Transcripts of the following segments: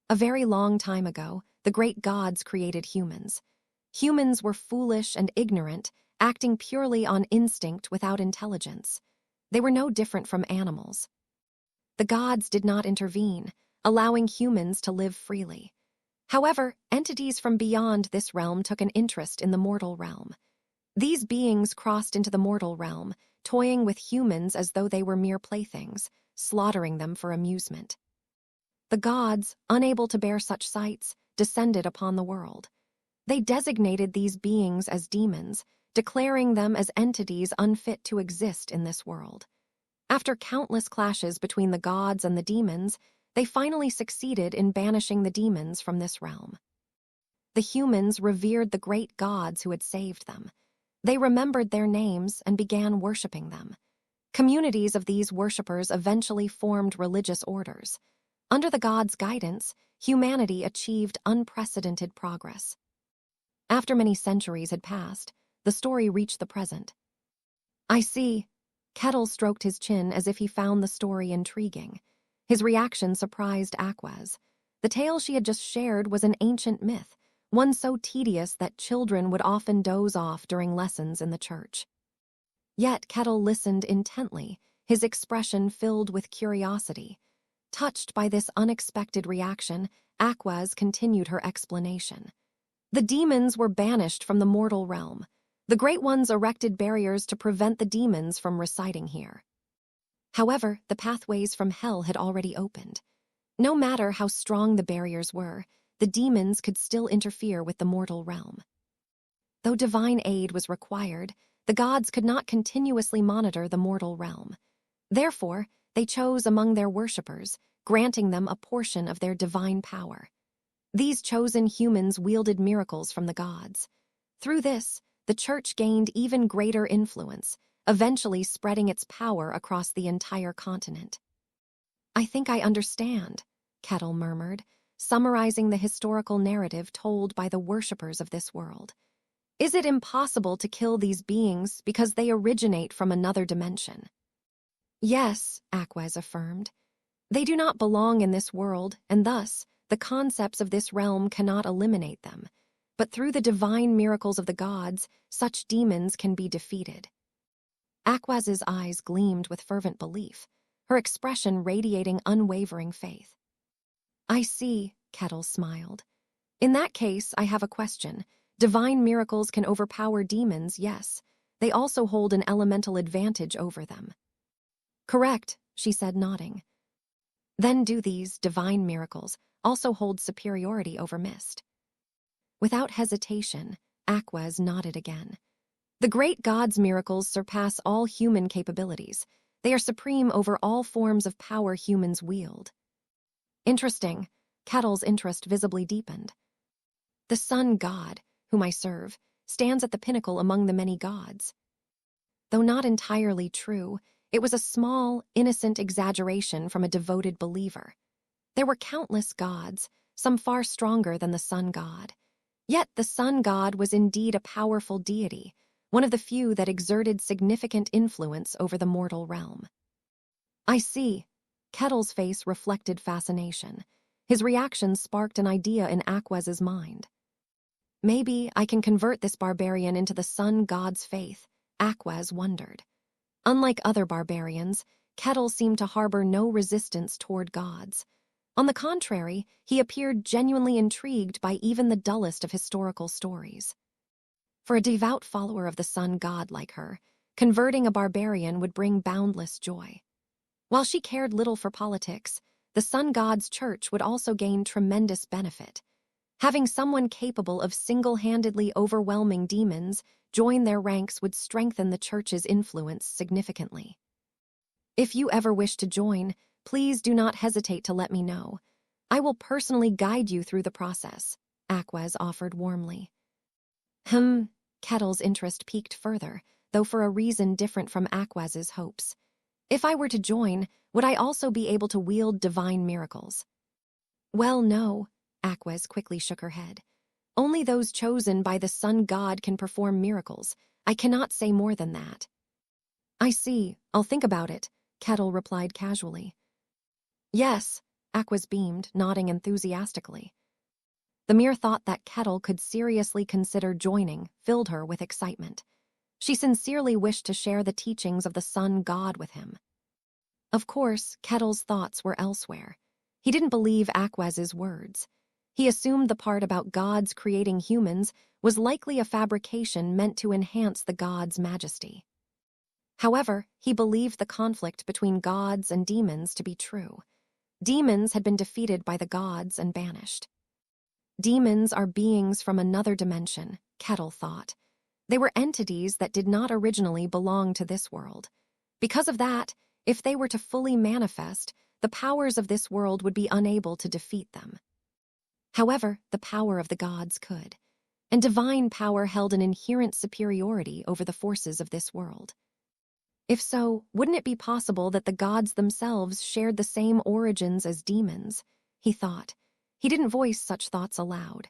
A very long time ago, the great gods created humans. Humans were foolish and ignorant, acting purely on instinct without intelligence. They were no different from animals. The gods did not intervene, allowing humans to live freely. However, entities from beyond this realm took an interest in the mortal realm. These beings crossed into the mortal realm, toying with humans as though they were mere playthings, slaughtering them for amusement. The gods, unable to bear such sights, descended upon the world. They designated these beings as demons, declaring them as entities unfit to exist in this world. After countless clashes between the gods and the demons, they finally succeeded in banishing the demons from this realm. The humans revered the great gods who had saved them. They remembered their names and began worshipping them. Communities of these worshippers eventually formed religious orders. Under the gods' guidance, humanity achieved unprecedented progress. After many centuries had passed, the story reached the present. I see. Kettle stroked his chin as if he found the story intriguing. His reaction surprised Aquaz. The tale she had just shared was an ancient myth, one so tedious that children would often doze off during lessons in the church. Yet Kettle listened intently, his expression filled with curiosity. Touched by this unexpected reaction, Aquaz continued her explanation. The demons were banished from the mortal realm. The Great Ones erected barriers to prevent the demons from residing here. However, the pathways from hell had already opened. No matter how strong the barriers were, the demons could still interfere with the mortal realm. Though divine aid was required, the gods could not continuously monitor the mortal realm. Therefore, they chose among their worshippers, granting them a portion of their divine power. These chosen humans wielded miracles from the gods. Through this, the church gained even greater influence, eventually spreading its power across the entire continent. I think I understand, Kettle murmured, summarizing the historical narrative told by the worshippers of this world. Is it impossible to kill these beings because they originate from another dimension? Yes, Aquaz affirmed. They do not belong in this world, and thus, the concepts of this realm cannot eliminate them. But through the divine miracles of the gods, such demons can be defeated. Aquaz's eyes gleamed with fervent belief, her expression radiating unwavering faith. I see, Kettle smiled. In that case, I have a question. Divine miracles can overpower demons, yes. They also hold an elemental advantage over them. Correct, she said, nodding. Then do these divine miracles also hold superiority over mist? Without hesitation, Aquaz nodded again. The great gods' miracles surpass all human capabilities. They are supreme over all forms of power humans wield. Interesting. Kettle's interest visibly deepened. The sun god, whom I serve, stands at the pinnacle among the many gods. Though not entirely true, it was a small, innocent exaggeration from a devoted believer. There were countless gods, some far stronger than the sun god. Yet the sun god was indeed a powerful deity, one of the few that exerted significant influence over the mortal realm. I see. Kettle's face reflected fascination. His reaction sparked an idea in Aquaz's mind. Maybe I can convert this barbarian into the sun god's faith, Aquaz wondered. Unlike other barbarians, Kettle seemed to harbor no resistance toward gods. On the contrary, he appeared genuinely intrigued by even the dullest of historical stories. For a devout follower of the sun god like her, converting a barbarian would bring boundless joy. While she cared little for politics, the sun god's church would also gain tremendous benefit. Having someone capable of single-handedly overwhelming demons join their ranks would strengthen the church's influence significantly. If you ever wish to join, please do not hesitate to let me know. I will personally guide you through the process, Aquaz offered warmly. Kettle's interest piqued further, though for a reason different from Aquaz's hopes. If I were to join, would I also be able to wield divine miracles? Well, no, Aquaz quickly shook her head. Only those chosen by the sun god can perform miracles. I cannot say more than that. I see. I'll think about it, Kettle replied casually. Yes, Aquas beamed, nodding enthusiastically. The mere thought that Kettle could seriously consider joining filled her with excitement. She sincerely wished to share the teachings of the sun god with him. Of course, Kettle's thoughts were elsewhere. He didn't believe Aquas's words. He assumed the part about gods creating humans was likely a fabrication meant to enhance the god's majesty. However, he believed the conflict between gods and demons to be true. Demons had been defeated by the gods and banished. Demons are beings from another dimension, Kettle thought. They were entities that did not originally belong to this world. Because of that, if they were to fully manifest, the powers of this world would be unable to defeat them. However, the power of the gods could, and divine power held an inherent superiority over the forces of this world. If so, wouldn't it be possible that the gods themselves shared the same origins as demons? He thought. He didn't voice such thoughts aloud.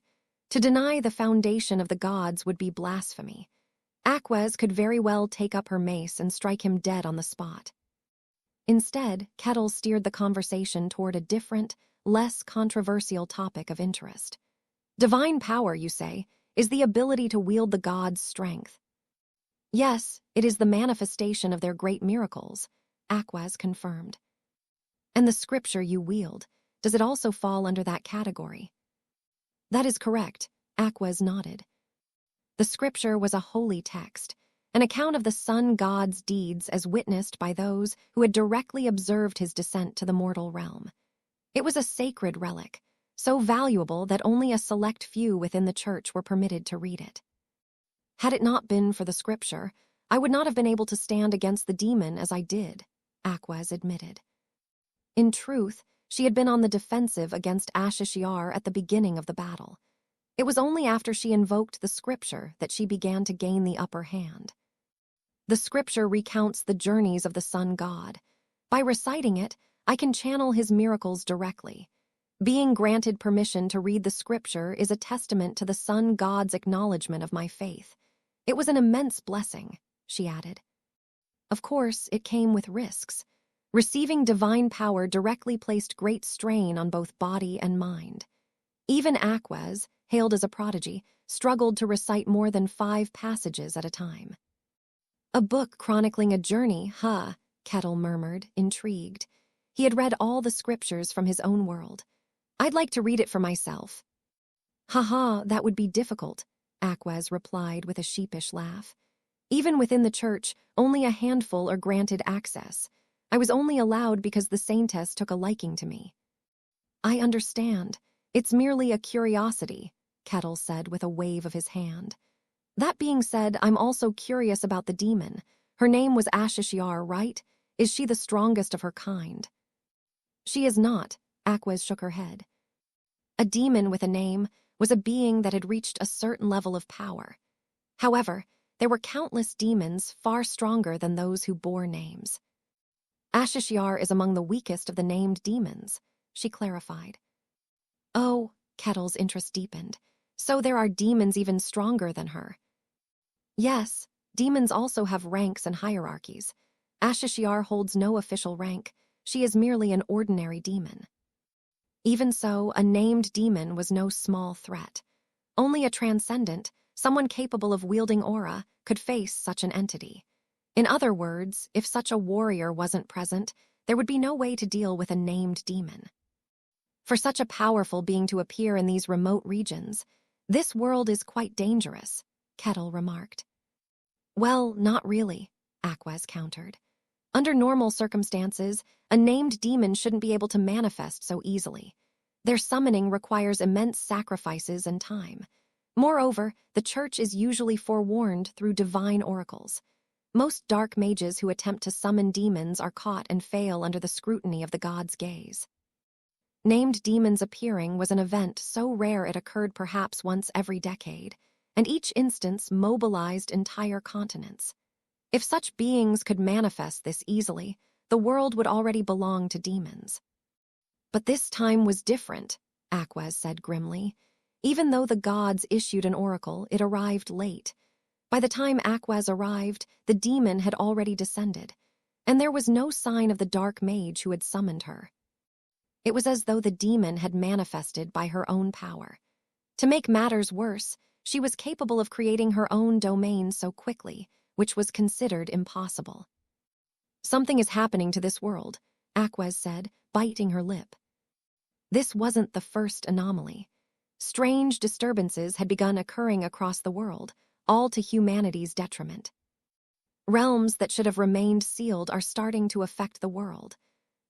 To deny the foundation of the gods would be blasphemy. Aquas could very well take up her mace and strike him dead on the spot. Instead, Kettle steered the conversation toward a different, less controversial topic of interest. Divine power, you say, is the ability to wield the gods' strength. Yes, it is the manifestation of their great miracles, Aquas confirmed. And the scripture you wield, does it also fall under that category? That is correct, Aquas nodded. The scripture was a holy text, an account of the sun god's deeds as witnessed by those who had directly observed his descent to the mortal realm. It was a sacred relic, so valuable that only a select few within the church were permitted to read it. Had it not been for the scripture, I would not have been able to stand against the demon as I did, Aquas admitted. In truth, she had been on the defensive against ch54 at the beginning of the battle. It was only after she invoked the scripture that she began to gain the upper hand. The scripture recounts the journeys of the sun god. By reciting it, I can channel his miracles directly. Being granted permission to read the scripture is a testament to the sun god's acknowledgement of my faith. It was an immense blessing, she added. Of course, it came with risks. Receiving divine power directly placed great strain on both body and mind. Even Aquas, hailed as a prodigy, struggled to recite more than 5 passages at a time. A book chronicling a journey, huh? Kettle murmured, intrigued. He had read all the scriptures from his own world. I'd like to read it for myself. Ha, that would be difficult, Aquas replied with a sheepish laugh. Even within the church, only a handful are granted access. I was only allowed because the saintess took a liking to me. I understand. It's merely a curiosity, Kettle said with a wave of his hand. That being said, I'm also curious about the demon. Her name was ch54, right? Is she the strongest of her kind? She is not, Aquas shook her head. A demon with a name was a being that had reached a certain level of power. However, there were countless demons far stronger than those who bore names. ch54 is among the weakest of the named demons, she clarified. Oh, Kettle's interest deepened. So there are demons even stronger than her. Yes, demons also have ranks and hierarchies. ch54 holds no official rank. She is merely an ordinary demon. Even so, a named demon was no small threat. Only a transcendent, someone capable of wielding aura, could face such an entity. In other words, if such a warrior wasn't present, there would be no way to deal with a named demon. For such a powerful being to appear in these remote regions, this world is quite dangerous, Kettle remarked. Well, not really, Aquas countered. Under normal circumstances, a named demon shouldn't be able to manifest so easily. Their summoning requires immense sacrifices and time. Moreover, the church is usually forewarned through divine oracles. Most dark mages who attempt to summon demons are caught and fail under the scrutiny of the god's gaze. Named demons appearing was an event so rare it occurred perhaps once every decade, and each instance mobilized entire continents. If such beings could manifest this easily, the world would already belong to demons. But this time was different, Aquas said grimly. Even though the gods issued an oracle, it arrived late. By the time Aquas arrived, the demon had already descended, and there was no sign of the dark mage who had summoned her. It was as though the demon had manifested by her own power. To make matters worse, she was capable of creating her own domain so quickly, which was considered impossible. "Something is happening to this world," Aquez said, biting her lip. This wasn't the first anomaly. Strange disturbances had begun occurring across the world, all to humanity's detriment. Realms that should have remained sealed are starting to affect the world.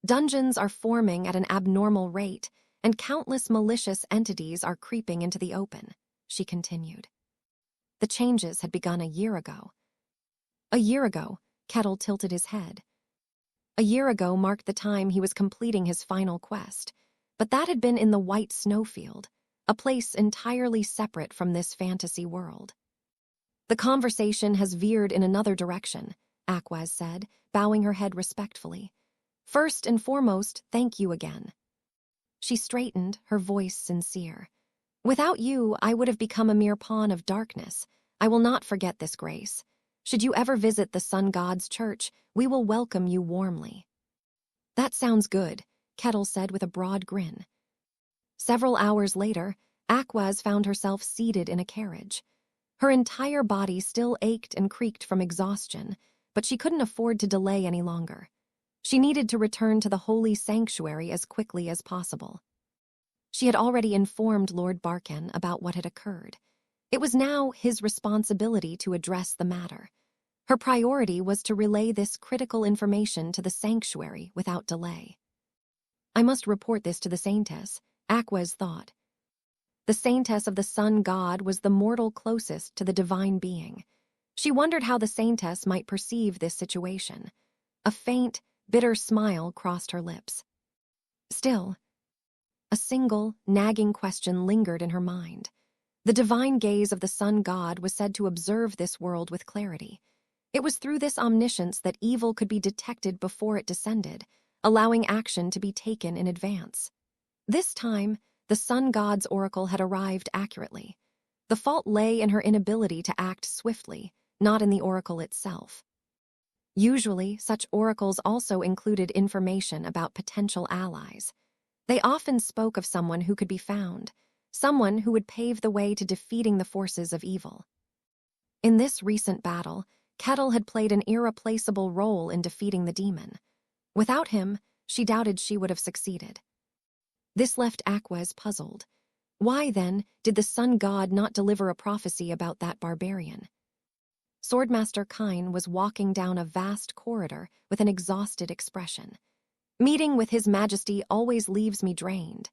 Dungeons are forming at an abnormal rate, and countless malicious entities are creeping into the open, she continued. The changes had begun a year ago. A year ago, Kettle tilted his head. A year ago marked the time he was completing his final quest, but that had been in the White Snowfield, a place entirely separate from this fantasy world. "The conversation has veered in another direction," Aquez said, bowing her head respectfully. "First and foremost, thank you again." She straightened, her voice sincere. "Without you, I would have become a mere pawn of darkness. I will not forget this grace. Should you ever visit the Sun God's church, we will welcome you warmly." "That sounds good," Kettle said with a broad grin. Several hours later, Aquez found herself seated in a carriage. Her entire body still ached and creaked from exhaustion, but she couldn't afford to delay any longer. She needed to return to the holy sanctuary as quickly as possible. She had already informed Lord Barkan about what had occurred. It was now his responsibility to address the matter. Her priority was to relay this critical information to the sanctuary without delay. "I must report this to the Saintess," Aquez thought. The Saintess of the Sun God was the mortal closest to the divine being. She wondered how the Saintess might perceive this situation. A faint, bitter smile crossed her lips. Still, a single, nagging question lingered in her mind. The divine gaze of the Sun God was said to observe this world with clarity. It was through this omniscience that evil could be detected before it descended, allowing action to be taken in advance. This time, the Sun God's oracle had arrived accurately. The fault lay in her inability to act swiftly, not in the oracle itself. Usually, such oracles also included information about potential allies. They often spoke of someone who could be found, someone who would pave the way to defeating the forces of evil. In this recent battle, Kettle had played an irreplaceable role in defeating the demon. Without him, she doubted she would have succeeded. This left Aquez puzzled. Why, then, did the Sun God not deliver a prophecy about that barbarian? Swordmaster Kine was walking down a vast corridor with an exhausted expression. "Meeting with His Majesty always leaves me drained."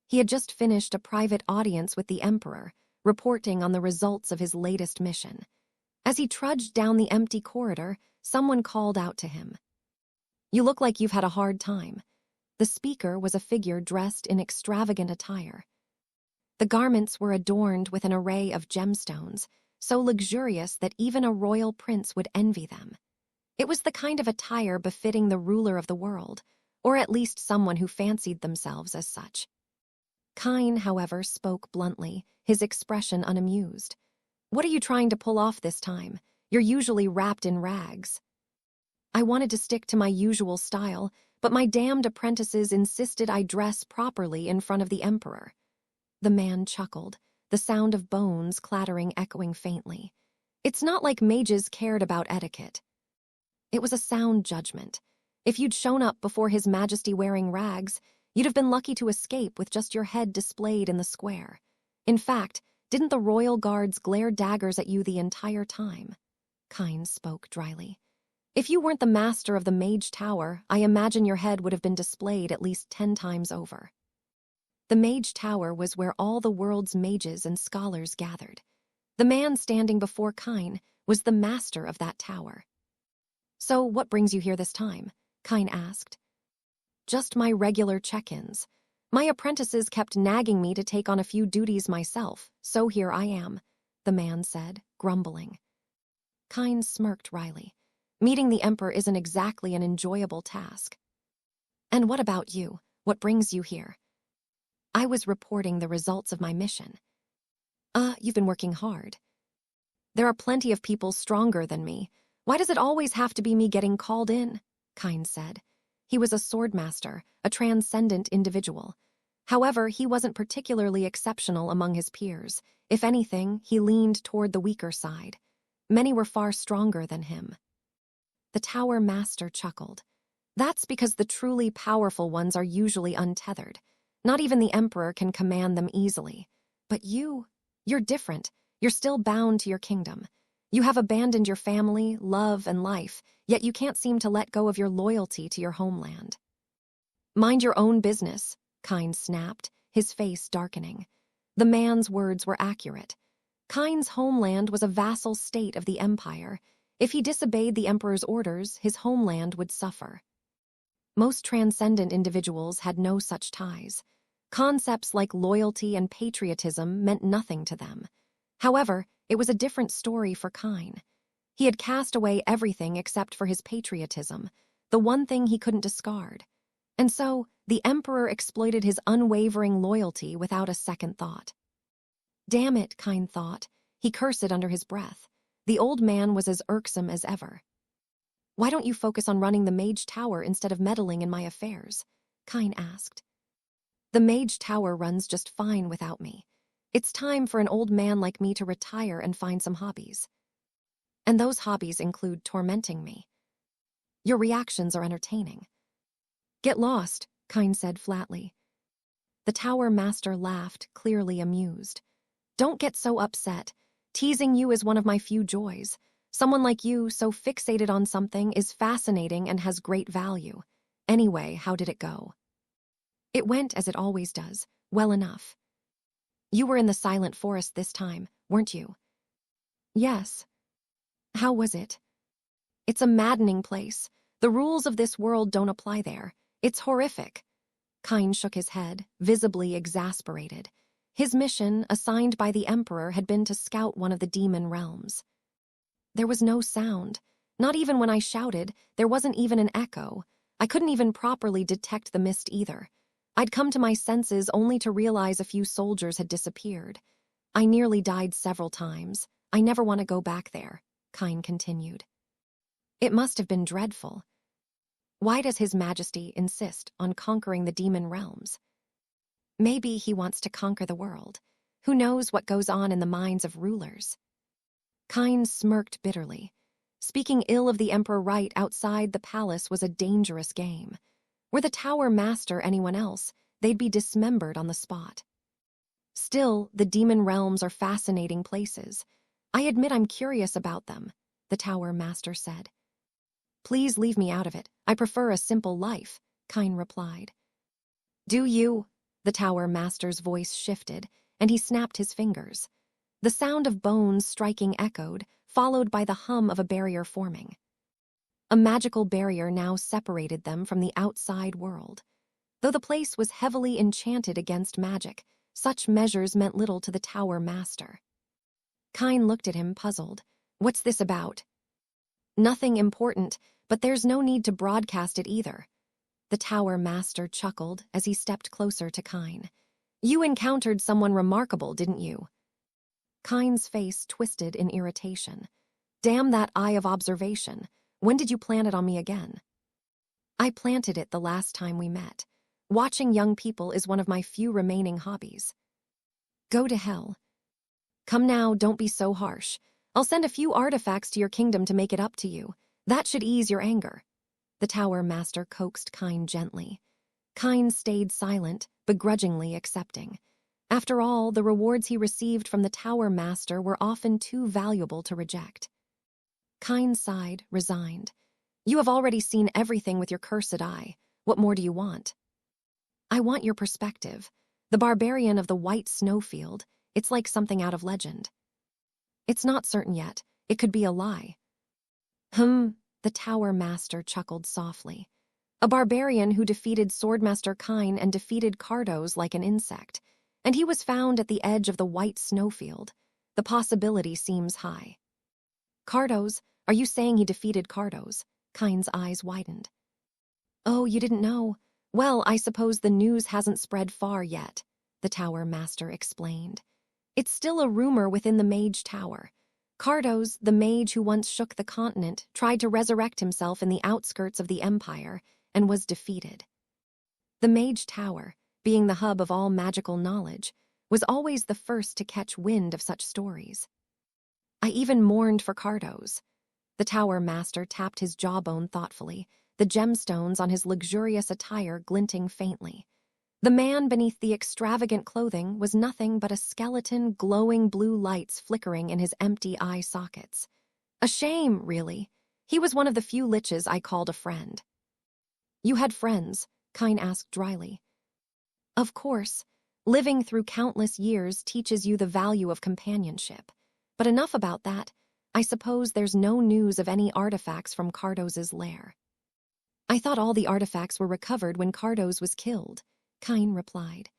He had just finished a private audience with the Emperor, reporting on the results of his latest mission. As he trudged down the empty corridor, someone called out to him. "You look like you've had a hard time." The speaker was a figure dressed in extravagant attire. The garments were adorned with an array of gemstones, so luxurious that even a royal prince would envy them. It was the kind of attire befitting the ruler of the world, or at least someone who fancied themselves as such. Kine, however, spoke bluntly, his expression unamused. "What are you trying to pull off this time? You're usually wrapped in rags." "I wanted to stick to my usual style, but my damned apprentices insisted I dress properly in front of the Emperor." The man chuckled, the sound of bones clattering echoing faintly. "It's not like mages cared about etiquette." It was a sound judgment. If you'd shown up before His Majesty wearing rags, you'd have been lucky to escape with just your head displayed in the square. In fact, didn't the royal guards glare daggers at you the entire time? Kine spoke dryly. "If you weren't the master of the Mage Tower, I imagine your head would have been displayed at least 10 times over." The Mage Tower was where all the world's mages and scholars gathered. The man standing before Kine was the master of that tower. "So what brings you here this time?" Kine asked. "Just my regular check-ins. My apprentices kept nagging me to take on a few duties myself, so here I am," the man said, grumbling. Kine smirked wryly. "Meeting the Emperor isn't exactly an enjoyable task." "And what about you? What brings you here?" "I was reporting the results of my mission." You've been working hard." "There are plenty of people stronger than me. Why does it always have to be me getting called in?" Kine said. He was a swordmaster, a transcendent individual. However, he wasn't particularly exceptional among his peers. If anything, he leaned toward the weaker side. Many were far stronger than him. The Tower Master chuckled. That's because the truly powerful ones are usually untethered. Not even the Emperor can command them easily. But you're different. You're still bound to your kingdom. You have abandoned your family, love, and life, yet you can't seem to let go of your loyalty to your homeland. Mind your own business, Kyne snapped, his face darkening. The man's words were accurate. Kyne's homeland was a vassal state of the Empire. If he disobeyed the Emperor's orders, his homeland would suffer. Most transcendent individuals had no such ties. Concepts like loyalty and patriotism meant nothing to them. However, it was a different story for Kyne. He had cast away everything except for his patriotism, the one thing he couldn't discard. And so, the Emperor exploited his unwavering loyalty without a second thought. Damn it, Kyne thought. He cursed under his breath. The old man was as irksome as ever. Why don't you focus on running the Mage Tower instead of meddling in my affairs? Kyne asked. The Mage Tower runs just fine without me. It's time for an old man like me to retire and find some hobbies. And those hobbies include tormenting me. Your reactions are entertaining. Get lost, Kyne said flatly. The Tower Master laughed, clearly amused. Don't get so upset. Teasing you is one of my few joys. Someone like you, so fixated on something, is fascinating and has great value. Anyway, how did it go? It went as it always does, well enough. You were in the Silent Forest this time, weren't you? Yes. How was it? It's a maddening place. The rules of this world don't apply there. It's horrific. Kyne shook his head, visibly exasperated. His mission, assigned by the Emperor, had been to scout one of the demon realms. There was no sound. Not even when I shouted, there wasn't even an echo. I couldn't even properly detect the mist either. I'd come to my senses only to realize a few soldiers had disappeared. I nearly died several times. I never want to go back there, Kyne continued. It must have been dreadful. Why does His Majesty insist on conquering the demon realms? Maybe he wants to conquer the world. Who knows what goes on in the minds of rulers? Kyne smirked bitterly. Speaking ill of the Emperor right outside the palace was a dangerous game. Were the Tower Master anyone else, they'd be dismembered on the spot. Still, the demon realms are fascinating places. I admit I'm curious about them, the Tower Master said. Please leave me out of it. I prefer a simple life, Kyne replied. Do you? The Tower Master's voice shifted, and he snapped his fingers. The sound of bones striking echoed, followed by the hum of a barrier forming. A magical barrier now separated them from the outside world. Though the place was heavily enchanted against magic, such measures meant little to the Tower Master. Kyne looked at him, puzzled. What's this about? Nothing important, but there's no need to broadcast it either. The Tower Master chuckled as he stepped closer to Kyne. You encountered someone remarkable, didn't you? Kyne's face twisted in irritation. Damn that eye of observation. When did you plant it on me again? I planted it the last time we met. Watching young people is one of my few remaining hobbies. Go to hell. Come now, don't be so harsh. I'll send a few artifacts to your kingdom to make it up to you. That should ease your anger. The Tower Master coaxed Kyne gently. Kyne stayed silent, begrudgingly accepting. After all, the rewards he received from the Tower Master were often too valuable to reject. Kyne sighed, resigned. You have already seen everything with your cursed eye. What more do you want? I want your perspective. The barbarian of the white snowfield. It's like something out of legend. It's not certain yet. It could be a lie. The Tower Master chuckled softly. A barbarian who defeated Swordmaster Kyne and defeated Cardos like an insect. And he was found at the edge of the white snowfield. The possibility seems high. Cardos? Are you saying he defeated Cardos? Kyne's eyes widened. Oh, you didn't know? Well, I suppose the news hasn't spread far yet, the Tower Master explained. It's still a rumor within the Mage Tower. Cardos, the mage who once shook the continent, tried to resurrect himself in the outskirts of the Empire, and was defeated. The Mage Tower, being the hub of all magical knowledge, was always the first to catch wind of such stories. I even mourned for Cardos. The Tower Master tapped his jawbone thoughtfully, the gemstones on his luxurious attire glinting faintly. The man beneath the extravagant clothing was nothing but a skeleton, glowing blue lights flickering in his empty eye sockets. A shame, really. He was one of the few liches I called a friend. "You had friends?" Kine asked dryly. "Of course. Living through countless years teaches you the value of companionship. But enough about that. I suppose there's no news of any artifacts from Cardos's lair." "I thought all the artifacts were recovered when Cardos was killed," Kine replied.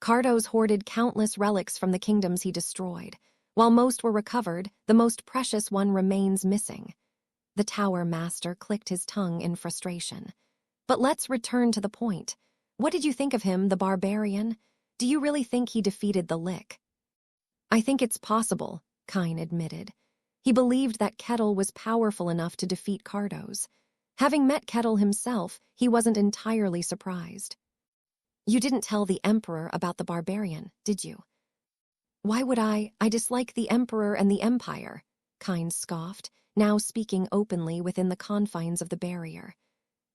"Cardos hoarded countless relics from the kingdoms he destroyed. While most were recovered, the most precious one remains missing." The Tower Master clicked his tongue in frustration. "But let's return to the point. What did you think of him, the barbarian? Do you really think he defeated the Lich?" "I think it's possible," Kine admitted. He believed that Kettle was powerful enough to defeat Cardos. Having met Kettle himself, he wasn't entirely surprised. "You didn't tell the Emperor about the barbarian, did you?" "Why would I? I dislike the Emperor and the Empire," Kine scoffed, now speaking openly within the confines of the barrier.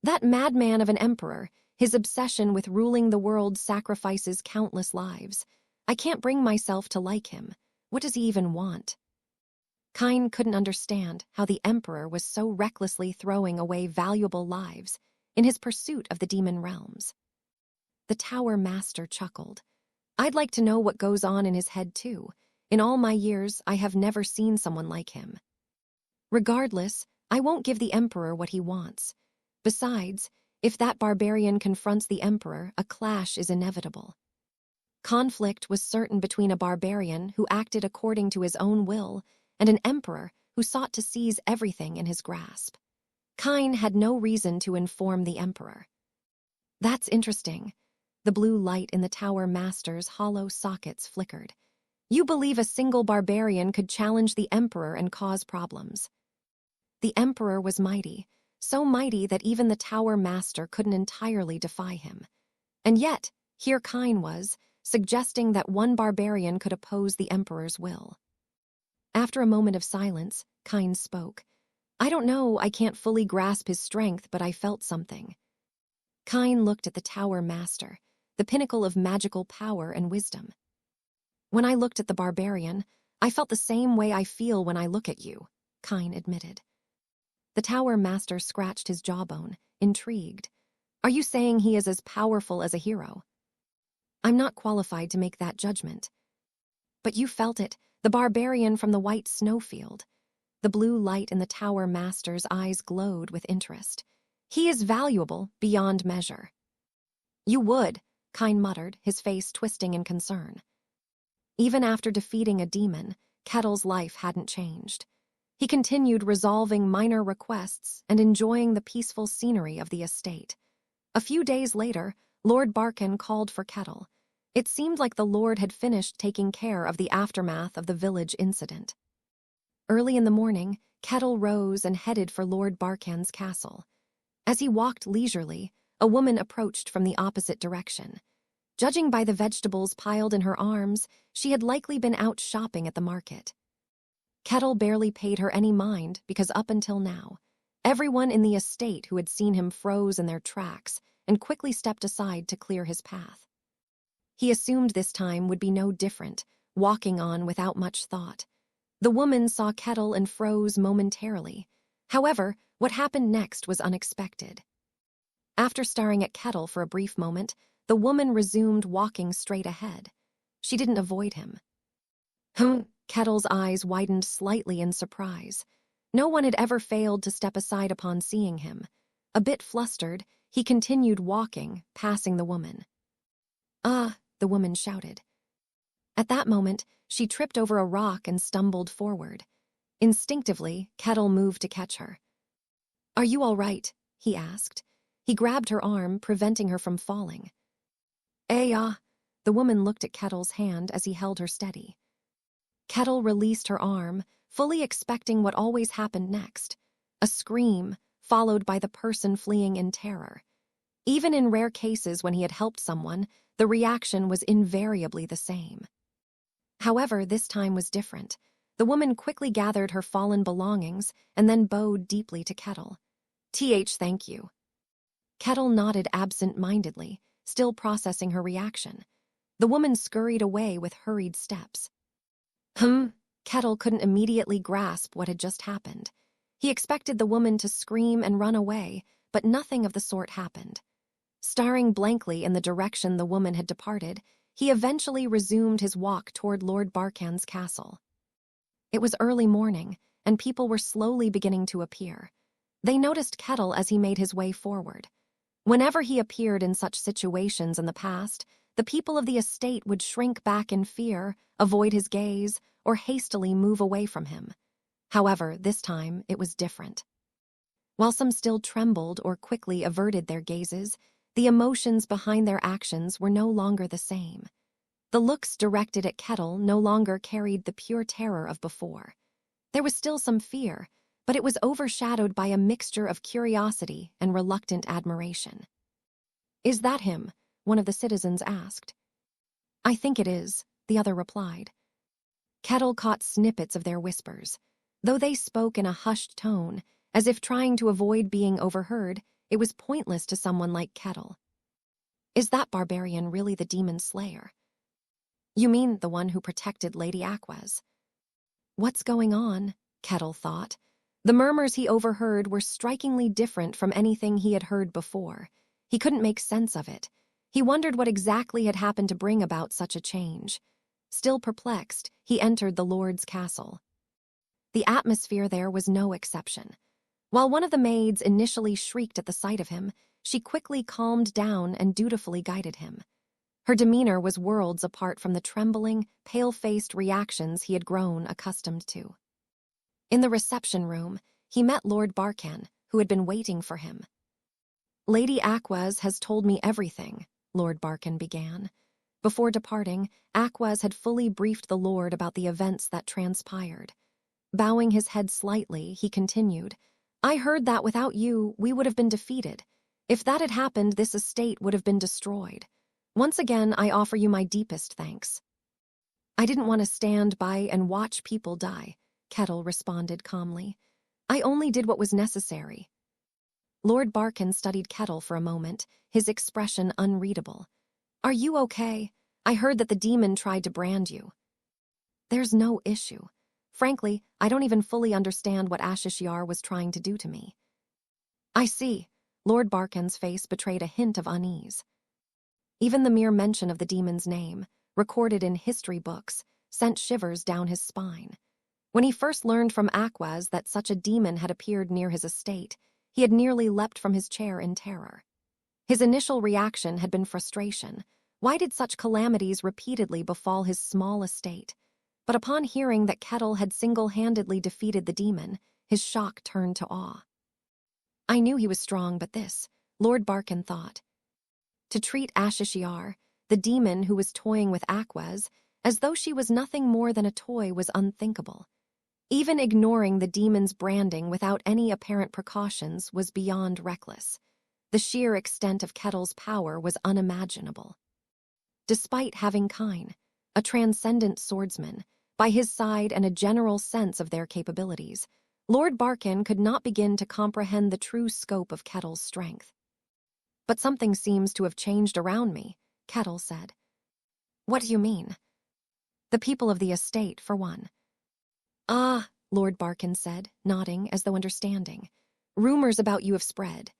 "That madman of an emperor, his obsession with ruling the world sacrifices countless lives. I can't bring myself to like him. What does he even want?" Kine couldn't understand how the Emperor was so recklessly throwing away valuable lives in his pursuit of the demon realms. The Tower Master chuckled. "I'd like to know what goes on in his head too. In all my years, I have never seen someone like him. Regardless, I won't give the Emperor what he wants. Besides, if that barbarian confronts the Emperor, a clash is inevitable. Conflict was certain between a barbarian who acted according to his own will and an emperor who sought to seize everything in his grasp. Kine had no reason to inform the Emperor." "That's interesting." The blue light in the Tower Master's hollow sockets flickered. "You believe a single barbarian could challenge the Emperor and cause problems." The Emperor was mighty, so mighty that even the Tower Master couldn't entirely defy him. And yet, here Kine was, suggesting that one barbarian could oppose the Emperor's will. After a moment of silence, Kine spoke. "I don't know, I can't fully grasp his strength, but I felt something." Kine looked at the Tower Master, the pinnacle of magical power and wisdom. "When I looked at the barbarian, I felt the same way I feel when I look at you," Kine admitted. The Tower Master scratched his jawbone, intrigued. "Are you saying he is as powerful as a hero?" "I'm not qualified to make that judgment." "But you felt it, the barbarian from the white snowfield." The blue light in the Tower Master's eyes glowed with interest. "He is valuable beyond measure." "You would," Kine muttered, his face twisting in concern. Even after defeating a demon, Kettle's life hadn't changed. He continued resolving minor requests and enjoying the peaceful scenery of the estate. A few days later, Lord Barkan called for Kettle. It seemed like the Lord had finished taking care of the aftermath of the village incident. Early in the morning, Kettle rose and headed for Lord Barkan's castle. As he walked leisurely, a woman approached from the opposite direction. Judging by the vegetables piled in her arms, she had likely been out shopping at the market. Kettle barely paid her any mind because up until now, everyone in the estate who had seen him froze in their tracks and quickly stepped aside to clear his path. He assumed this time would be no different, walking on without much thought. The woman saw Kettle and froze momentarily. However, what happened next was unexpected. After staring at Kettle for a brief moment, the woman resumed walking straight ahead. She didn't avoid him. Kettle's eyes widened slightly in surprise. No one had ever failed to step aside upon seeing him. A bit flustered, he continued walking, passing the woman. "Ah," the woman shouted. At that moment, she tripped over a rock and stumbled forward. Instinctively, Kettle moved to catch her. "Are you all right?" he asked. He grabbed her arm, preventing her from falling. The woman looked at Kettle's hand as he held her steady. Kettle released her arm, fully expecting what always happened next. A scream, followed by the person fleeing in terror. Even in rare cases when he had helped someone, the reaction was invariably the same. However, this time was different. The woman quickly gathered her fallen belongings and then bowed deeply to Kettle. Thank you. Kettle nodded absent-mindedly, still processing her reaction. The woman scurried away with hurried steps. Kettle couldn't immediately grasp what had just happened. He expected the woman to scream and run away, but nothing of the sort happened. Staring blankly in the direction the woman had departed, he eventually resumed his walk toward Lord Barkan's castle. It was early morning, and people were slowly beginning to appear. They noticed Kettle as he made his way forward. Whenever he appeared in such situations in the past, the people of the estate would shrink back in fear, avoid his gaze, or hastily move away from him. However, this time it was different. While some still trembled or quickly averted their gazes, the emotions behind their actions were no longer the same. The looks directed at Kettle no longer carried the pure terror of before. There was still some fear, but it was overshadowed by a mixture of curiosity and reluctant admiration. "Is that him?" one of the citizens asked. "I think it is," the other replied. Kettle caught snippets of their whispers. Though they spoke in a hushed tone, as if trying to avoid being overheard, it was pointless to someone like Kettle. "Is that barbarian really the demon slayer?" "You mean the one who protected Lady Aquez?" What's going on? Kettle thought. The murmurs he overheard were strikingly different from anything he had heard before. He couldn't make sense of it. He wondered what exactly had happened to bring about such a change. Still perplexed, he entered the Lord's castle. The atmosphere there was no exception. While one of the maids initially shrieked at the sight of him, she quickly calmed down and dutifully guided him. Her demeanor was worlds apart from the trembling, pale-faced reactions he had grown accustomed to. In the reception room, he met Lord Barkan, who had been waiting for him. "Lady Aquez has told me everything," Lord Barkan began. Before departing, Aquez had fully briefed the Lord about the events that transpired. Bowing his head slightly, he continued, "I heard that without you, we would have been defeated. If that had happened, this estate would have been destroyed. Once again, I offer you my deepest thanks." "I didn't want to stand by and watch people die," Kettle responded calmly. "I only did what was necessary." Lord Barkan studied Kettle for a moment, his expression unreadable. "Are you okay? I heard that the demon tried to brand you." "There's no issue. Frankly, I don't even fully understand what ch54 was trying to do to me." "I see." Lord Barkan's face betrayed a hint of unease. Even the mere mention of the demon's name, recorded in history books, sent shivers down his spine. When he first learned from Aquez that such a demon had appeared near his estate, he had nearly leapt from his chair in terror. His initial reaction had been frustration. Why did such calamities repeatedly befall his small estate? But upon hearing that Kettle had single-handedly defeated the demon, his shock turned to awe. "I knew he was strong, but this," Lord Barkan thought. To treat ch54, the demon who was toying with Aquez, as though she was nothing more than a toy was unthinkable. Even ignoring the demon's branding without any apparent precautions was beyond reckless. The sheer extent of Kettle's power was unimaginable. Despite having Kine, a transcendent swordsman, by his side and a general sense of their capabilities, Lord Barkan could not begin to comprehend the true scope of Kettle's strength. "But something seems to have changed around me," Kettle said. "What do you mean?" "The people of the estate, for one." "Ah," Lord Barkan said, nodding as though understanding. "Rumors about you have spread."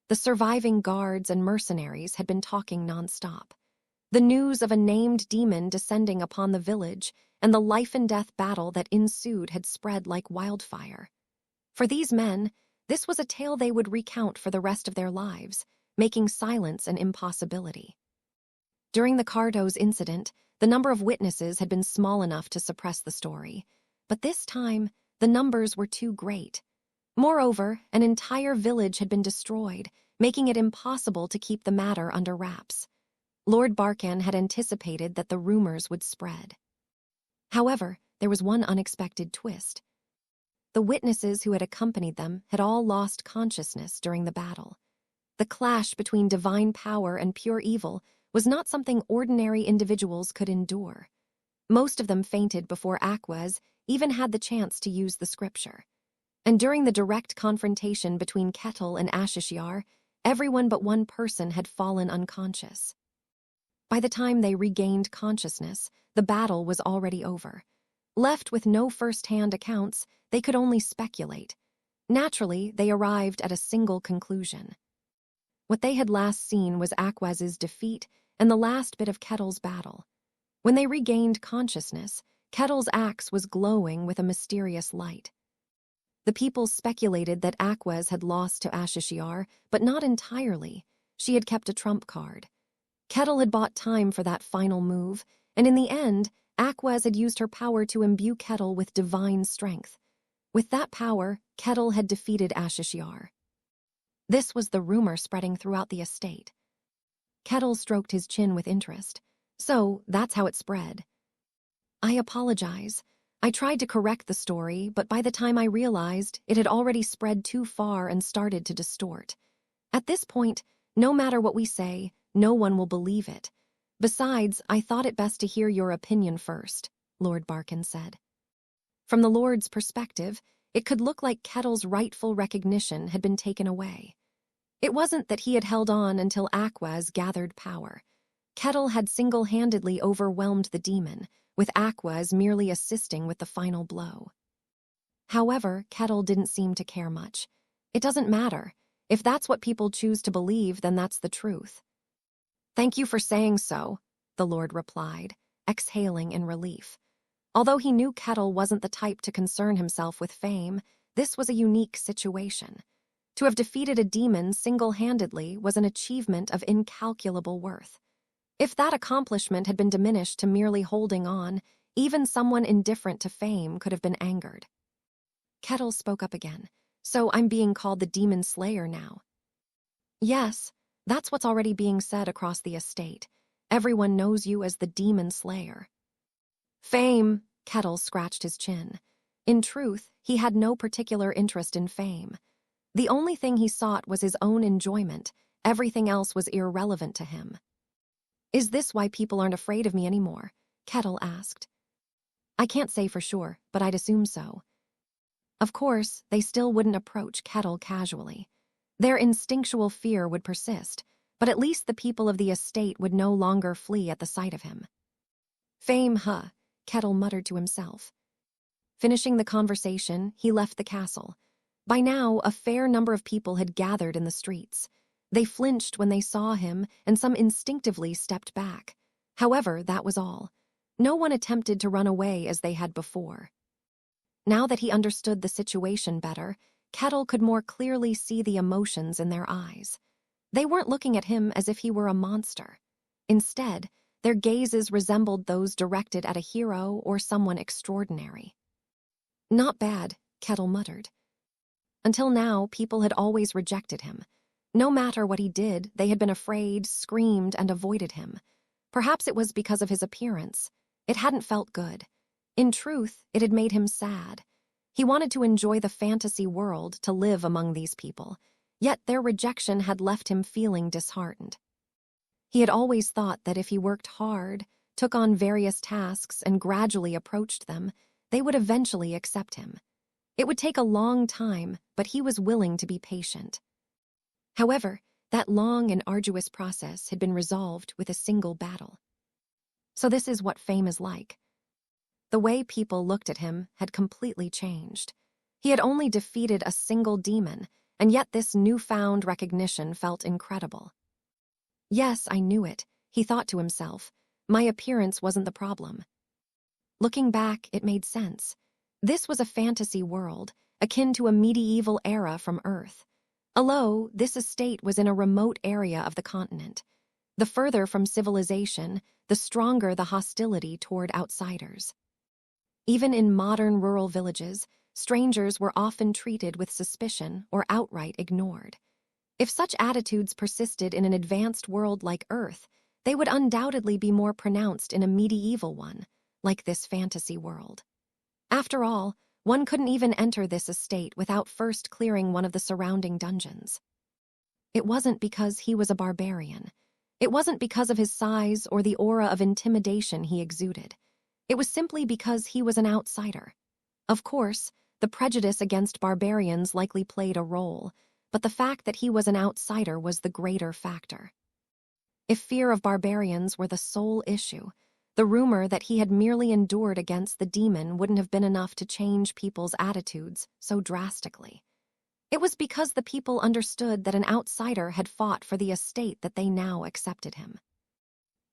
The surviving guards and mercenaries had been talking nonstop. The news of a named demon descending upon the village and the life-and-death battle that ensued had spread like wildfire. For these men, this was a tale they would recount for the rest of their lives, making silence an impossibility. During the Cardo's incident, the number of witnesses had been small enough to suppress the story, but this time, the numbers were too great. Moreover, an entire village had been destroyed, making it impossible to keep the matter under wraps. Lord Barkan had anticipated that the rumors would spread. However, there was one unexpected twist. The witnesses who had accompanied them had all lost consciousness during the battle. The clash between divine power and pure evil was not something ordinary individuals could endure. Most of them fainted before Aquas even had the chance to use the scripture. And during the direct confrontation between Kettle and ch54, everyone but one person had fallen unconscious. By the time they regained consciousness, the battle was already over. Left with no first-hand accounts, they could only speculate. Naturally, they arrived at a single conclusion. What they had last seen was Aquas's defeat and the last bit of Kettle's battle. When they regained consciousness, Kettle's axe was glowing with a mysterious light. The people speculated that Aquas had lost to ch54, but not entirely. She had kept a trump card. Kettle had bought time for that final move, and in the end, Aquas had used her power to imbue Kettle with divine strength. With that power, Kettle had defeated ch54. This was the rumor spreading throughout the estate. Kettle stroked his chin with interest. So, that's how it spread. I apologize. I tried to correct the story, but by the time I realized, it had already spread too far and started to distort. At this point, no matter what we say, no one will believe it. Besides, I thought it best to hear your opinion first, Lord Barkin said. From the Lord's perspective, it could look like Kettle's rightful recognition had been taken away. It wasn't that he had held on until Aquas gathered power. Kettle had single-handedly overwhelmed the demon, with Aquas merely assisting with the final blow. However, Kettle didn't seem to care much. It doesn't matter. If that's what people choose to believe, then that's the truth. Thank you for saying so, the Lord replied, exhaling in relief. Although he knew Kettle wasn't the type to concern himself with fame, this was a unique situation. To have defeated a demon single-handedly was an achievement of incalculable worth. If that accomplishment had been diminished to merely holding on, even someone indifferent to fame could have been angered. Kettle spoke up again. So I'm being called the Demon Slayer now. Yes, that's what's already being said across the estate. Everyone knows you as the Demon Slayer. Fame, Kettle scratched his chin. In truth, he had no particular interest in fame. The only thing he sought was his own enjoyment. Everything else was irrelevant to him. Is this why people aren't afraid of me anymore? Kettle asked. I can't say for sure, but I'd assume so. Of course, they still wouldn't approach Kettle casually. Their instinctual fear would persist, but at least the people of the estate would no longer flee at the sight of him. Fame, huh? Kettle muttered to himself. Finishing the conversation, he left the castle. By now, a fair number of people had gathered in the streets. They flinched when they saw him, and some instinctively stepped back. However, that was all. No one attempted to run away as they had before. Now that he understood the situation better, Kettle could more clearly see the emotions in their eyes. They weren't looking at him as if he were a monster. Instead, their gazes resembled those directed at a hero or someone extraordinary. Not bad, Kettle muttered. Until now, people had always rejected him. No matter what he did, they had been afraid, screamed, and avoided him. Perhaps it was because of his appearance. It hadn't felt good. In truth, it had made him sad. He wanted to enjoy the fantasy world, to live among these people. Yet their rejection had left him feeling disheartened. He had always thought that if he worked hard, took on various tasks, and gradually approached them, they would eventually accept him. It would take a long time, but he was willing to be patient. However, that long and arduous process had been resolved with a single battle. So this is what fame is like. The way people looked at him had completely changed. He had only defeated a single demon, and yet this newfound recognition felt incredible. Yes, I knew it, he thought to himself. My appearance wasn't the problem. Looking back, it made sense. This was a fantasy world, akin to a medieval era from Earth. Although this estate was in a remote area of the continent. The further from civilization, the stronger the hostility toward outsiders. Even in modern rural villages, strangers were often treated with suspicion or outright ignored. If such attitudes persisted in an advanced world like Earth, they would undoubtedly be more pronounced in a medieval one, like this fantasy world. After all, One couldn't even enter this estate without first clearing one of the surrounding dungeons. It wasn't because he was a barbarian. It wasn't because of his size or the aura of intimidation he exuded. It was simply because he was an outsider. Of course, the prejudice against barbarians likely played a role, but the fact that he was an outsider was the greater factor. If fear of barbarians were the sole issue, the rumor that he had merely endured against the demon wouldn't have been enough to change people's attitudes so drastically. It was because the people understood that an outsider had fought for the estate that they now accepted him.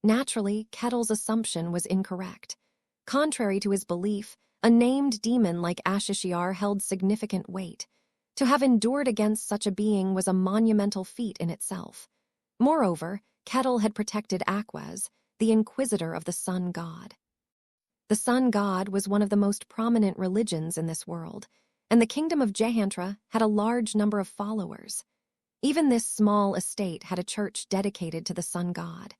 Naturally, Kettle's assumption was incorrect. Contrary to his belief, a named demon like ch54 held significant weight. To have endured against such a being was a monumental feat in itself. Moreover, Kettle had protected Aquaz, the inquisitor of the sun god. The sun god was one of the most prominent religions in this world, and the kingdom of ch43 had a large number of followers. Even this small estate had a church dedicated to the sun god.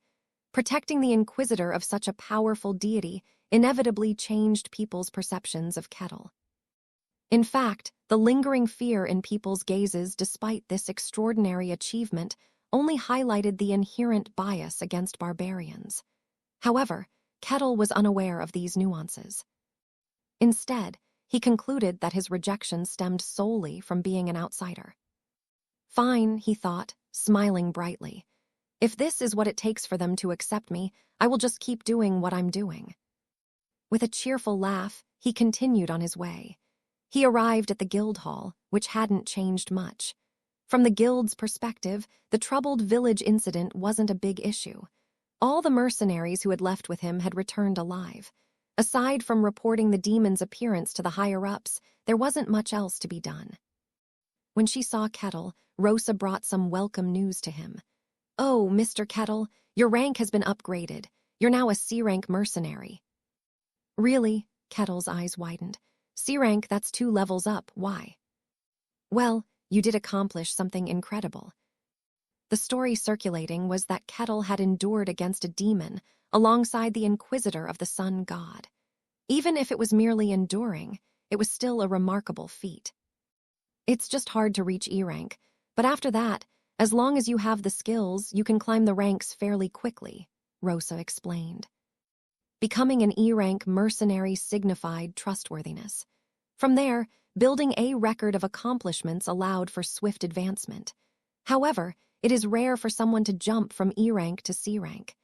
Protecting the inquisitor of such a powerful deity inevitably changed people's perceptions of Kettle. In fact, the lingering fear in people's gazes despite this extraordinary achievement only highlighted the inherent bias against barbarians. However, Kettle was unaware of these nuances. Instead, he concluded that his rejection stemmed solely from being an outsider. Fine, he thought, smiling brightly. If this is what it takes for them to accept me, I will just keep doing what I'm doing. With a cheerful laugh, he continued on his way. He arrived at the guild hall, which hadn't changed much. From the guild's perspective, the troubled village incident wasn't a big issue. All the mercenaries who had left with him had returned alive. Aside from reporting the demon's appearance to the higher-ups, there wasn't much else to be done. When she saw Kettle, Rosa brought some welcome news to him. "Oh, Mr. Kettle, your rank has been upgraded. You're now a C-rank mercenary." "Really?" Kettle's eyes widened. "C-rank, that's 2 levels up. Why?" "Well, you did accomplish something incredible." The story circulating was that Kettle had endured against a demon alongside the inquisitor of the sun god. Even if it was merely enduring, it was still a remarkable feat. "It's just hard to reach E-rank, but after that, as long as you have the skills, you can climb the ranks fairly quickly," Rosa explained. Becoming an E-rank mercenary signified trustworthiness. From there, building a record of accomplishments allowed for swift advancement. However, it is rare for someone to jump from E-rank to C-rank.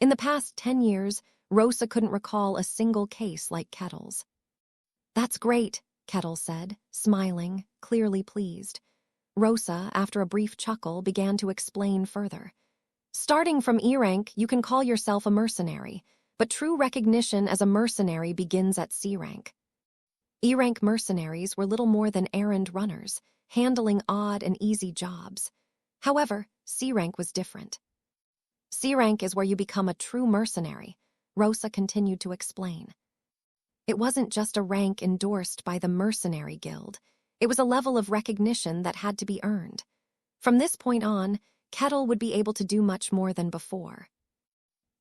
In the past 10 years, Rosa couldn't recall a single case like Kettle's. "That's great," Kettle said, smiling, clearly pleased. Rosa, after a brief chuckle, began to explain further. "Starting from E-rank, you can call yourself a mercenary, but true recognition as a mercenary begins at C-rank. E-rank mercenaries were little more than errand runners, handling odd and easy jobs. However, C-rank was different. C-rank is where you become a true mercenary," Rosa continued to explain. It wasn't just a rank endorsed by the Mercenary Guild. It was a level of recognition that had to be earned. From this point on, Kettle would be able to do much more than before.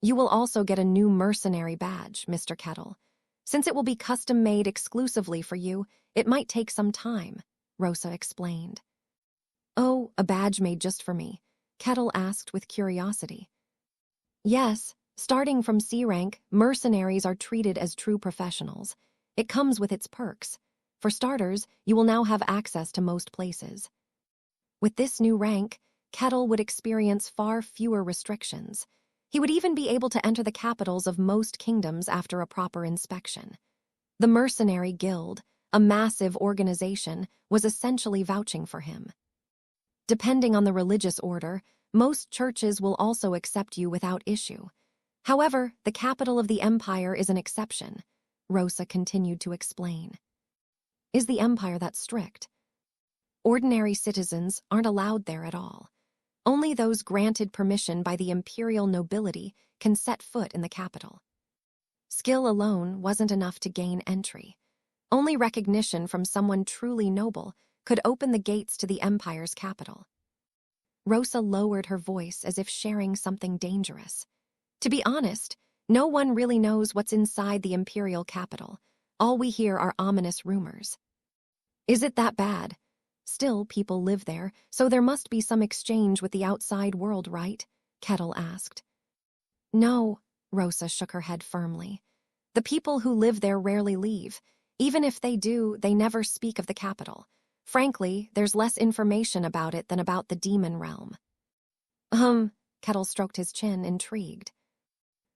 "You will also get a new mercenary badge, Mr. Kettle. Since it will be custom-made exclusively for you, it might take some time," Rosa explained. "Oh, a badge made just for me?" Kettle asked with curiosity. "Yes, starting from C-rank, mercenaries are treated as true professionals. It comes with its perks. For starters, you will now have access to most places. With this new rank, Kettle would experience far fewer restrictions. He would even be able to enter the capitals of most kingdoms after a proper inspection. The Mercenary Guild, a massive organization, was essentially vouching for him. Depending on the religious order, most churches will also accept you without issue. However, the capital of the empire is an exception," Rosa continued to explain. "Is the empire that strict?" "Ordinary citizens aren't allowed there at all. Only those granted permission by the imperial nobility can set foot in the capital. Skill alone wasn't enough to gain entry. Only recognition from someone truly noble could open the gates to the empire's capital." Rosa lowered her voice as if sharing something dangerous. "To be honest, no one really knows what's inside the imperial capital. All we hear are ominous rumors. Is it that bad? Still, people live there, so there must be some exchange with the outside world, right? Kettle asked. No, Rosa shook her head firmly. The people who live there rarely leave. Even if they do, they never speak of the capital. Frankly, there's less information about it than about the demon realm. Kettle stroked his chin, intrigued.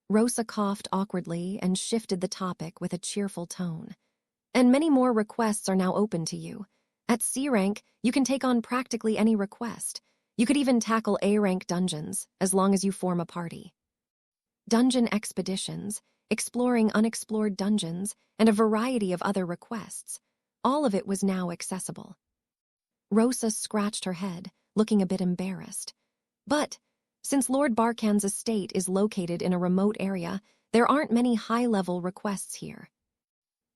Rosa coughed awkwardly and shifted the topic with a cheerful tone. And many more requests are now open to you. At C rank, you can take on practically any request. You could even tackle A rank dungeons, as long as you form a party. Dungeon expeditions, exploring unexplored dungeons, and a variety of other requests. All of it was now accessible. Rosa scratched her head, looking a bit embarrassed. But, since Lord Barkan's estate is located in a remote area, there aren't many high-level requests here.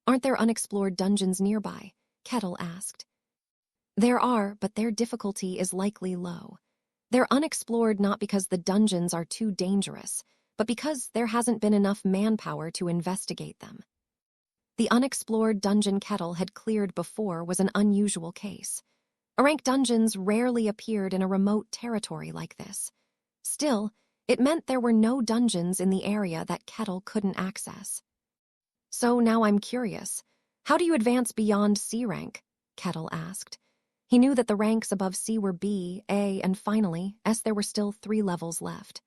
Aren't there unexplored dungeons nearby? Kettle asked. There are, but their difficulty is likely low. They're unexplored not because the dungeons are too dangerous, but because there hasn't been enough manpower to investigate them. The unexplored dungeon Kettle had cleared before was an unusual case. A-rank dungeons rarely appeared in a remote territory like this. Still, it meant there were no dungeons in the area that Kettle couldn't access. So now I'm curious. How do you advance beyond C rank? Kettle asked. He knew that the ranks above C were B, A, and finally, S. There were still 3 levels left.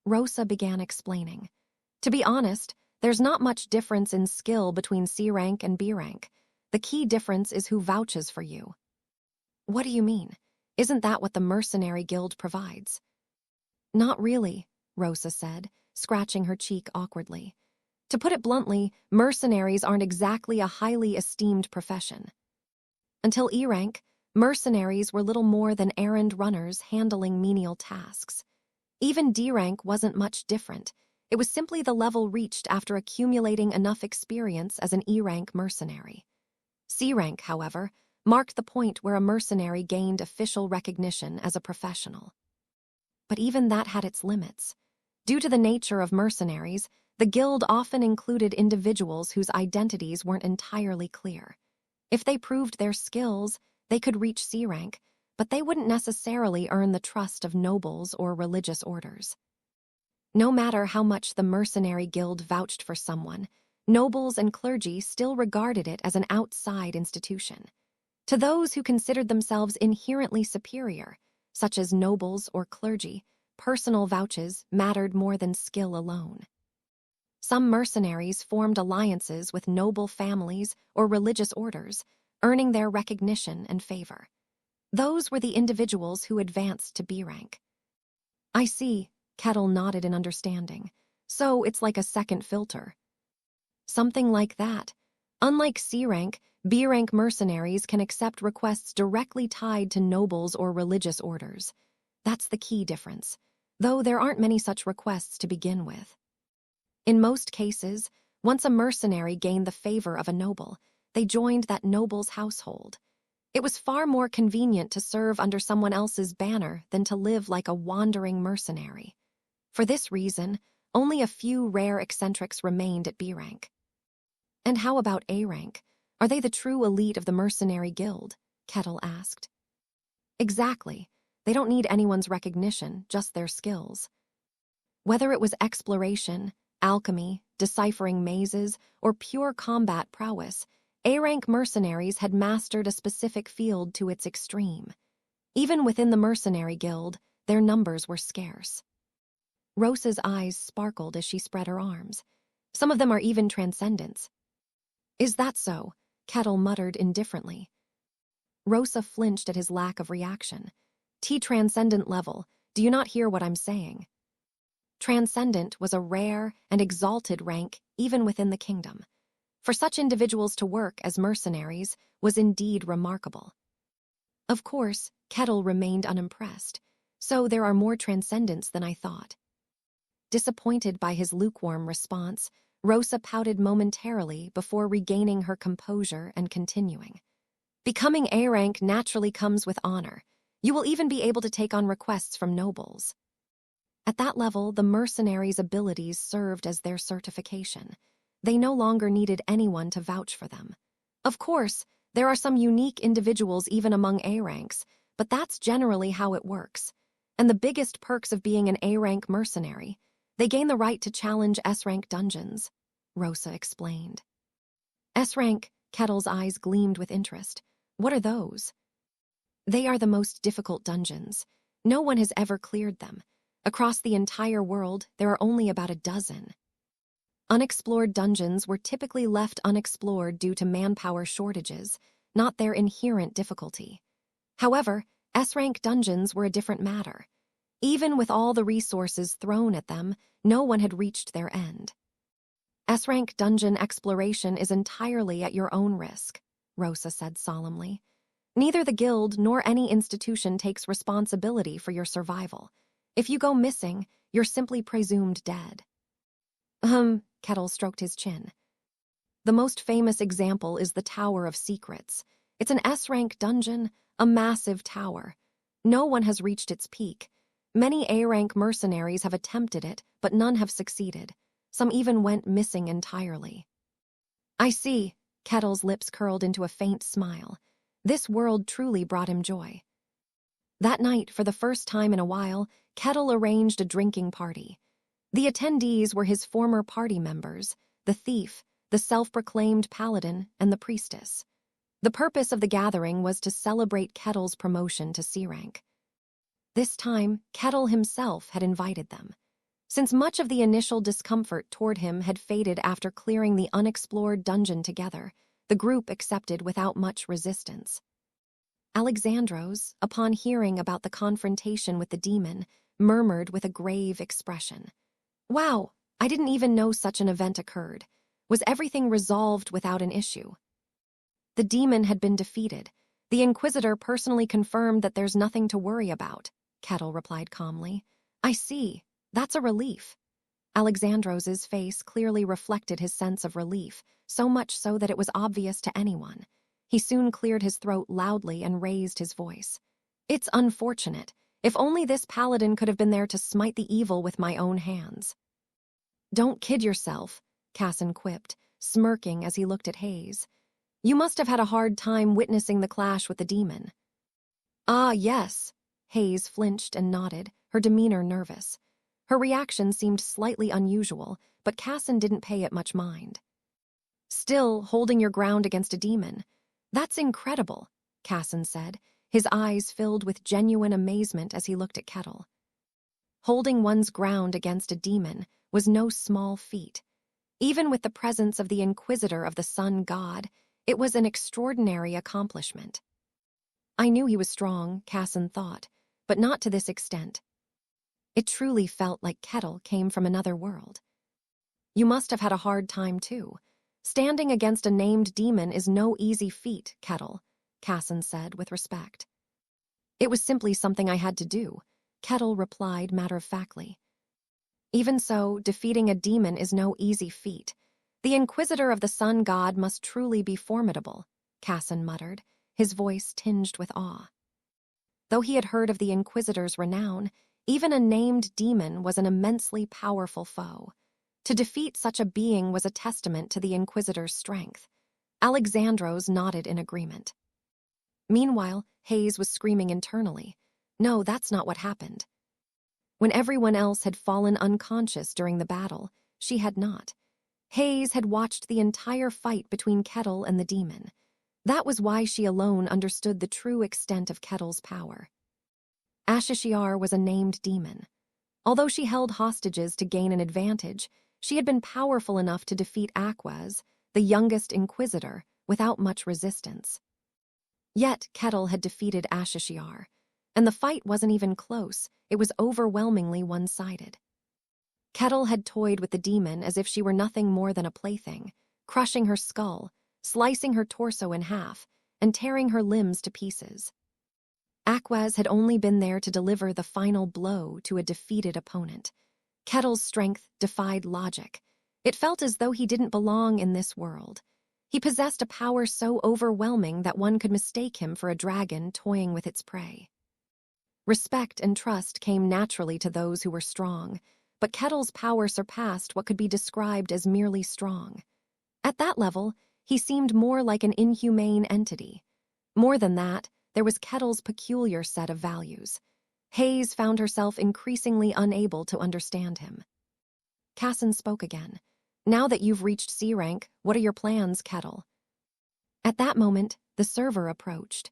Rosa began explaining. To be honest, there's not much difference in skill between C rank and B rank. The key difference is who vouches for you. What do you mean? Isn't that what the mercenary guild provides? Not really, Rosa said, scratching her cheek awkwardly. To put it bluntly, mercenaries aren't exactly a highly esteemed profession. Until E rank, mercenaries were little more than errand runners handling menial tasks. Even D rank wasn't much different. It was simply the level reached after accumulating enough experience as an E rank mercenary. C rank, however, marked the point where a mercenary gained official recognition as a professional. But even that had its limits. Due to the nature of mercenaries, the guild often included individuals whose identities weren't entirely clear. If they proved their skills, they could reach C rank, but they wouldn't necessarily earn the trust of nobles or religious orders. No matter how much the mercenary guild vouched for someone, nobles and clergy still regarded it as an outside institution. To those who considered themselves inherently superior, such as nobles or clergy, personal vouches mattered more than skill alone. Some mercenaries formed alliances with noble families or religious orders, earning their recognition and favor. Those were the individuals who advanced to B rank. I see, Kettle nodded in understanding. So it's like a second filter. Something like that. Unlike C rank, B rank mercenaries can accept requests directly tied to nobles or religious orders. That's the key difference, though there aren't many such requests to begin with. In most cases, once a mercenary gained the favor of a noble, they joined that noble's household. It was far more convenient to serve under someone else's banner than to live like a wandering mercenary. For this reason, only a few rare eccentrics remained at B rank. And how about A rank? Are they the true elite of the mercenary guild? Kettle asked. Exactly. They don't need anyone's recognition, just their skills. Whether it was exploration, alchemy, deciphering mazes, or pure combat prowess, A-rank mercenaries had mastered a specific field to its extreme. Even within the mercenary guild, their numbers were scarce. Rosa's eyes sparkled as she spread her arms. Some of them are even transcendents. Is that so? Kettle muttered indifferently. Rosa flinched at his lack of reaction. T-transcendent level, do you not hear what I'm saying? Transcendent was a rare and exalted rank even within the kingdom. For such individuals to work as mercenaries was indeed remarkable. Of course, Kettle remained unimpressed, so there are more transcendents than I thought. Disappointed by his lukewarm response, Rosa pouted momentarily before regaining her composure and continuing. Becoming A rank naturally comes with honor. You will even be able to take on requests from nobles. At that level, the mercenaries' abilities served as their certification. They no longer needed anyone to vouch for them. Of course, there are some unique individuals even among A ranks, but that's generally how it works. And the biggest perks of being an A-rank mercenary, they gain the right to challenge S-rank dungeons, Rosa explained. S-rank, Kettle's eyes gleamed with interest. What are those? They are the most difficult dungeons. No one has ever cleared them. Across the entire world, there are only about a dozen. Unexplored dungeons were typically left unexplored due to manpower shortages, not their inherent difficulty. However, S-rank dungeons were a different matter. Even with all the resources thrown at them, no one had reached their end. S-rank dungeon exploration is entirely at your own risk, Rosa said solemnly. Neither the guild nor any institution takes responsibility for your survival. If you go missing, you're simply presumed dead. Kettle stroked his chin. The most famous example is the Tower of Secrets. It's an S-rank dungeon, a massive tower. No one has reached its peak. Many A-rank mercenaries have attempted it, but none have succeeded. Some even went missing entirely. I see, Kettle's lips curled into a faint smile. This world truly brought him joy. That night, for the first time in a while, Kettle arranged a drinking party. The attendees were his former party members, the thief, the self-proclaimed paladin, and the priestess. The purpose of the gathering was to celebrate Kettle's promotion to C-rank. This time, Kettle himself had invited them. Since much of the initial discomfort toward him had faded after clearing the unexplored dungeon together, the group accepted without much resistance. Alexandros, upon hearing about the confrontation with the demon, murmured with a grave expression. Wow, I didn't even know such an event occurred. Was everything resolved without an issue? The demon had been defeated. The Inquisitor personally confirmed that there's nothing to worry about, Kettle replied calmly. I see. That's a relief. Alexandros's face clearly reflected his sense of relief, so much so that it was obvious to anyone. He soon cleared his throat loudly and raised his voice. It's unfortunate. If only this paladin could have been there to smite the evil with my own hands. Don't kid yourself, Casson quipped, smirking as he looked at Hayes. You must have had a hard time witnessing the clash with the demon. Ah, yes. Hayes flinched and nodded, her demeanor nervous. Her reaction seemed slightly unusual, but Casson didn't pay it much mind. Still, holding your ground against a demon. That's incredible, Casson said, his eyes filled with genuine amazement as he looked at Kettle. Holding one's ground against a demon was no small feat. Even with the presence of the Inquisitor of the Sun God, it was an extraordinary accomplishment. I knew he was strong, Casson thought, but not to this extent. It truly felt like Kettle came from another world. You must have had a hard time, too. Standing against a named demon is no easy feat, Kettle, Casson said with respect. It was simply something I had to do, Kettle replied matter-of-factly. Even so, defeating a demon is no easy feat. The Inquisitor of the Sun God must truly be formidable, Casson muttered, his voice tinged with awe. Though he had heard of the Inquisitor's renown, even a named demon was an immensely powerful foe. To defeat such a being was a testament to the Inquisitor's strength. Alexandros nodded in agreement. Meanwhile, Hayes was screaming internally. No, that's not what happened. When everyone else had fallen unconscious during the battle, she had not. Hayes had watched the entire fight between Kettle and the demon. That was why she alone understood the true extent of Kettle's power. ch54 was a named demon. Although she held hostages to gain an advantage, she had been powerful enough to defeat Aquaz, the youngest Inquisitor, without much resistance. Yet Kettle had defeated ch54, and the fight wasn't even close, it was overwhelmingly one-sided. Kettle had toyed with the demon as if she were nothing more than a plaything, crushing her skull, slicing her torso in half, and tearing her limbs to pieces. Aquaz had only been there to deliver the final blow to a defeated opponent. Kettle's strength defied logic. It felt as though he didn't belong in this world. He possessed a power so overwhelming that one could mistake him for a dragon toying with its prey. Respect and trust came naturally to those who were strong, but Kettle's power surpassed what could be described as merely strong. At that level, he seemed more like an inhumane entity. More than that, there was Kettle's peculiar set of values. Hayes found herself increasingly unable to understand him. Casson spoke again. Now that you've reached C rank, what are your plans, Kettle? At that moment, the server approached.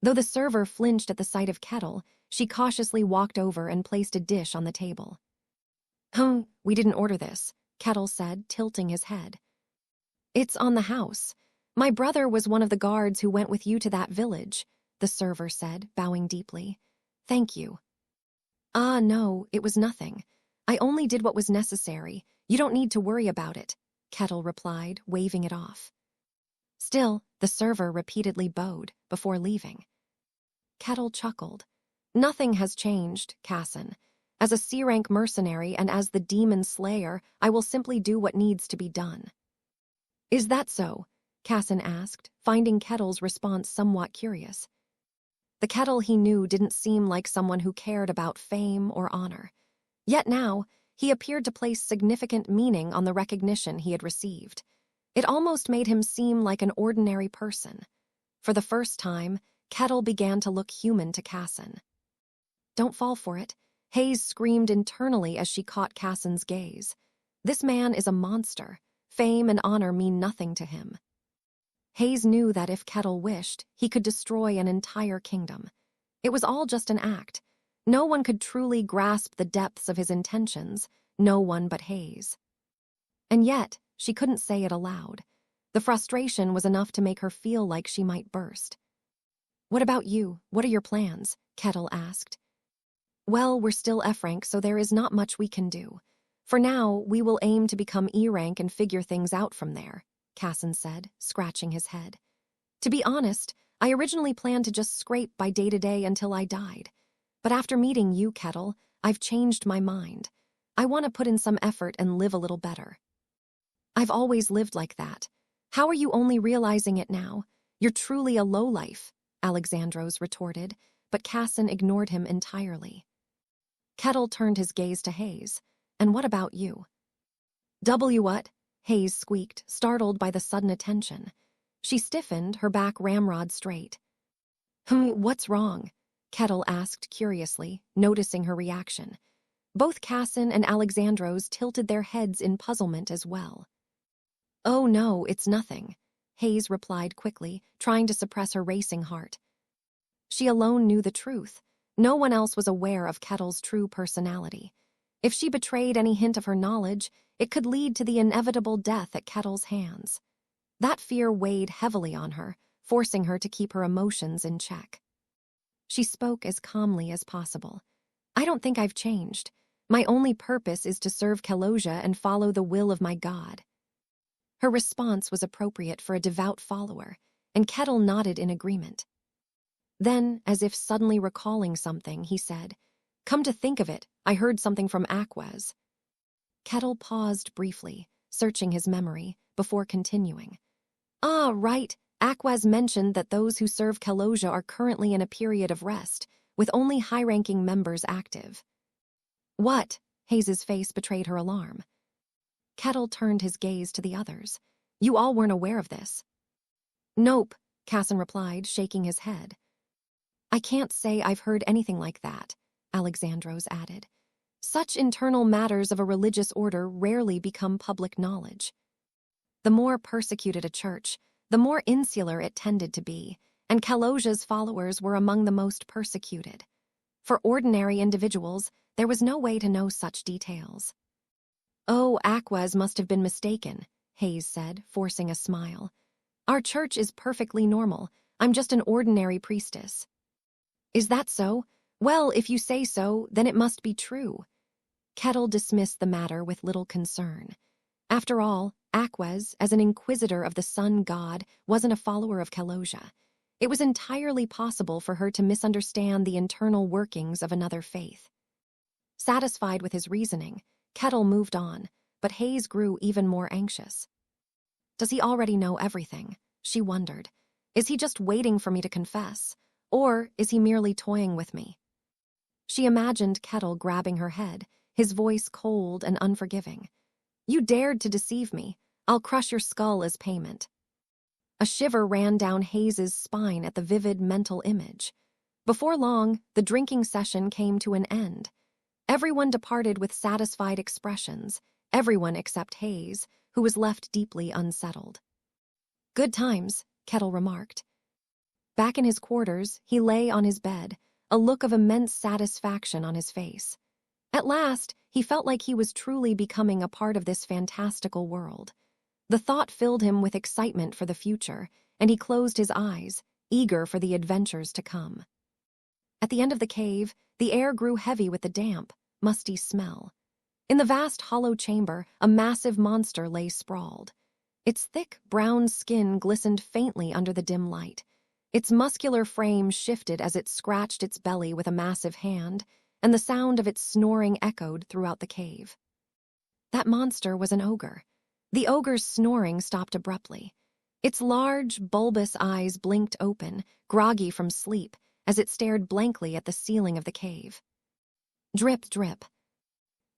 Though the server flinched at the sight of Kettle, she cautiously walked over and placed a dish on the table. We didn't order this, Kettle said, tilting his head. It's on the house. My brother was one of the guards who went with you to that village, the server said, bowing deeply. Thank you. No, it was nothing. I only did what was necessary. You don't need to worry about it, Kettle replied, waving it off. Still, the server repeatedly bowed before leaving. Kettle chuckled. Nothing has changed, Casson. As a C-rank mercenary and as the demon slayer, I will simply do what needs to be done. Is that so? Casson asked, finding Kettle's response somewhat curious. The Kettle he knew didn't seem like someone who cared about fame or honor. Yet now, he appeared to place significant meaning on the recognition he had received. It almost made him seem like an ordinary person. For the first time, Kettle began to look human to Casson. Don't fall for it, Hayes screamed internally as she caught Casson's gaze. This man is a monster. Fame and honor mean nothing to him. Hayes knew that if Kettle wished, he could destroy an entire kingdom. It was all just an act. No one could truly grasp the depths of his intentions, no one but Hayes. And yet, she couldn't say it aloud. The frustration was enough to make her feel like she might burst. What about you? What are your plans? Kettle asked. Well, we're still F rank, so there is not much we can do. For now, we will aim to become E rank and figure things out from there, Casson said, scratching his head. To be honest, I originally planned to just scrape by day to day until I died. But after meeting you, Kettle, I've changed my mind. I want to put in some effort and live a little better. I've always lived like that. How are you only realizing it now? You're truly a lowlife, Alexandros retorted, but Casson ignored him entirely. Kettle turned his gaze to Hayes. And what about you? What? Hayes squeaked, startled by the sudden attention. She stiffened, her back ramrod straight. What's wrong? Kettle asked curiously, noticing her reaction. Both Casson and Alexandros tilted their heads in puzzlement as well. Oh no, it's nothing, Hayes replied quickly, trying to suppress her racing heart. She alone knew the truth. No one else was aware of Kettle's true personality. If she betrayed any hint of her knowledge, it could lead to the inevitable death at Kettle's hands. That fear weighed heavily on her, forcing her to keep her emotions in check. She spoke as calmly as possible. I don't think I've changed. My only purpose is to serve Kaloja and follow the will of my God. Her response was appropriate for a devout follower, and Kettle nodded in agreement. Then, as if suddenly recalling something, he said, Come to think of it, I heard something from Aquez. Kettle paused briefly, searching his memory, before continuing. Ah, right, Aquez mentioned that those who serve Kaloja are currently in a period of rest, with only high-ranking members active. What? Hayes's face betrayed her alarm. Kettle turned his gaze to the others. You all weren't aware of this. Nope, Casson replied, shaking his head. I can't say I've heard anything like that, Alexandros added. Such internal matters of a religious order rarely become public knowledge. The more persecuted a church, the more insular it tended to be, and Kaloja's followers were among the most persecuted. For ordinary individuals, there was no way to know such details. Oh, Aquez must have been mistaken, Hayes said, forcing a smile. Our church is perfectly normal. I'm just an ordinary priestess. Is that so? Well, if you say so, then it must be true. Kettle dismissed the matter with little concern. After all, Aquez, as an inquisitor of the sun god, wasn't a follower of Kaloja. It was entirely possible for her to misunderstand the internal workings of another faith. Satisfied with his reasoning, Kettle moved on, but Hayes grew even more anxious. Does he already know everything? She wondered. Is he just waiting for me to confess? Or is he merely toying with me? She imagined Kettle grabbing her head, his voice cold and unforgiving. You dared to deceive me. I'll crush your skull as payment." A shiver ran down Hayes's spine at the vivid mental image. Before long, the drinking session came to an end. Everyone departed with satisfied expressions, everyone except Hayes, who was left deeply unsettled. "Good times," Kettle remarked. Back in his quarters, he lay on his bed, a look of immense satisfaction on his face. At last, he felt like he was truly becoming a part of this fantastical world. The thought filled him with excitement for the future, and he closed his eyes, eager for the adventures to come. At the end of the cave, the air grew heavy with the damp, musty smell. In the vast hollow chamber, a massive monster lay sprawled. Its thick, brown skin glistened faintly under the dim light. Its muscular frame shifted as it scratched its belly with a massive hand, and the sound of its snoring echoed throughout the cave. That monster was an ogre. The ogre's snoring stopped abruptly. Its large, bulbous eyes blinked open, groggy from sleep, as it stared blankly at the ceiling of the cave. Drip, drip.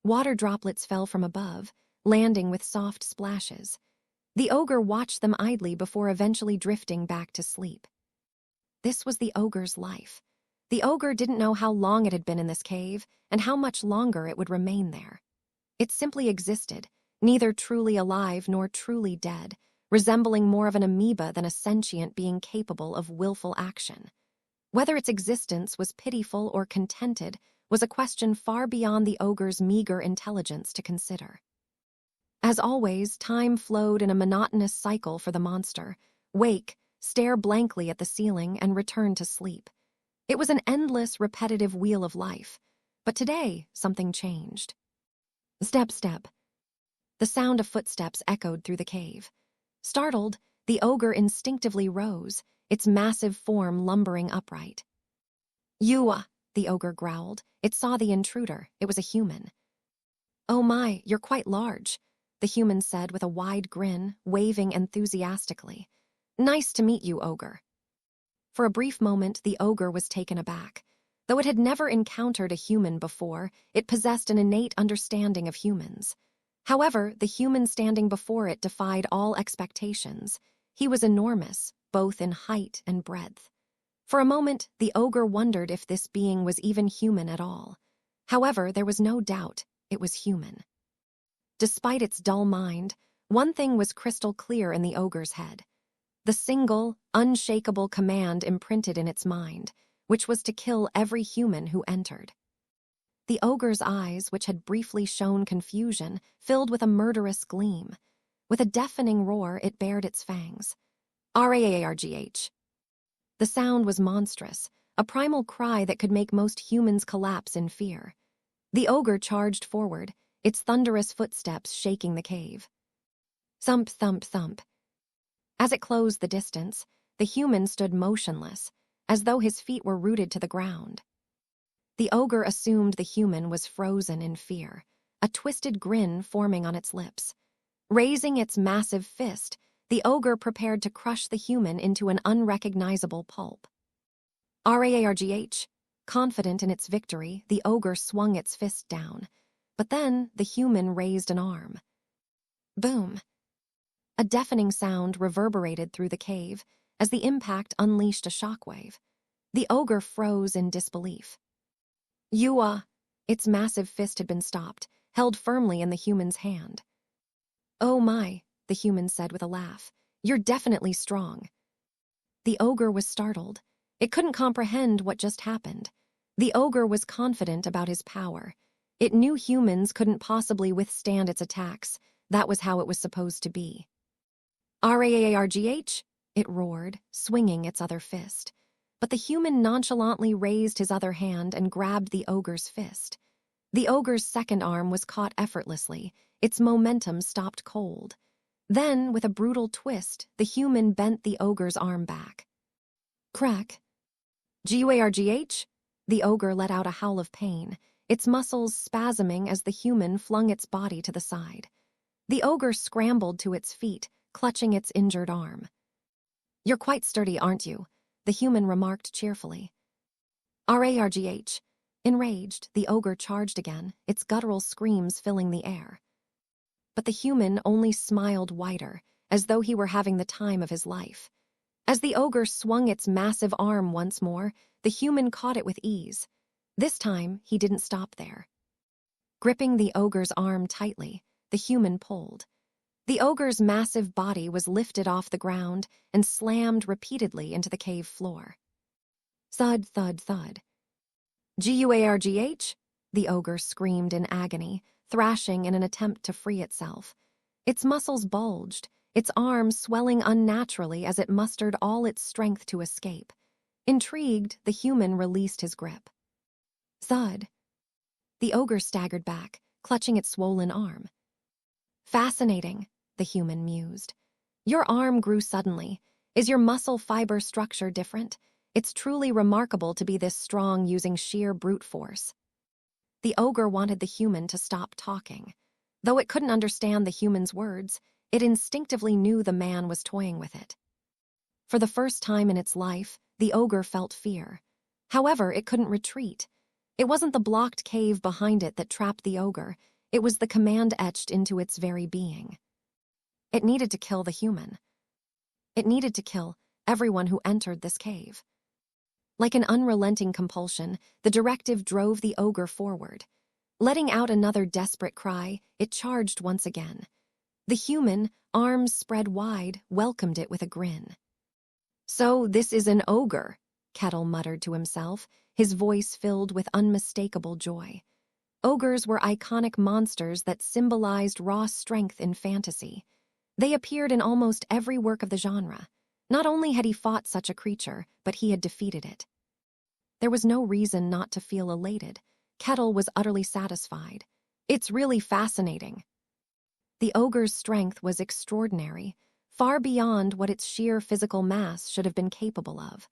Water droplets fell from above, landing with soft splashes. The ogre watched them idly before eventually drifting back to sleep. This was the ogre's life. The ogre didn't know how long it had been in this cave and how much longer it would remain there. It simply existed, neither truly alive nor truly dead, resembling more of an amoeba than a sentient being capable of willful action. Whether its existence was pitiful or contented was a question far beyond the ogre's meager intelligence to consider. As always, time flowed in a monotonous cycle for the monster. Wake, stare blankly at the ceiling, and return to sleep. It was an endless, repetitive wheel of life. But today, something changed. Step, step. The sound of footsteps echoed through the cave. Startled, the ogre instinctively rose, its massive form lumbering upright. "You," the ogre growled. It saw the intruder. It was a human. "Oh my, you're quite large," the human said with a wide grin, waving enthusiastically. "Nice to meet you, ogre." For a brief moment, the ogre was taken aback. Though it had never encountered a human before, it possessed an innate understanding of humans. However, the human standing before it defied all expectations. He was enormous, both in height and breadth. For a moment, the ogre wondered if this being was even human at all. However, there was no doubt it was human. Despite its dull mind, one thing was crystal clear in the ogre's head. The single, unshakable command imprinted in its mind, which was to kill every human who entered. The ogre's eyes, which had briefly shown confusion, filled with a murderous gleam. With a deafening roar, it bared its fangs. "Raargh." The sound was monstrous, a primal cry that could make most humans collapse in fear. The ogre charged forward, its thunderous footsteps shaking the cave. Thump, thump, thump. As it closed the distance, the human stood motionless, as though his feet were rooted to the ground. The ogre assumed the human was frozen in fear, a twisted grin forming on its lips. Raising its massive fist, the ogre prepared to crush the human into an unrecognizable pulp. "Raargh." Confident in its victory, the ogre swung its fist down. But then the human raised an arm. Boom! A deafening sound reverberated through the cave as the impact unleashed a shockwave. The ogre froze in disbelief. Its massive fist had been stopped, held firmly in the human's hand. "Oh my," the human said with a laugh. "You're definitely strong." The ogre was startled. It couldn't comprehend what just happened. The ogre was confident about his power. It knew humans couldn't possibly withstand its attacks. That was how it was supposed to be. "Raargh," it roared, swinging its other fist. But the human nonchalantly raised his other hand and grabbed the ogre's fist. The ogre's second arm was caught effortlessly, its momentum stopped cold. Then, with a brutal twist, the human bent the ogre's arm back. Crack. "Gaargh?" The ogre let out a howl of pain, its muscles spasming as the human flung its body to the side. The ogre scrambled to its feet, clutching its injured arm. "You're quite sturdy, aren't you?" the human remarked cheerfully. "Raargh." Enraged, the ogre charged again, its guttural screams filling the air. But the human only smiled wider, as though he were having the time of his life. As the ogre swung its massive arm once more, the human caught it with ease. This time, he didn't stop there. Gripping the ogre's arm tightly, the human pulled. The ogre's massive body was lifted off the ground and slammed repeatedly into the cave floor. Thud, thud, thud. Guargh? The ogre screamed in agony, thrashing in an attempt to free itself. Its muscles bulged, its arms swelling unnaturally as it mustered all its strength to escape. Intrigued, the human released his grip. Thud. The ogre staggered back, clutching its swollen arm. Fascinating, the human mused. Your arm grew suddenly. Is your muscle fiber structure different? It's truly remarkable to be this strong using sheer brute force. The ogre wanted the human to stop talking. Though it couldn't understand the human's words, it instinctively knew the man was toying with it. For the first time in its life, the ogre felt fear. However, it couldn't retreat. It wasn't the blocked cave behind it that trapped the ogre, it was the command etched into its very being. It needed to kill the human. It needed to kill everyone who entered this cave. Like an unrelenting compulsion, the directive drove the ogre forward. Letting out another desperate cry, it charged once again. The human, arms spread wide, welcomed it with a grin. "So this is an ogre," Kettle muttered to himself, his voice filled with unmistakable joy. Ogres were iconic monsters that symbolized raw strength in fantasy. They appeared in almost every work of the genre. Not only had he fought such a creature, but he had defeated it. There was no reason not to feel elated. Kettle was utterly satisfied. It's really fascinating. The ogre's strength was extraordinary, far beyond what its sheer physical mass should have been capable of.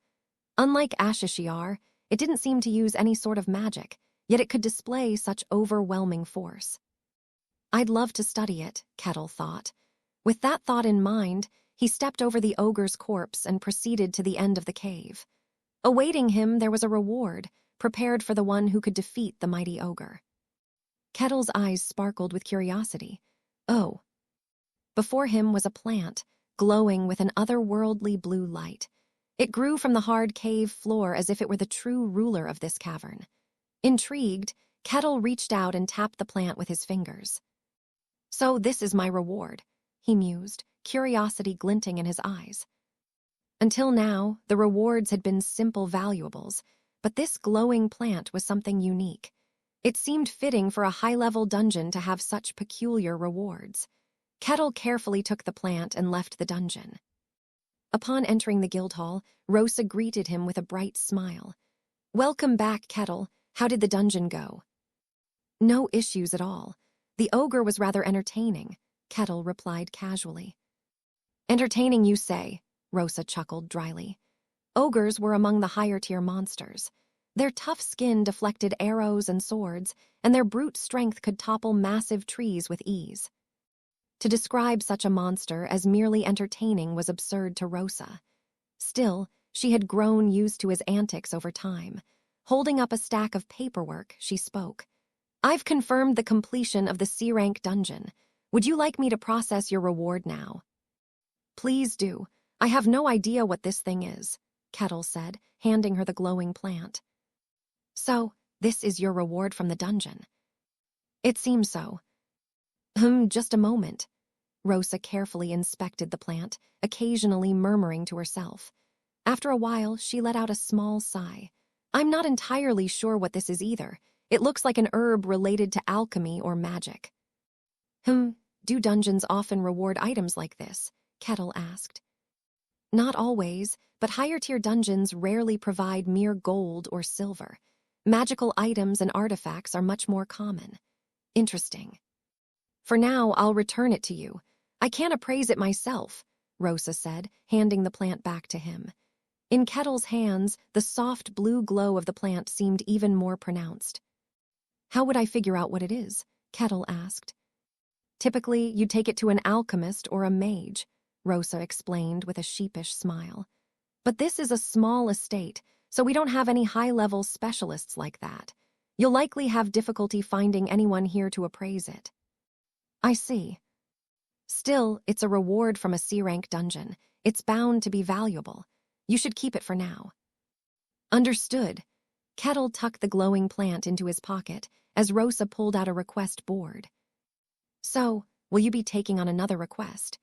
Unlike ch54, it didn't seem to use any sort of magic, yet it could display such overwhelming force. I'd love to study it, Kettle thought. With that thought in mind, he stepped over the ogre's corpse and proceeded to the end of the cave. Awaiting him, there was a reward, prepared for the one who could defeat the mighty ogre. Kettle's eyes sparkled with curiosity. Oh. Before him was a plant, glowing with an otherworldly blue light. It grew from the hard cave floor as if it were the true ruler of this cavern. Intrigued, Kettle reached out and tapped the plant with his fingers. "So this is my reward," he mused, curiosity glinting in his eyes. Until now, the rewards had been simple valuables, but this glowing plant was something unique. It seemed fitting for a high-level dungeon to have such peculiar rewards. Kettle carefully took the plant and left the dungeon. Upon entering the guild hall, Rosa greeted him with a bright smile. "Welcome back, Kettle. How did the dungeon go?" "No issues at all. The ogre was rather entertaining," Kettle replied casually. "Entertaining, you say?" Rosa chuckled dryly. Ogres were among the higher-tier monsters. Their tough skin deflected arrows and swords, and their brute strength could topple massive trees with ease. To describe such a monster as merely entertaining was absurd to Rosa. Still, she had grown used to his antics over time. Holding up a stack of paperwork, she spoke. "I've confirmed the completion of the C-rank dungeon. Would you like me to process your reward now?" "Please do. I have no idea what this thing is," Kettle said, handing her the glowing plant. "So, this is your reward from the dungeon?" "It seems so." Just a moment." Rosa carefully inspected the plant, occasionally murmuring to herself. After a while, she let out a small sigh. "I'm not entirely sure what this is either. It looks like an herb related to alchemy or magic." Do dungeons often reward items like this?" Kettle asked. "Not always, but higher-tier dungeons rarely provide mere gold or silver. Magical items and artifacts are much more common." "Interesting. For now, I'll return it to you. I can't appraise it myself," Rosa said, handing the plant back to him. In Kettle's hands, the soft blue glow of the plant seemed even more pronounced. "How would I figure out what it is?" Kettle asked. "Typically, you take it to an alchemist or a mage," Rosa explained with a sheepish smile. "But this is a small estate, so we don't have any high-level specialists like that. You'll likely have difficulty finding anyone here to appraise it." "I see. Still, it's a reward from a C-rank dungeon. It's bound to be valuable. You should keep it for now. Understood. Kettle tucked the glowing plant into his pocket as Rosa pulled out a request board. So, will you be taking on another request?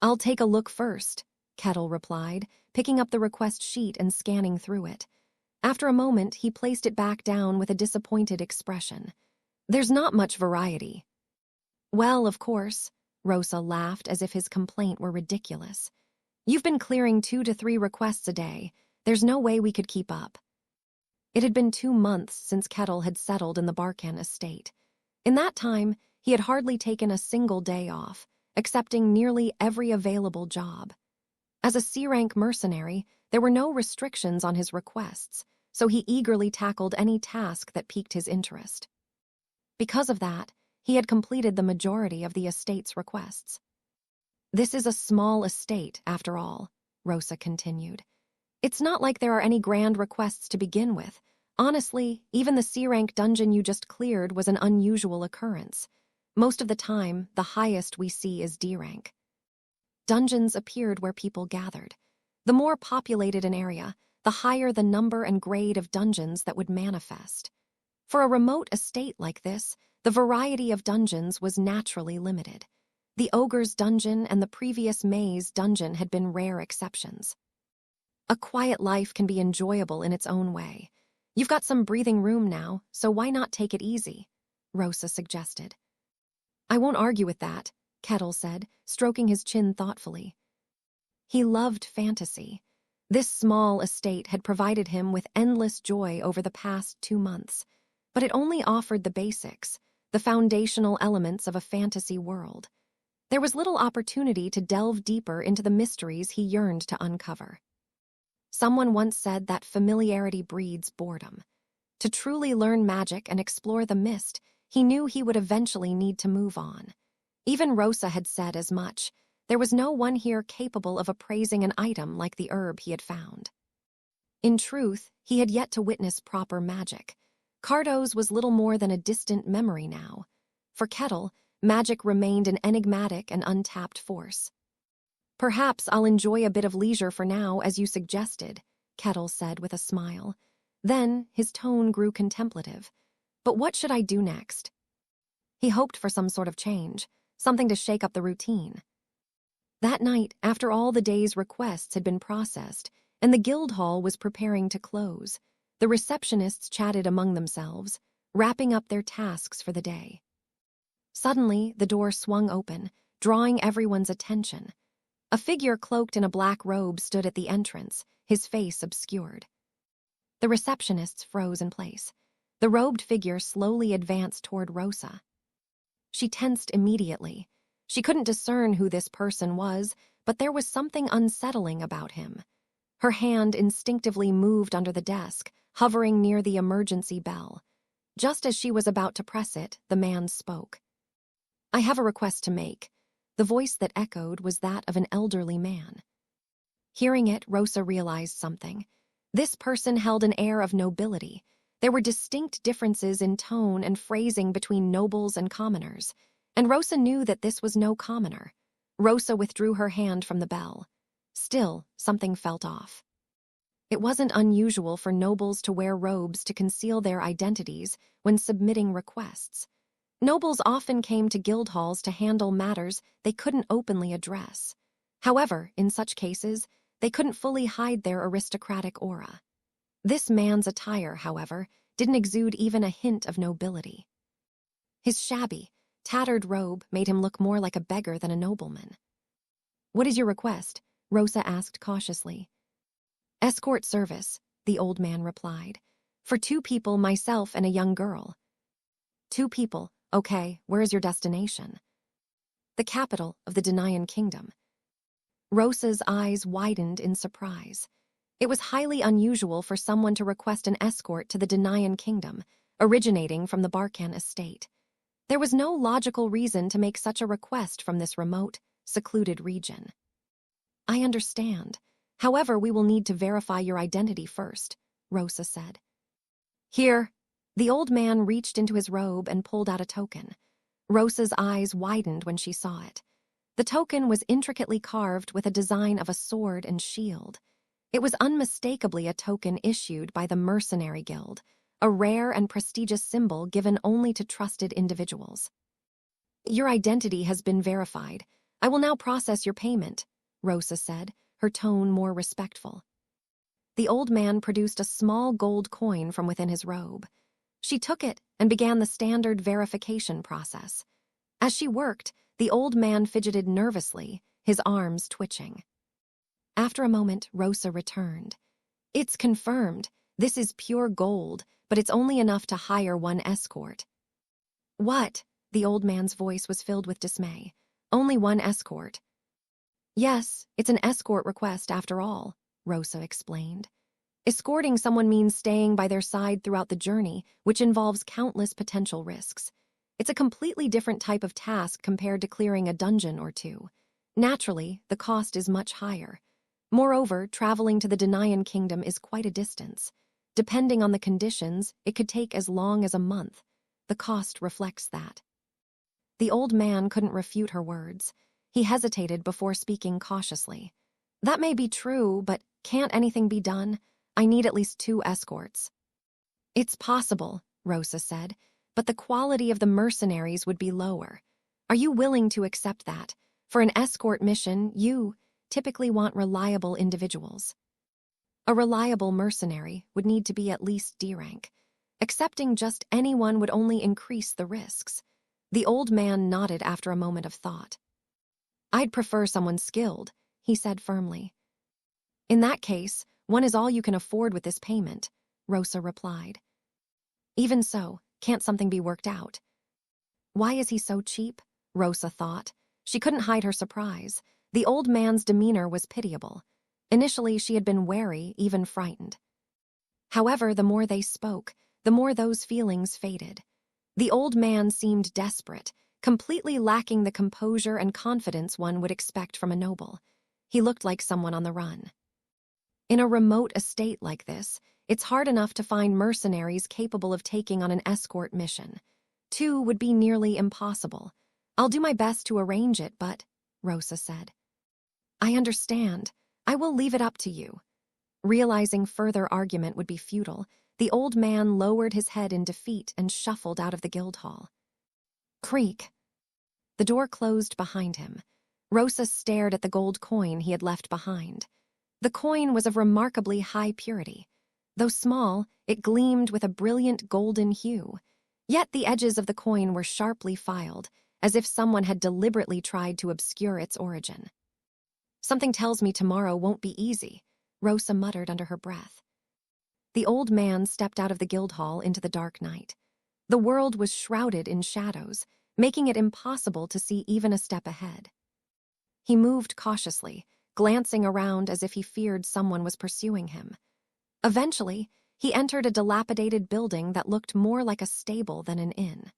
I'll take a look first, Kettle replied, picking up the request sheet and scanning through it. After a moment, he placed it back down with a disappointed expression. There's not much variety. Well, of course, Rosa laughed as if his complaint were ridiculous. You've been clearing 2 to 3 requests a day. There's no way we could keep up. It had been 2 months since Kettle had settled in the Barkan estate. In that time, he had hardly taken a single day off, accepting nearly every available job. As a C-rank mercenary, there were no restrictions on his requests, so he eagerly tackled any task that piqued his interest. Because of that, he had completed the majority of the estate's requests. This is a small estate, after all, Rosa continued. It's not like there are any grand requests to begin with. Honestly, even the C-rank dungeon you just cleared was an unusual occurrence. Most of the time, the highest we see is D-rank. Dungeons appeared where people gathered. The more populated an area, the higher the number and grade of dungeons that would manifest. For a remote estate like this, the variety of dungeons was naturally limited. The Ogre's Dungeon and the previous Maze Dungeon had been rare exceptions. A quiet life can be enjoyable in its own way. You've got some breathing room now, so why not take it easy? Rosa suggested. I won't argue with that, Kettle said, stroking his chin thoughtfully. He loved fantasy. This small estate had provided him with endless joy over the past 2 months, but it only offered the basics, the foundational elements of a fantasy world. There was little opportunity to delve deeper into the mysteries he yearned to uncover. Someone once said that familiarity breeds boredom. To truly learn magic and explore the mist, he knew he would eventually need to move on. Even Rosa had said as much. There was no one here capable of appraising an item like the herb he had found. In truth, he had yet to witness proper magic. Cardo's was little more than a distant memory now. For Kettle, magic remained an enigmatic and untapped force. Perhaps I'll enjoy a bit of leisure for now, as you suggested, Kettle said with a smile. Then his tone grew contemplative. But what should I do next? He hoped for some sort of change, something to shake up the routine. That night, after all the day's requests had been processed, and the guild hall was preparing to close, the receptionists chatted among themselves, wrapping up their tasks for the day. Suddenly, the door swung open, drawing everyone's attention. A figure cloaked in a black robe stood at the entrance, his face obscured. The receptionists froze in place. The robed figure slowly advanced toward Rosa. She tensed immediately. She couldn't discern who this person was, but there was something unsettling about him. Her hand instinctively moved under the desk, hovering near the emergency bell. Just as she was about to press it, the man spoke. I have a request to make. The voice that echoed was that of an elderly man. Hearing it, Rosa realized something. This person held an air of nobility. There were distinct differences in tone and phrasing between nobles and commoners, and Rosa knew that this was no commoner. Rosa withdrew her hand from the bell. Still, something felt off. It wasn't unusual for nobles to wear robes to conceal their identities when submitting requests. Nobles often came to guild halls to handle matters they couldn't openly address. However, in such cases, they couldn't fully hide their aristocratic aura. This man's attire, however, didn't exude even a hint of nobility. His shabby, tattered robe made him look more like a beggar than a nobleman. What is your request? Rosa asked cautiously. Escort service, the old man replied. For 2 people, myself and a young girl. 2 people. Okay, where is your destination? The capital of the Denayan kingdom. Rosa's eyes widened in surprise. It was highly unusual for someone to request an escort to the Denayan kingdom, originating from the Barkan estate. There was no logical reason to make such a request from this remote, secluded region. I understand. However, we will need to verify your identity first, Rosa said. Here. The old man reached into his robe and pulled out a token. Rosa's eyes widened when she saw it. The token was intricately carved with a design of a sword and shield. It was unmistakably a token issued by the Mercenary Guild, a rare and prestigious symbol given only to trusted individuals. "Your identity has been verified. I will now process your payment," Rosa said, her tone more respectful. The old man produced a small gold coin from within his robe. She took it and began the standard verification process. As she worked, the old man fidgeted nervously, his arms twitching. After a moment, Rosa returned. "It's confirmed. This is pure gold, but it's only enough to hire one escort." "What?" The old man's voice was filled with dismay. "Only one escort?" "Yes, it's an escort request after all," Rosa explained. "Escorting someone means staying by their side throughout the journey, which involves countless potential risks. It's a completely different type of task compared to clearing a dungeon or two. Naturally, the cost is much higher. Moreover, traveling to the Denayan Kingdom is quite a distance. Depending on the conditions, it could take as long as a month. The cost reflects that." The old man couldn't refute her words. He hesitated before speaking cautiously. "That may be true, but can't anything be done? I need at least 2 escorts." "It's possible," Rosa said, "but the quality of the mercenaries would be lower. Are you willing to accept that? For an escort mission, you typically want reliable individuals." A reliable mercenary would need to be at least D rank. Accepting just anyone would only increase the risks. The old man nodded after a moment of thought. "I'd prefer someone skilled," he said firmly. "In that case, one is all you can afford with this payment," Rosa replied. "Even so, can't something be worked out?" Why is he so cheap? Rosa thought. She couldn't hide her surprise. The old man's demeanor was pitiable. Initially, she had been wary, even frightened. However, the more they spoke, the more those feelings faded. The old man seemed desperate, completely lacking the composure and confidence one would expect from a noble. He looked like someone on the run. In a remote estate like this, it's hard enough to find mercenaries capable of taking on an escort mission. 2 would be nearly impossible. "I'll do my best to arrange it, but," Rosa said. "I understand. I will leave it up to you." Realizing further argument would be futile, the old man lowered his head in defeat and shuffled out of the guild hall. Creak. The door closed behind him. Rosa stared at the gold coin he had left behind. The coin was of remarkably high purity. Though small, it gleamed with a brilliant golden hue. Yet the edges of the coin were sharply filed, as if someone had deliberately tried to obscure its origin. "Something tells me tomorrow won't be easy," Rosa muttered under her breath. The old man stepped out of the guild hall into the dark night. The world was shrouded in shadows, making it impossible to see even a step ahead. He moved cautiously, glancing around as if he feared someone was pursuing him. Eventually, he entered a dilapidated building that looked more like a stable than an inn.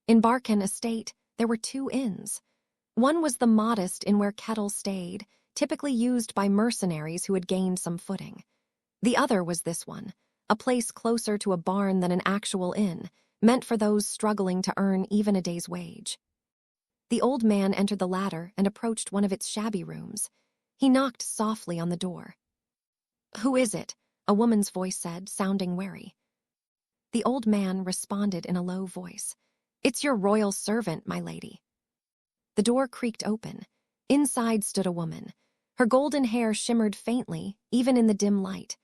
In Barkan Estate, there were 2 inns. One was the modest inn where Kettle stayed, typically used by mercenaries who had gained some footing. The other was this one, a place closer to a barn than an actual inn, meant for those struggling to earn even a day's wage. The old man entered the latter and approached one of its shabby rooms. He knocked softly on the door. "Who is it?" a woman's voice said, sounding wary. The old man responded in a low voice. "It's your royal servant, my lady." The door creaked open. Inside stood a woman. Her golden hair shimmered faintly, even in the dim light.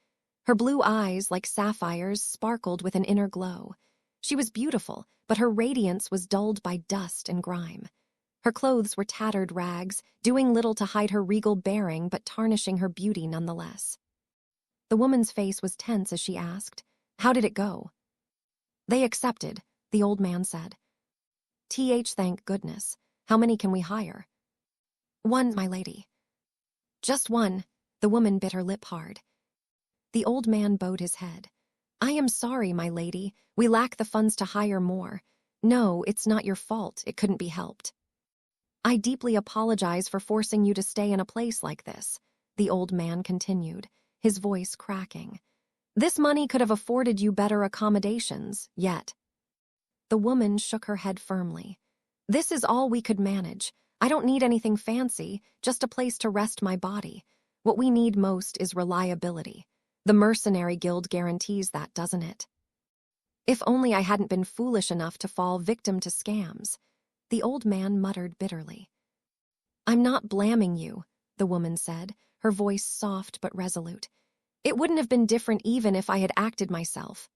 Her blue eyes, like sapphires, sparkled with an inner glow. She was beautiful, but her radiance was dulled by dust and grime. Her clothes were tattered rags, doing little to hide her regal bearing but tarnishing her beauty nonetheless. The woman's face was tense as she asked, "How did it go?" "They accepted," the old man said. Thank goodness. How many can we hire?" "1, my lady." "Just 1." The woman bit her lip hard. The old man bowed his head. "I am sorry, my lady. We lack the funds to hire more. No, it's not your fault. It couldn't be helped." "I deeply apologize for forcing you to stay in a place like this," the old man continued, his voice cracking. "This money could have afforded you better accommodations, yet." The woman shook her head firmly. "This is all we could manage. I don't need anything fancy, just a place to rest my body. What we need most is reliability. The Mercenary Guild guarantees that, doesn't it? If only I hadn't been foolish enough to fall victim to scams, the old man muttered bitterly. I'm not blaming you, the woman said, her voice soft but resolute. It wouldn't have been different even if I had acted myself.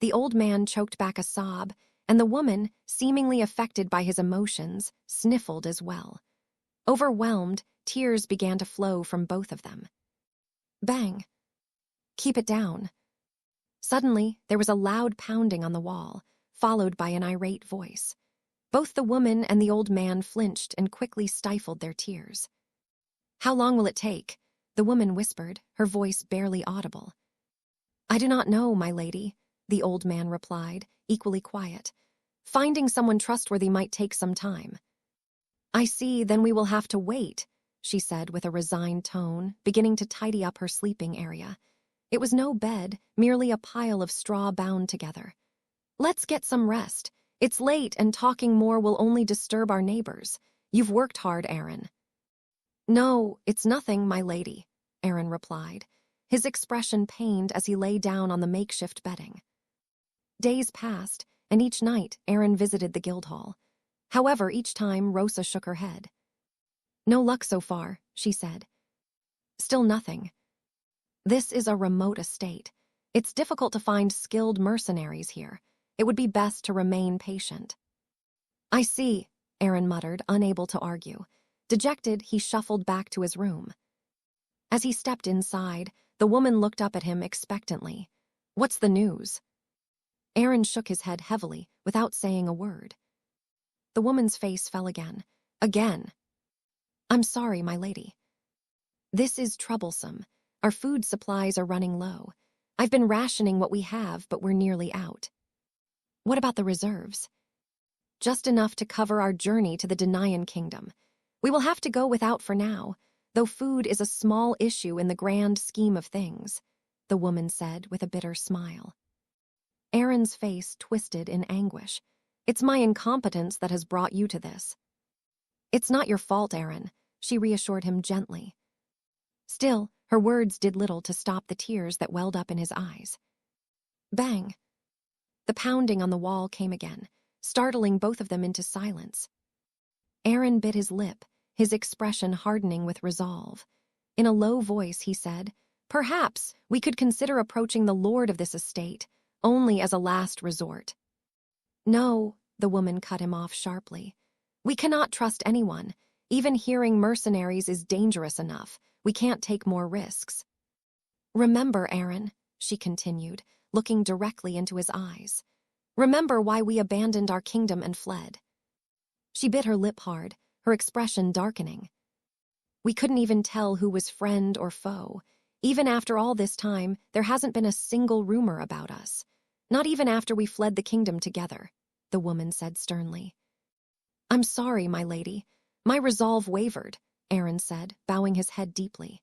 The old man choked back a sob, and the woman, seemingly affected by his emotions, sniffled as well. Overwhelmed, tears began to flow from both of them. Bang! Keep it down. Suddenly, there was a loud pounding on the wall, followed by an irate voice. Both the woman and the old man flinched and quickly stifled their tears. How long will it take? The woman whispered, her voice barely audible. I do not know, my lady, the old man replied, equally quiet. Finding someone trustworthy might take some time. I see, then we will have to wait, she said with a resigned tone, beginning to tidy up her sleeping area. It was no bed, merely a pile of straw bound together. Let's get some rest. It's late and talking more will only disturb our neighbors. You've worked hard, Aaron. No, it's nothing, my lady, Aaron replied, his expression pained as he lay down on the makeshift bedding. Days passed, and each night Aaron visited the guild hall. However, each time Rosa shook her head. No luck so far, she said. Still nothing. This is a remote estate. It's difficult to find skilled mercenaries here. It would be best to remain patient. I see, Aaron muttered, unable to argue. Dejected, he shuffled back to his room. As he stepped inside, the woman looked up at him expectantly. What's the news? Aaron shook his head heavily, without saying a word. The woman's face fell again. Again. I'm sorry, my lady. This is troublesome. Our food supplies are running low. I've been rationing what we have, but we're nearly out. What about the reserves? Just enough to cover our journey to the Denayan kingdom. We will have to go without for now, though food is a small issue in the grand scheme of things, the woman said with a bitter smile. Aaron's face twisted in anguish. It's my incompetence that has brought you to this. It's not your fault, Aaron, she reassured him gently. Still, her words did little to stop the tears that welled up in his eyes. Bang! The pounding on the wall came again, startling both of them into silence. Aaron bit his lip, his expression hardening with resolve. In a low voice, he said, Perhaps we could consider approaching the lord of this estate, only as a last resort. No, the woman cut him off sharply. We cannot trust anyone. Even hearing mercenaries is dangerous enough. We can't take more risks. Remember, Aaron, she continued, looking directly into his eyes. Remember why we abandoned our kingdom and fled. She bit her lip hard, her expression darkening. We couldn't even tell who was friend or foe. Even after all this time, there hasn't been a single rumor about us. Not even after we fled the kingdom together, the woman said sternly. I'm sorry, my lady. My resolve wavered, Aaron said, bowing his head deeply.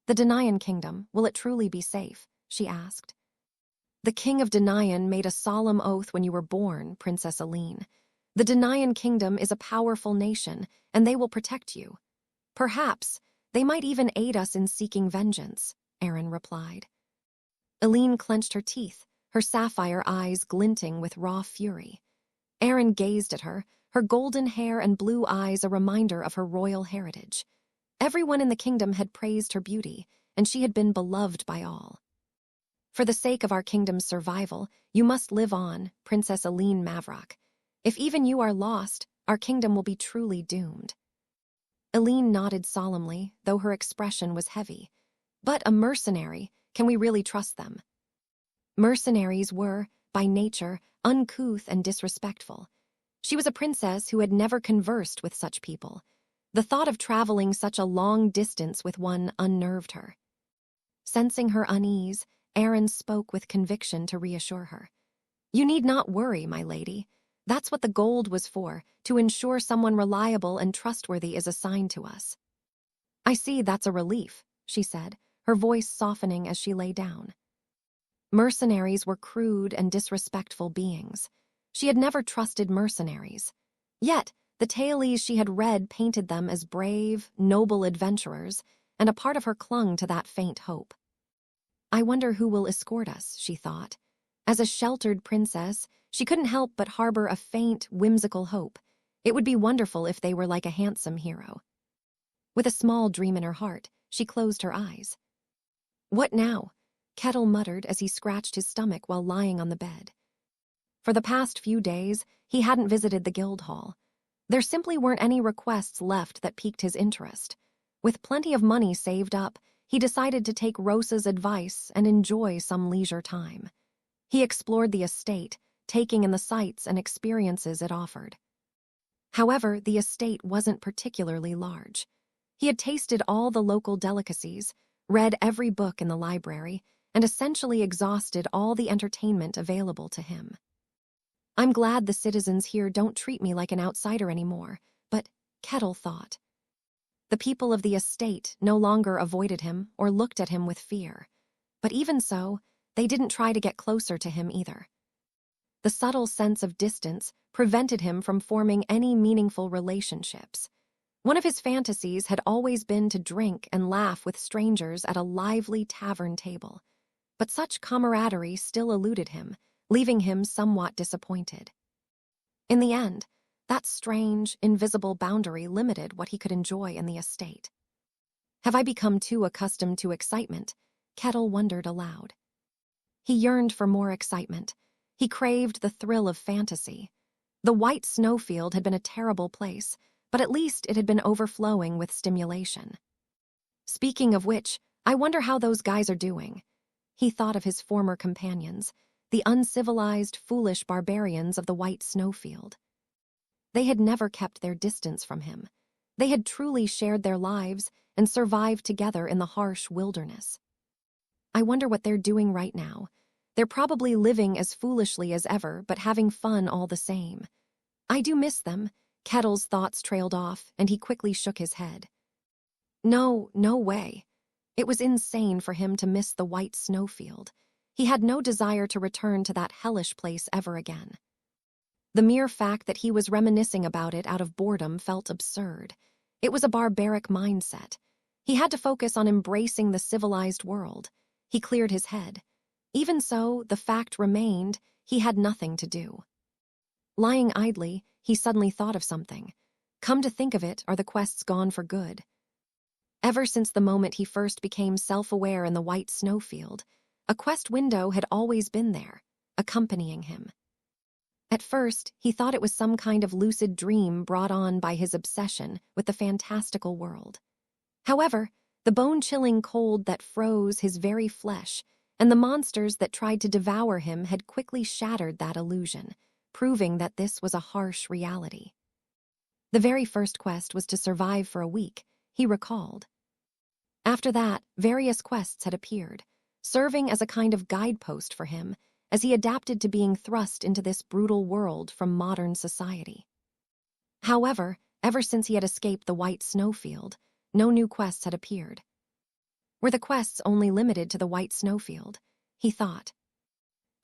The Denayan kingdom, will it truly be safe? She asked. The king of Denayan made a solemn oath when you were born, Princess Aline. The Denayan kingdom is a powerful nation, and they will protect you. Perhaps they might even aid us in seeking vengeance, Aaron replied. Aline clenched her teeth, her sapphire eyes glinting with raw fury. Aaron gazed at her, her golden hair and blue eyes a reminder of her royal heritage. Everyone in the kingdom had praised her beauty, and she had been beloved by all. For the sake of our kingdom's survival, you must live on, Princess Aline Mavrock. If even you are lost, our kingdom will be truly doomed. Aline nodded solemnly, though her expression was heavy. But a mercenary, can we really trust them? Mercenaries were, by nature, uncouth and disrespectful. She was a princess who had never conversed with such people. The thought of traveling such a long distance with one unnerved her. Sensing her unease, Aaron spoke with conviction to reassure her. You need not worry, my lady. That's what the gold was for, to ensure someone reliable and trustworthy is assigned to us. I see, that's a relief, she said, her voice softening as she lay down. Mercenaries were crude and disrespectful beings. She had never trusted mercenaries. Yet, The tales she had read painted them as brave, noble adventurers, and a part of her clung to that faint hope. I wonder who will escort us, she thought. As a sheltered princess, she couldn't help but harbor a faint, whimsical hope. It would be wonderful if they were like a handsome hero. With a small dream in her heart, she closed her eyes. "What now?" Kettle muttered as he scratched his stomach while lying on the bed. For the past few days, he hadn't visited the guild hall. There simply weren't any requests left that piqued his interest. With plenty of money saved up, he decided to take Rosa's advice and enjoy some leisure time. He explored the estate, taking in the sights and experiences it offered. However, the estate wasn't particularly large. He had tasted all the local delicacies, read every book in the library, and essentially exhausted all the entertainment available to him. "I'm glad the citizens here don't treat me like an outsider anymore," but Kettle thought. The people of the estate no longer avoided him or looked at him with fear. But even so, they didn't try to get closer to him either. The subtle sense of distance prevented him from forming any meaningful relationships. One of his fantasies had always been to drink and laugh with strangers at a lively tavern table. But such camaraderie still eluded him, leaving him somewhat disappointed. In the end, that strange, invisible boundary limited what he could enjoy in the estate. Have I become too accustomed to excitement? Kettle wondered aloud. He yearned for more excitement. He craved the thrill of fantasy. The white snowfield had been a terrible place, but at least it had been overflowing with stimulation. Speaking of which, I wonder how those guys are doing. He thought of his former companions, the uncivilized, foolish barbarians of the white snowfield. They had never kept their distance from him. They had truly shared their lives and survived together in the harsh wilderness. I wonder what they're doing right now. They're probably living as foolishly as ever, but having fun all the same. I do miss them. Kettle's thoughts trailed off, and he quickly shook his head. No way. It was insane for him to miss the white snowfield. He had no desire to return to that hellish place ever again. The mere fact that he was reminiscing about it out of boredom felt absurd. It was a barbaric mindset. He had to focus on embracing the civilized world. He cleared his head. Even so, the fact remained, he had nothing to do. Lying idly, he suddenly thought of something. Come to think of it, are the quests gone for good? Ever since the moment he first became self-aware in the white snowfield, a quest window had always been there, accompanying him. At first, he thought it was some kind of lucid dream brought on by his obsession with the fantastical world. However, the bone-chilling cold that froze his very flesh and the monsters that tried to devour him had quickly shattered that illusion, proving that this was a harsh reality. The very first quest was to survive for a week, he recalled. After that, various quests had appeared, serving as a kind of guidepost for him as he adapted to being thrust into this brutal world from modern society. However, ever since he had escaped the white snowfield, no new quests had appeared. Were the quests only limited to the white snowfield? He thought.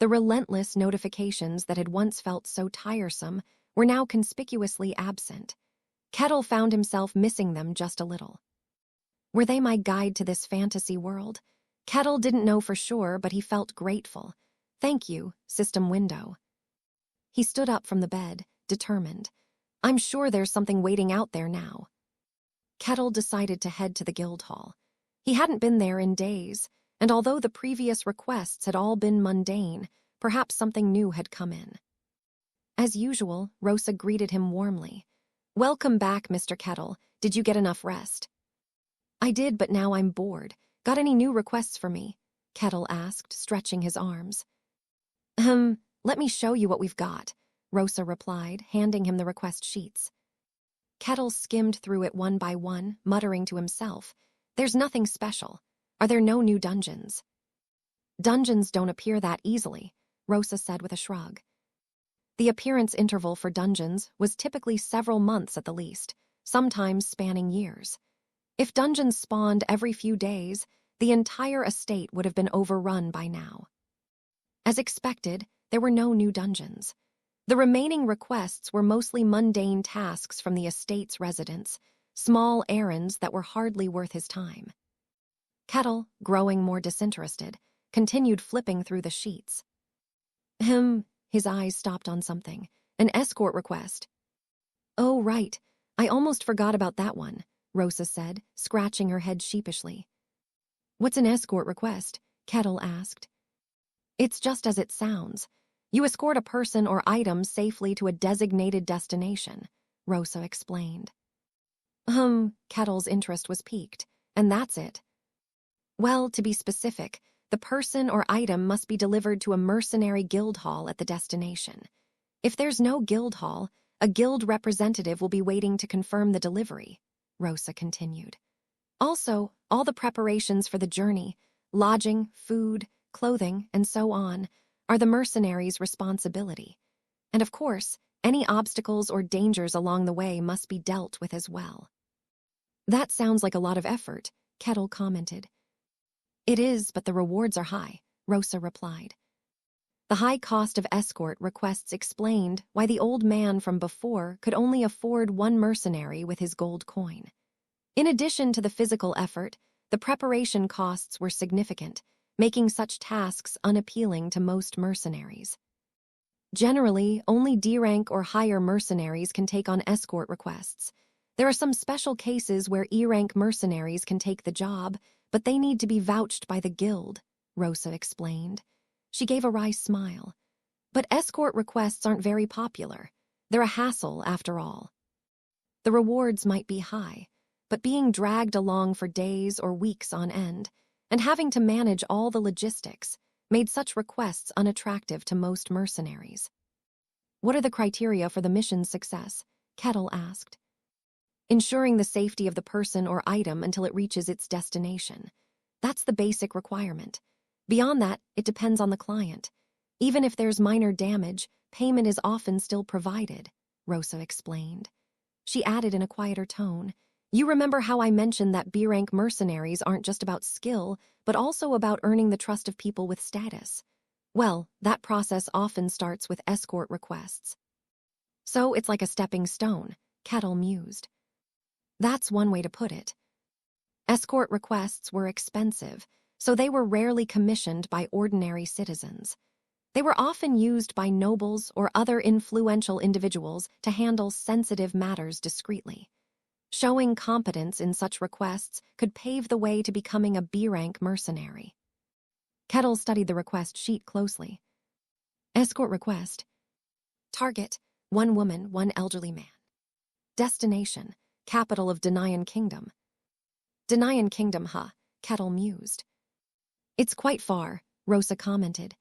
The relentless notifications that had once felt so tiresome were now conspicuously absent. Kettle found himself missing them just a little. Were they my guide to this fantasy world? Kettle didn't know for sure, but he felt grateful. Thank you, system window. He stood up from the bed, determined. I'm sure there's something waiting out there now. Kettle decided to head to the guild hall. He hadn't been there in days, and although the previous requests had all been mundane, perhaps something new had come in. As usual, Rosa greeted him warmly. Welcome back, Mr. Kettle. Did you get enough rest? I did, but now I'm bored. Got any new requests for me? Kettle asked, stretching his arms. Let me show you what we've got, Rosa replied, handing him the request sheets. Kettle skimmed through it one by one, muttering to himself, There's nothing special. Are there no new dungeons? Dungeons don't appear that easily, Rosa said with a shrug. The appearance interval for dungeons was typically several months at the least, sometimes spanning years. If dungeons spawned every few days, the entire estate would have been overrun by now. As expected, there were no new dungeons. The remaining requests were mostly mundane tasks from the estate's residents, small errands that were hardly worth his time. Kettle, growing more disinterested, continued flipping through the sheets. His eyes stopped on something. An escort request. Oh, right. I almost forgot about that one, Rosa said, scratching her head sheepishly. What's an escort request? Kettle asked. It's just as it sounds. You escort a person or item safely to a designated destination, Rosa explained. Kettle's interest was piqued. And that's it. Well, to be specific, the person or item must be delivered to a mercenary guild hall at the destination. If there's no guild hall, a guild representative will be waiting to confirm the delivery, Rosa continued. Also, all the preparations for the journey, lodging, food, clothing, and so on, are the mercenaries' responsibility. And of course, any obstacles or dangers along the way must be dealt with as well. That sounds like a lot of effort, Kettle commented. It is, but the rewards are high, Rosa replied. The high cost of escort requests explained why the old man from before could only afford one mercenary with his gold coin. In addition to the physical effort, the preparation costs were significant, making such tasks unappealing to most mercenaries. Generally, only D-rank or higher mercenaries can take on escort requests. There are some special cases where E-rank mercenaries can take the job, but they need to be vouched by the guild, Rosa explained. She gave a wry smile. But escort requests aren't very popular. They're a hassle, after all. The rewards might be high, but being dragged along for days or weeks on end, and having to manage all the logistics, made such requests unattractive to most mercenaries. What are the criteria for the mission's success? Kettle asked. Ensuring the safety of the person or item until it reaches its destination. That's the basic requirement. Beyond that, it depends on the client. Even if there's minor damage, payment is often still provided, Rosa explained. She added in a quieter tone, You remember how I mentioned that B-rank mercenaries aren't just about skill, but also about earning the trust of people with status? Well, that process often starts with escort requests. So it's like a stepping stone, Kettle mused. That's one way to put it. Escort requests were expensive, so they were rarely commissioned by ordinary citizens. They were often used by nobles or other influential individuals to handle sensitive matters discreetly. Showing competence in such requests could pave the way to becoming a B-rank mercenary. Kettle studied the request sheet closely. Escort request. Target, 1 woman, 1 elderly man. Destination, capital of Denayan Kingdom. Denayan Kingdom, huh? Kettle mused. It's quite far, Rosa commented.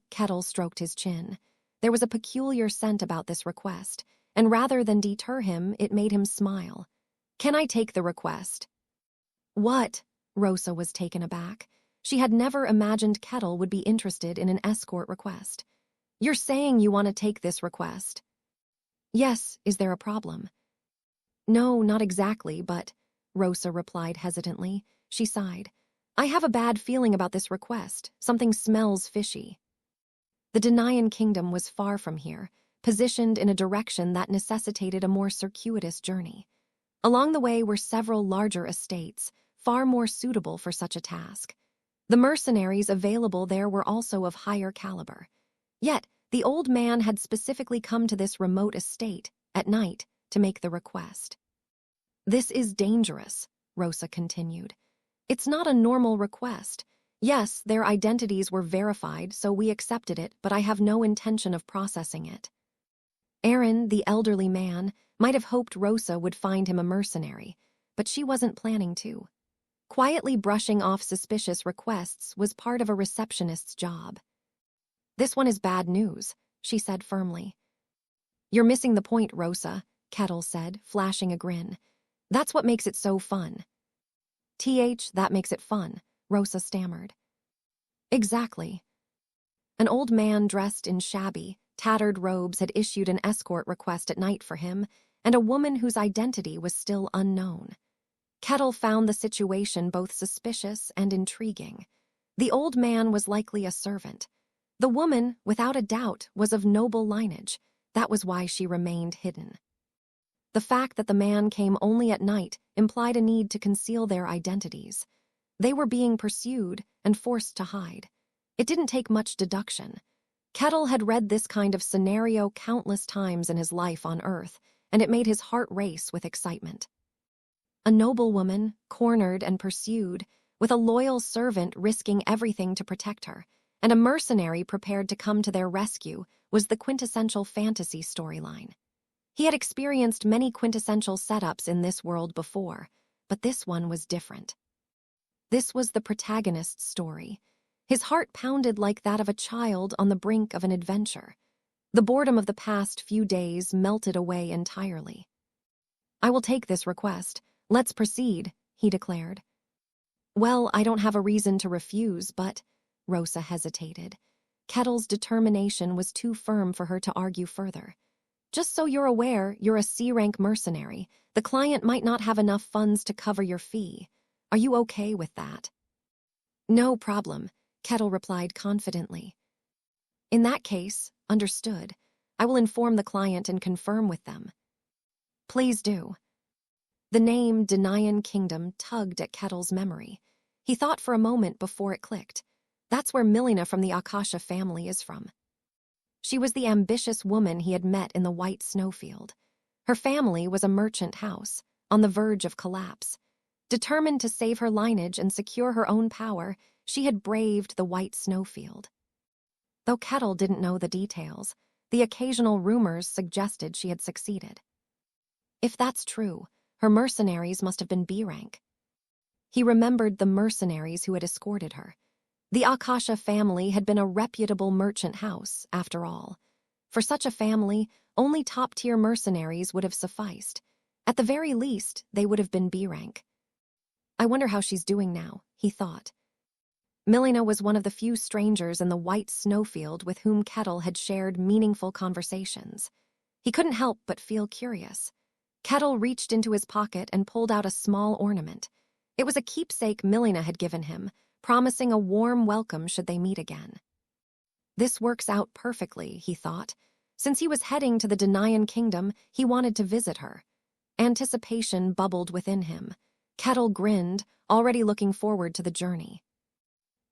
Kettle stroked his chin. There was a peculiar scent about this request, and rather than deter him, it made him smile. Can I take the request? What? Rosa was taken aback. She had never imagined Kettle would be interested in an escort request. You're saying you want to take this request? Yes, is there a problem? No, not exactly, but, Rosa replied hesitantly. She sighed. I have a bad feeling about this request. Something smells fishy. The Denayan Kingdom was far from here, positioned in a direction that necessitated a more circuitous journey. Along the way were several larger estates, far more suitable for such a task. The mercenaries available there were also of higher caliber. Yet, the old man had specifically come to this remote estate, at night, to make the request. This is dangerous, Rosa continued. It's not a normal request. Yes, their identities were verified, so we accepted it, but I have no intention of processing it. Aaron, the elderly man, might have hoped Rosa would find him a mercenary, but she wasn't planning to. Quietly brushing off suspicious requests was part of a receptionist's job. This one is bad news, she said firmly. You're missing the point, Rosa, Kettle said, flashing a grin. That's what makes it so fun. That makes it fun, Rosa stammered. Exactly. An old man dressed in shabby, tattered robes had issued an escort request at night for him, and a woman whose identity was still unknown. Kettle found the situation both suspicious and intriguing. The old man was likely a servant. The woman, without a doubt, was of noble lineage. That was why she remained hidden. The fact that the man came only at night implied a need to conceal their identities. They were being pursued and forced to hide. It didn't take much deduction. Kettle had read this kind of scenario countless times in his life on Earth, and it made his heart race with excitement. A noble woman, cornered and pursued, with a loyal servant risking everything to protect her, and a mercenary prepared to come to their rescue, was the quintessential fantasy storyline. He had experienced many quintessential setups in this world before, but this one was different. This was the protagonist's story. His heart pounded like that of a child on the brink of an adventure. The boredom of the past few days melted away entirely. "I will take this request. Let's proceed," he declared. "Well, I don't have a reason to refuse, but—" Rosa hesitated. Kettle's determination was too firm for her to argue further. "Just so you're aware, you're a C-rank mercenary. The client might not have enough funds to cover your fee. Are you okay with that?" "No problem," Kettle replied confidently. "In that case, understood. I will inform the client and confirm with them." "Please do." The name Denayan Kingdom tugged at Kettle's memory. He thought for a moment before it clicked. That's where Milena from the Akasha family is from. She was the ambitious woman he had met in the white snowfield. Her family was a merchant house, on the verge of collapse. Determined to save her lineage and secure her own power, she had braved the white snowfield. Though Kettle didn't know the details, the occasional rumors suggested she had succeeded. If that's true, her mercenaries must have been B-rank. He remembered the mercenaries who had escorted her. The Akasha family had been a reputable merchant house, after all. For such a family, only top-tier mercenaries would have sufficed. At the very least, they would have been B-rank. "I wonder how she's doing now," he thought. Milena was one of the few strangers in the white snowfield with whom Kettle had shared meaningful conversations. He couldn't help but feel curious. Kettle reached into his pocket and pulled out a small ornament. It was a keepsake Milena had given him, promising a warm welcome should they meet again. This works out perfectly, he thought. Since he was heading to the Denayan Kingdom, he wanted to visit her. Anticipation bubbled within him. Kettle grinned, already looking forward to the journey.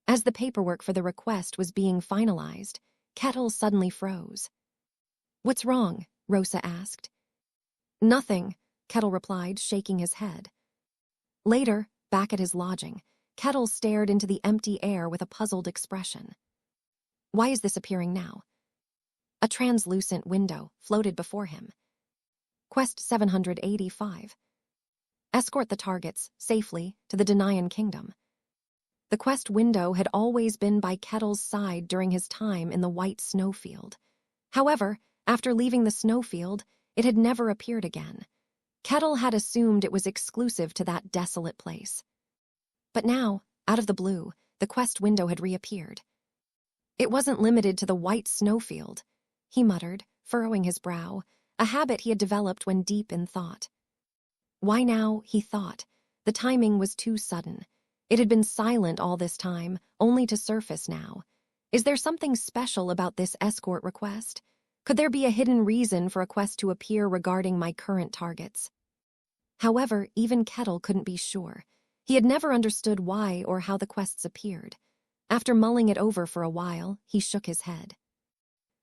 As the paperwork for the request was being finalized, Kettle suddenly froze. "What's wrong?" Rosa asked. "Nothing," Kettle replied, shaking his head. Later, back at his lodging, Kettle stared into the empty air with a puzzled expression. Why is this appearing now? A translucent window floated before him. Quest 785. Escort the targets, safely, to the Denayan Kingdom. The quest window had always been by Kettle's side during his time in the white snowfield. However, after leaving the snowfield, it had never appeared again. Kettle had assumed it was exclusive to that desolate place. But now, out of the blue, the quest window had reappeared. It wasn't limited to the white snowfield, he muttered, furrowing his brow, a habit he had developed when deep in thought. Why now, he thought. The timing was too sudden. It had been silent all this time, only to surface now. Is there something special about this escort request? Could there be a hidden reason for a quest to appear regarding my current targets? However, even Kettle couldn't be sure. He had never understood why or how the quests appeared. After mulling it over for a while, he shook his head.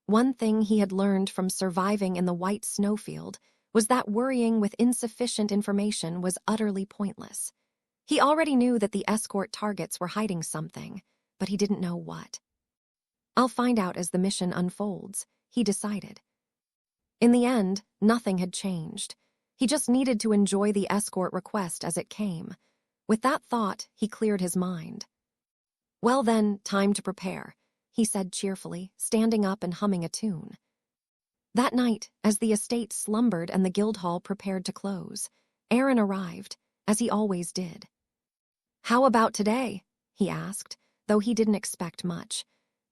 One thing he had learned from surviving in the white snowfield was that worrying with insufficient information was utterly pointless. He already knew that the escort targets were hiding something, but he didn't know what. I'll find out as the mission unfolds, he decided. In the end, nothing had changed. He just needed to enjoy the escort request as it came. With that thought, he cleared his mind. Well then, time to prepare, he said cheerfully, standing up and humming a tune. That night, as the estate slumbered and the Guildhall prepared to close, Aaron arrived, as he always did. How about today? He asked, though he didn't expect much.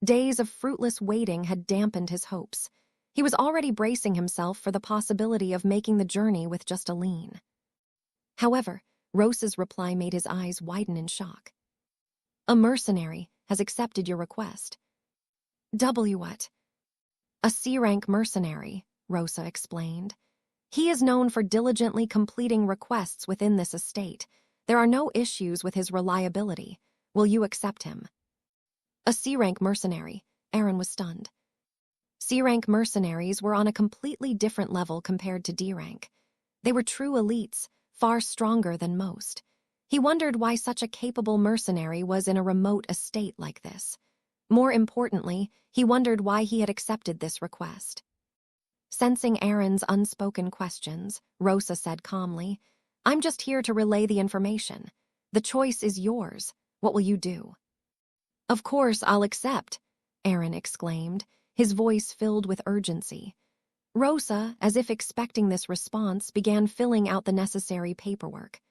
Days of fruitless waiting had dampened his hopes. He was already bracing himself for the possibility of making the journey with just Aline. However, Rosa's reply made his eyes widen in shock. A mercenary has accepted your request. What? A C-rank mercenary, Rosa explained. He is known for diligently completing requests within this estate. There are no issues with his reliability. Will you accept him? A C-rank mercenary. Aaron was stunned. C-rank mercenaries were on a completely different level compared to D-rank. They were true elites, far stronger than most. He wondered why such a capable mercenary was in a remote estate like this. More importantly, he wondered why he had accepted this request. Sensing Aaron's unspoken questions, Rosa said calmly, "I'm just here to relay the information. The choice is yours. What will you do?" "Of course I'll accept," Aaron exclaimed, his voice filled with urgency. Rosa, as if expecting this response, began filling out the necessary paperwork.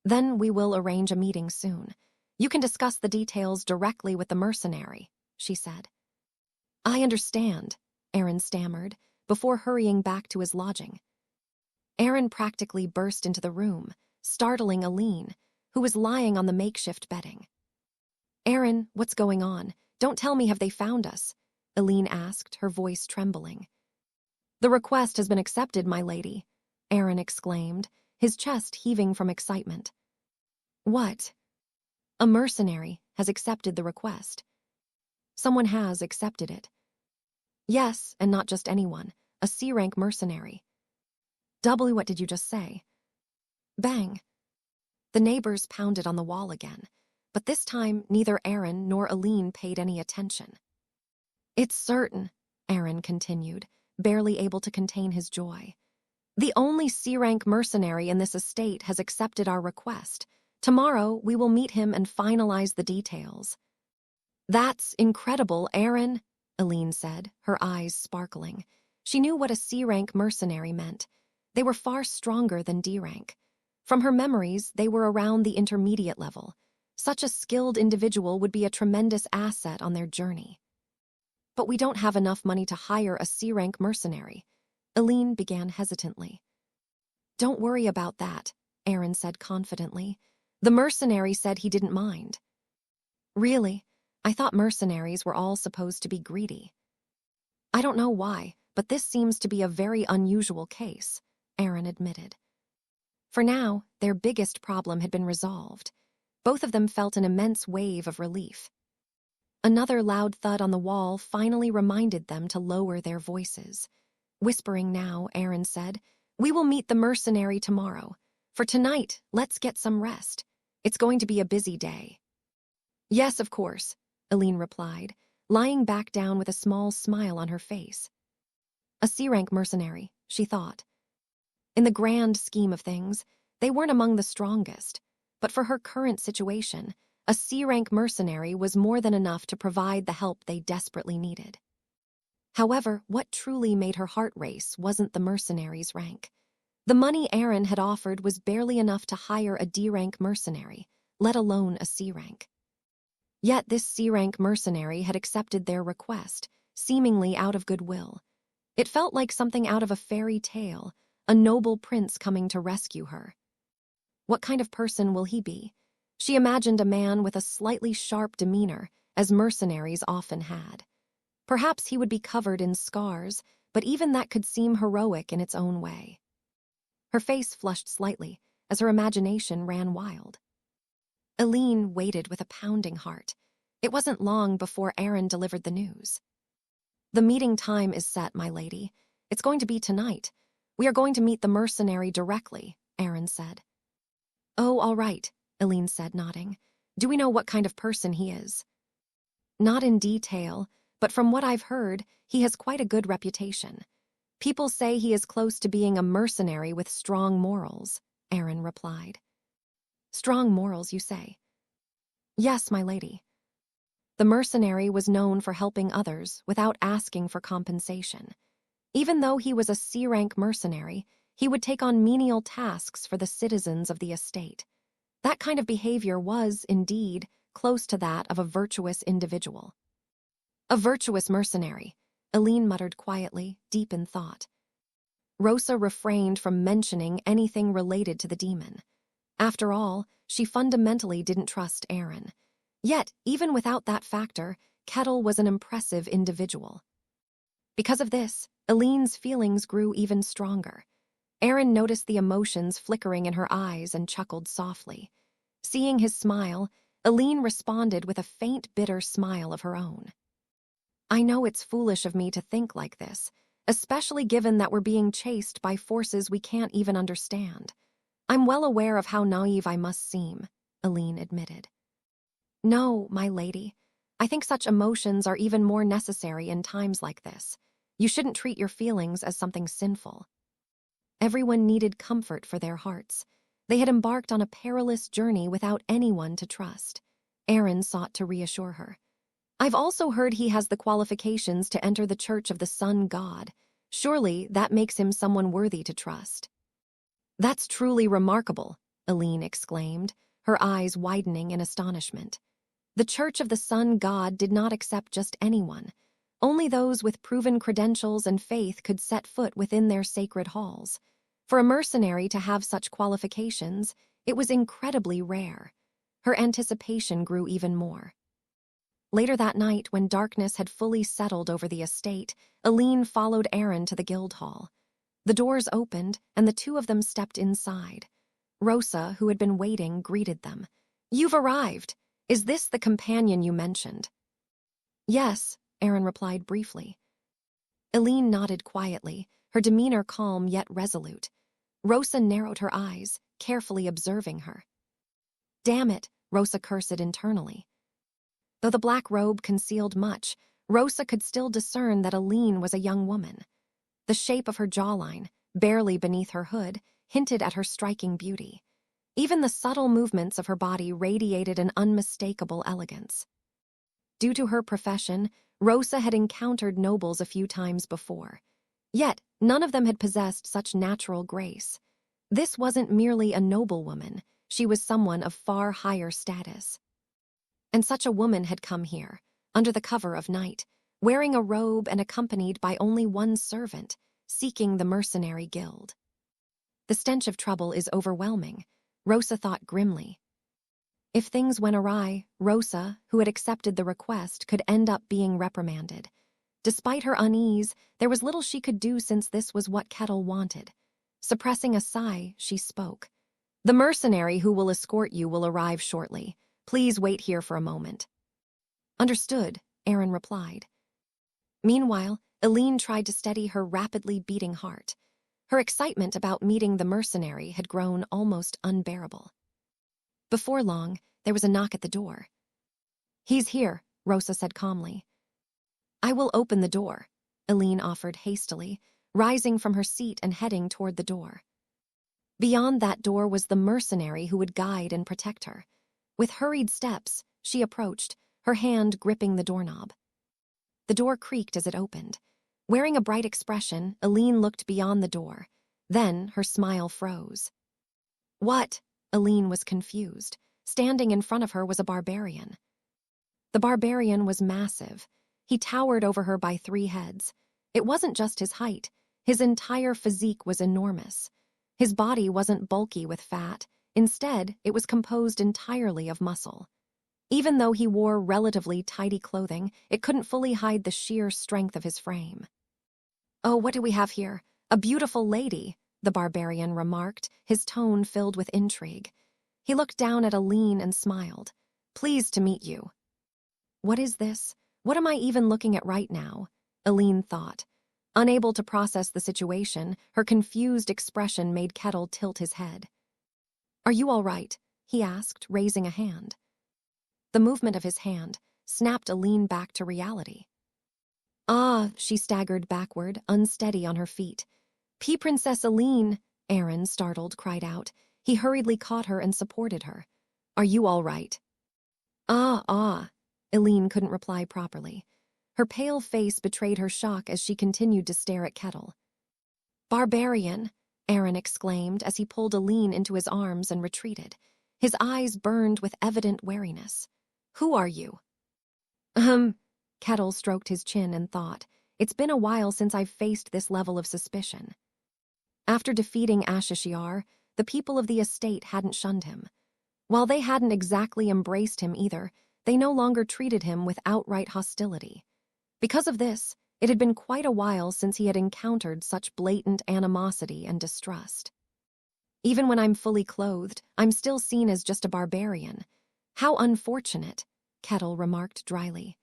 "Then we will arrange a meeting soon. You can discuss the details directly with the mercenary," she said. "I understand," Aaron stammered, before hurrying back to his lodging. Aaron practically burst into the room, startling Aline, who was lying on the makeshift bedding. "Aaron, what's going on? Don't tell me have they found us?" Aline asked, her voice trembling. "The request has been accepted, my lady," Aaron exclaimed, his chest heaving from excitement. "What?" "A mercenary has accepted the request." "Someone has accepted it." "Yes, and not just anyone. A C-rank mercenary." What did you just say?" Bang. The neighbors pounded on the wall again, but this time neither Aaron nor Aline paid any attention. "It's certain," Aaron continued, barely able to contain his joy. "The only C-rank mercenary in this estate has accepted our request. Tomorrow we will meet him and finalize the details." "That's incredible, Aaron," Aline said, her eyes sparkling. She knew what a C-rank mercenary meant. They were far stronger than D-rank. From her memories, they were around the intermediate level. Such a skilled individual would be a tremendous asset on their journey. "But we don't have enough money to hire a C-rank mercenary," Aline began hesitantly. "Don't worry about that," Aaron said confidently. "The mercenary said he didn't mind." "Really? I thought mercenaries were all supposed to be greedy." "I don't know why, but this seems to be a very unusual case," Aaron admitted. For now, their biggest problem had been resolved. Both of them felt an immense wave of relief. Another loud thud on the wall finally reminded them to lower their voices. Whispering now, Aaron said, "We will meet the mercenary tomorrow. For tonight, let's get some rest. It's going to be a busy day." "Yes, of course," Aline replied, lying back down with a small smile on her face. A C-rank mercenary, she thought. In the grand scheme of things, they weren't among the strongest, but for her current situation, a C-rank mercenary was more than enough to provide the help they desperately needed. However, what truly made her heart race wasn't the mercenary's rank. The money Aaron had offered was barely enough to hire a D-rank mercenary, let alone a C-rank. Yet this C-rank mercenary had accepted their request, seemingly out of goodwill. It felt like something out of a fairy tale, a noble prince coming to rescue her. What kind of person will he be? She imagined a man with a slightly sharp demeanor, as mercenaries often had. Perhaps he would be covered in scars, but even that could seem heroic in its own way. Her face flushed slightly, as her imagination ran wild. Aline waited with a pounding heart. It wasn't long before Aaron delivered the news. "The meeting time is set, my lady. It's going to be tonight. We are going to meet the mercenary directly," Aaron said. "Oh, all right," Aline said, nodding. "Do we know what kind of person he is?" "Not in detail, but from what I've heard, he has quite a good reputation. People say he is close to being a mercenary with strong morals," Aaron replied. "Strong morals, you say?" "Yes, my lady." The mercenary was known for helping others without asking for compensation. Even though he was a C-rank mercenary, he would take on menial tasks for the citizens of the estate. That kind of behavior was, indeed, close to that of a virtuous individual. "A virtuous mercenary," Aline muttered quietly, deep in thought. Rosa refrained from mentioning anything related to the demon. After all, she fundamentally didn't trust Aaron. Yet, even without that factor, Kettle was an impressive individual. Because of this, Aline's feelings grew even stronger. Aaron noticed the emotions flickering in her eyes and chuckled softly. Seeing his smile, Aline responded with a faint, bitter smile of her own. I know it's foolish of me to think like this, especially given that we're being chased by forces we can't even understand. I'm well aware of how naive I must seem, Aline admitted. No, my lady. I think such emotions are even more necessary in times like this. You shouldn't treat your feelings as something sinful. Everyone needed comfort for their hearts. They had embarked on a perilous journey without anyone to trust. Aaron sought to reassure her. I've also heard he has the qualifications to enter the Church of the Sun God. Surely that makes him someone worthy to trust. That's truly remarkable, Aline exclaimed, her eyes widening in astonishment. The Church of the Sun God did not accept just anyone. Only those with proven credentials and faith could set foot within their sacred halls. For a mercenary to have such qualifications, it was incredibly rare. Her anticipation grew even more. Later that night, when darkness had fully settled over the estate, Aline followed Aaron to the guild hall. The doors opened, and the two of them stepped inside. Rosa, who had been waiting, greeted them. You've arrived. Is this the companion you mentioned? Yes, Aaron replied briefly. Aline nodded quietly, her demeanor calm yet resolute. Rosa narrowed her eyes, carefully observing her. Damn it, Rosa cursed internally. Though the black robe concealed much, Rosa could still discern that Aline was a young woman. The shape of her jawline, barely beneath her hood, hinted at her striking beauty. Even the subtle movements of her body radiated an unmistakable elegance. Due to her profession, Rosa had encountered nobles a few times before. Yet, none of them had possessed such natural grace. This wasn't merely a noblewoman, she was someone of far higher status. And such a woman had come here, under the cover of night, wearing a robe and accompanied by only one servant, seeking the mercenary guild. The stench of trouble is overwhelming, Rosa thought grimly. If things went awry, Rosa, who had accepted the request, could end up being reprimanded. Despite her unease, there was little she could do since this was what Kettle wanted. Suppressing a sigh, she spoke. The mercenary who will escort you will arrive shortly. Please wait here for a moment. Understood, Aaron replied. Meanwhile, Aline tried to steady her rapidly beating heart. Her excitement about meeting the mercenary had grown almost unbearable. Before long, there was a knock at the door. He's here, Rosa said calmly. I will open the door, Aline offered hastily, rising from her seat and heading toward the door. Beyond that door was the mercenary who would guide and protect her. With hurried steps, she approached, her hand gripping the doorknob. The door creaked as it opened. Wearing a bright expression, Aline looked beyond the door. Then her smile froze. What? Aline was confused. Standing in front of her was a barbarian. The barbarian was massive. He towered over her by 3 heads. It wasn't just his height. His entire physique was enormous. His body wasn't bulky with fat. Instead, it was composed entirely of muscle. Even though he wore relatively tidy clothing, it couldn't fully hide the sheer strength of his frame. Oh, what do we have here? A beautiful lady, the barbarian remarked, his tone filled with intrigue. He looked down at Aline and smiled. Pleased to meet you. What is this? What am I even looking at right now? Aline thought. Unable to process the situation, her confused expression made Kettle tilt his head. Are you all right? He asked, raising a hand. The movement of his hand snapped Aline back to reality. Ah, she staggered backward, unsteady on her feet. Princess Aline, Aaron, startled, cried out. He hurriedly caught her and supported her. Are you all right? Ah. Aline couldn't reply properly. Her pale face betrayed her shock as she continued to stare at Kettle. Barbarian, Aaron exclaimed as he pulled Aline into his arms and retreated. His eyes burned with evident wariness. Who are you? Kettle stroked his chin and thought. It's been a while since I've faced this level of suspicion. After defeating ch43, the people of the estate hadn't shunned him. While they hadn't exactly embraced him either, they no longer treated him with outright hostility. Because of this, it had been quite a while since he had encountered such blatant animosity and distrust. Even when I'm fully clothed, I'm still seen as just a barbarian. How unfortunate, Kettle remarked dryly.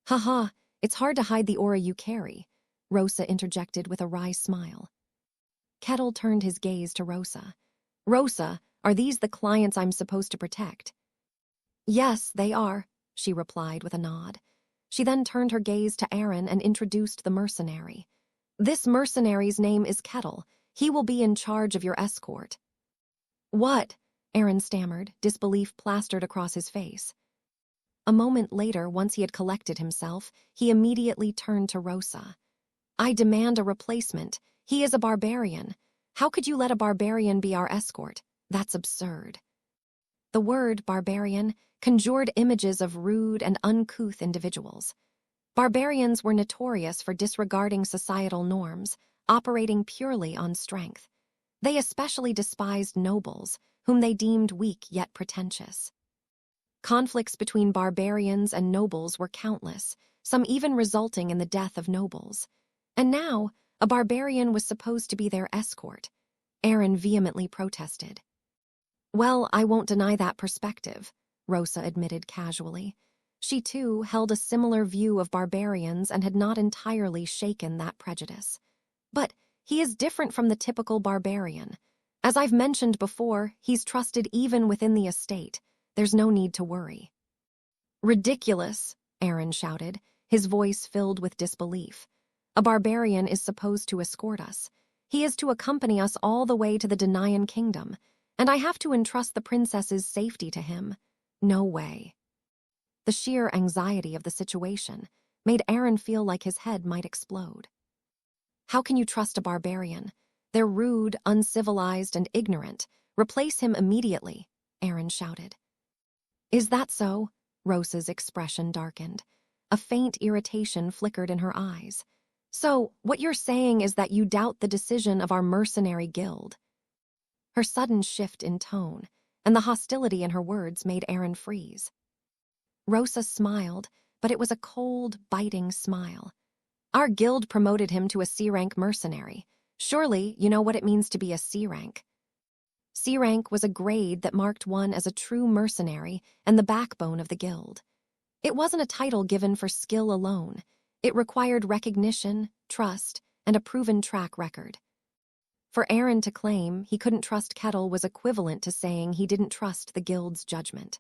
Haha, it's hard to hide the aura you carry, Rosa interjected with a wry smile. Kettle turned his gaze to Rosa. Rosa, are these the clients I'm supposed to protect? Yes, they are, she replied with a nod. She then turned her gaze to Aaron and introduced the mercenary. This mercenary's name is Kettle. He will be in charge of your escort. What? Aaron stammered, disbelief plastered across his face. A moment later, once he had collected himself, he immediately turned to Rosa. I demand a replacement. He is a barbarian. How could you let a barbarian be our escort? That's absurd. The word barbarian conjured images of rude and uncouth individuals. Barbarians were notorious for disregarding societal norms, operating purely on strength. They especially despised nobles, whom they deemed weak yet pretentious. Conflicts between barbarians and nobles were countless, some even resulting in the death of nobles. And now, a barbarian was supposed to be their escort. Aaron vehemently protested. Well, I won't deny that perspective, Rosa admitted casually. She, too, held a similar view of barbarians and had not entirely shaken that prejudice. But he is different from the typical barbarian. As I've mentioned before, he's trusted even within the estate. There's no need to worry. Ridiculous, Aaron shouted, his voice filled with disbelief. A barbarian is supposed to escort us. He is to accompany us all the way to the Denayan kingdom, and I have to entrust the princess's safety to him. No way. The sheer anxiety of the situation made Aaron feel like his head might explode. How can you trust a barbarian? They're rude, uncivilized, and ignorant. Replace him immediately, Aaron shouted. Is that so? Rosa's expression darkened. A faint irritation flickered in her eyes. So, what you're saying is that you doubt the decision of our mercenary guild. Her sudden shift in tone, and the hostility in her words made Aaron freeze. Rosa smiled, but it was a cold, biting smile. Our guild promoted him to a C-rank mercenary. Surely you know what it means to be a C-rank. C-rank was a grade that marked one as a true mercenary and the backbone of the guild. It wasn't a title given for skill alone. It required recognition, trust, and a proven track record. For Aaron to claim he couldn't trust Kettle was equivalent to saying he didn't trust the guild's judgment.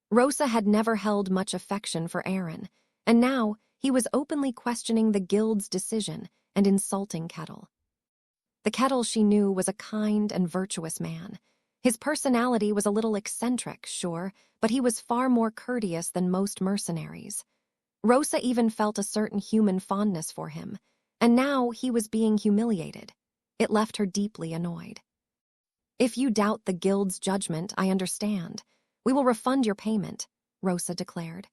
Rosa had never held much affection for Aaron, and now he was openly questioning the guild's decision and insulting Kettle. The Kettle she knew was a kind and virtuous man. His personality was a little eccentric, sure, but he was far more courteous than most mercenaries. Rosa even felt a certain human fondness for him, and now he was being humiliated. It left her deeply annoyed. If you doubt the guild's judgment, I understand. We will refund your payment, Rosa declared.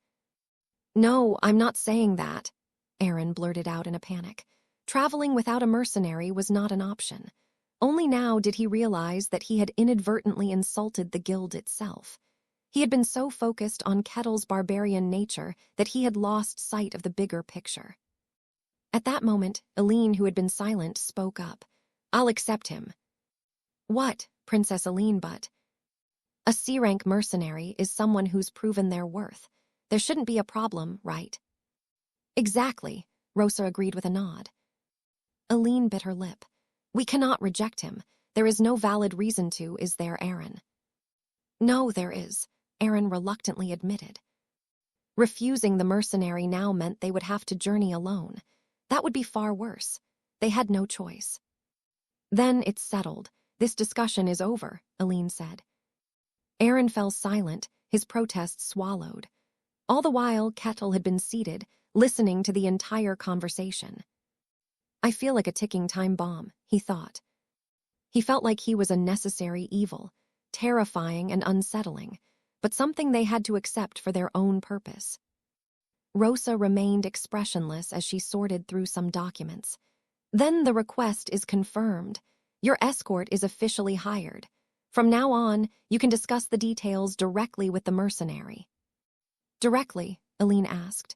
No, I'm not saying that, Aaron blurted out in a panic. Traveling without a mercenary was not an option. Only now did he realize that he had inadvertently insulted the guild itself. He had been so focused on Kettle's barbarian nature that he had lost sight of the bigger picture. At that moment, Aline, who had been silent, spoke up. I'll accept him. What, Princess Aline, but? A C-rank mercenary is someone who's proven their worth. There shouldn't be a problem, right? Exactly, Rosa agreed with a nod. Aline bit her lip. We cannot reject him. There is no valid reason to, is there, Aaron? No, there is, Aaron reluctantly admitted. Refusing the mercenary now meant they would have to journey alone. That would be far worse. They had no choice. Then it's settled. This discussion is over, Aline said. Aaron fell silent, his protest swallowed. All the while, Kettle had been seated, listening to the entire conversation. I feel like a ticking time bomb, he thought. He felt like he was a necessary evil, terrifying and unsettling, but something they had to accept for their own purpose. Rosa remained expressionless as she sorted through some documents. Then the request is confirmed. Your escort is officially hired. From now on, you can discuss the details directly with the mercenary. Directly, Aline asked.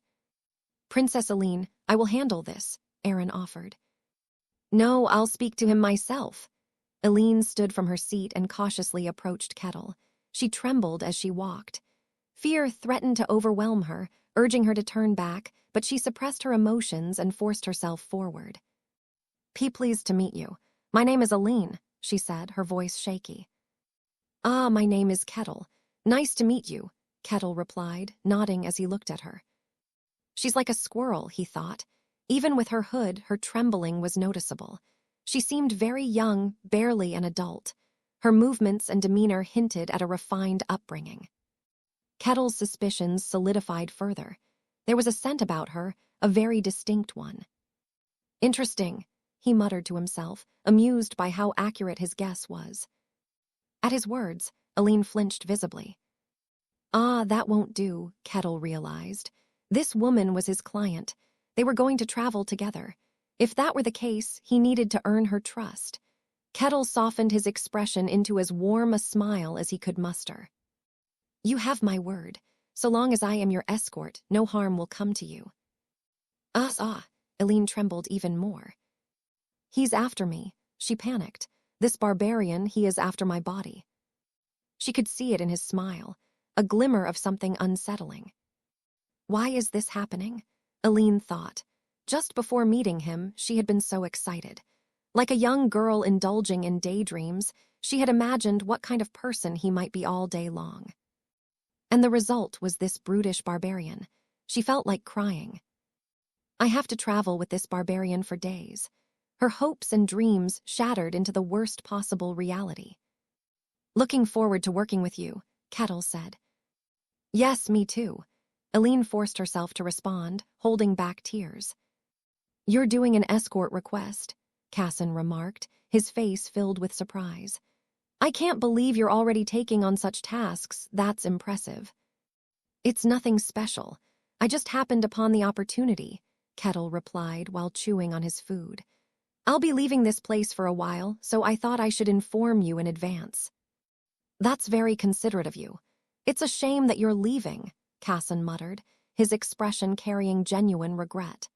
Princess Aline, I will handle this, Aaron offered. No, I'll speak to him myself. Aline stood from her seat and cautiously approached Kettle. She trembled as she walked. Fear threatened to overwhelm her, urging her to turn back, but she suppressed her emotions and forced herself forward. Pleased to meet you. My name is Aline, she said, her voice shaky. Ah, my name is Kettle. Nice to meet you, Kettle replied, nodding as he looked at her. She's like a squirrel, he thought. Even with her hood, her trembling was noticeable. She seemed very young, barely an adult. Her movements and demeanor hinted at a refined upbringing. Kettle's suspicions solidified further. There was a scent about her, a very distinct one. Interesting, he muttered to himself, amused by how accurate his guess was. At his words, Aline flinched visibly. Ah, that won't do, Kettle realized. This woman was his client. They were going to travel together. If that were the case, he needed to earn her trust. Kettle softened his expression into as warm a smile as he could muster. You have my word. So long as I am your escort, no harm will come to you. Aline trembled even more. He's after me, she panicked. This barbarian, he is after my body. She could see it in his smile, a glimmer of something unsettling. Why is this happening? Aline thought. Just before meeting him, she had been so excited. Like a young girl indulging in daydreams, she had imagined what kind of person he might be all day long. And the result was this brutish barbarian. She felt like crying. I have to travel with this barbarian for days. Her hopes and dreams shattered into the worst possible reality. Looking forward to working with you, Kettle said. Yes, me too. Aline forced herself to respond, holding back tears. You're doing an escort request, Casson remarked, his face filled with surprise. I can't believe you're already taking on such tasks. That's impressive. It's nothing special. I just happened upon the opportunity, Kettle replied while chewing on his food. I'll be leaving this place for a while, so I thought I should inform you in advance. That's very considerate of you. It's a shame that you're leaving, Casson muttered, his expression carrying genuine regret.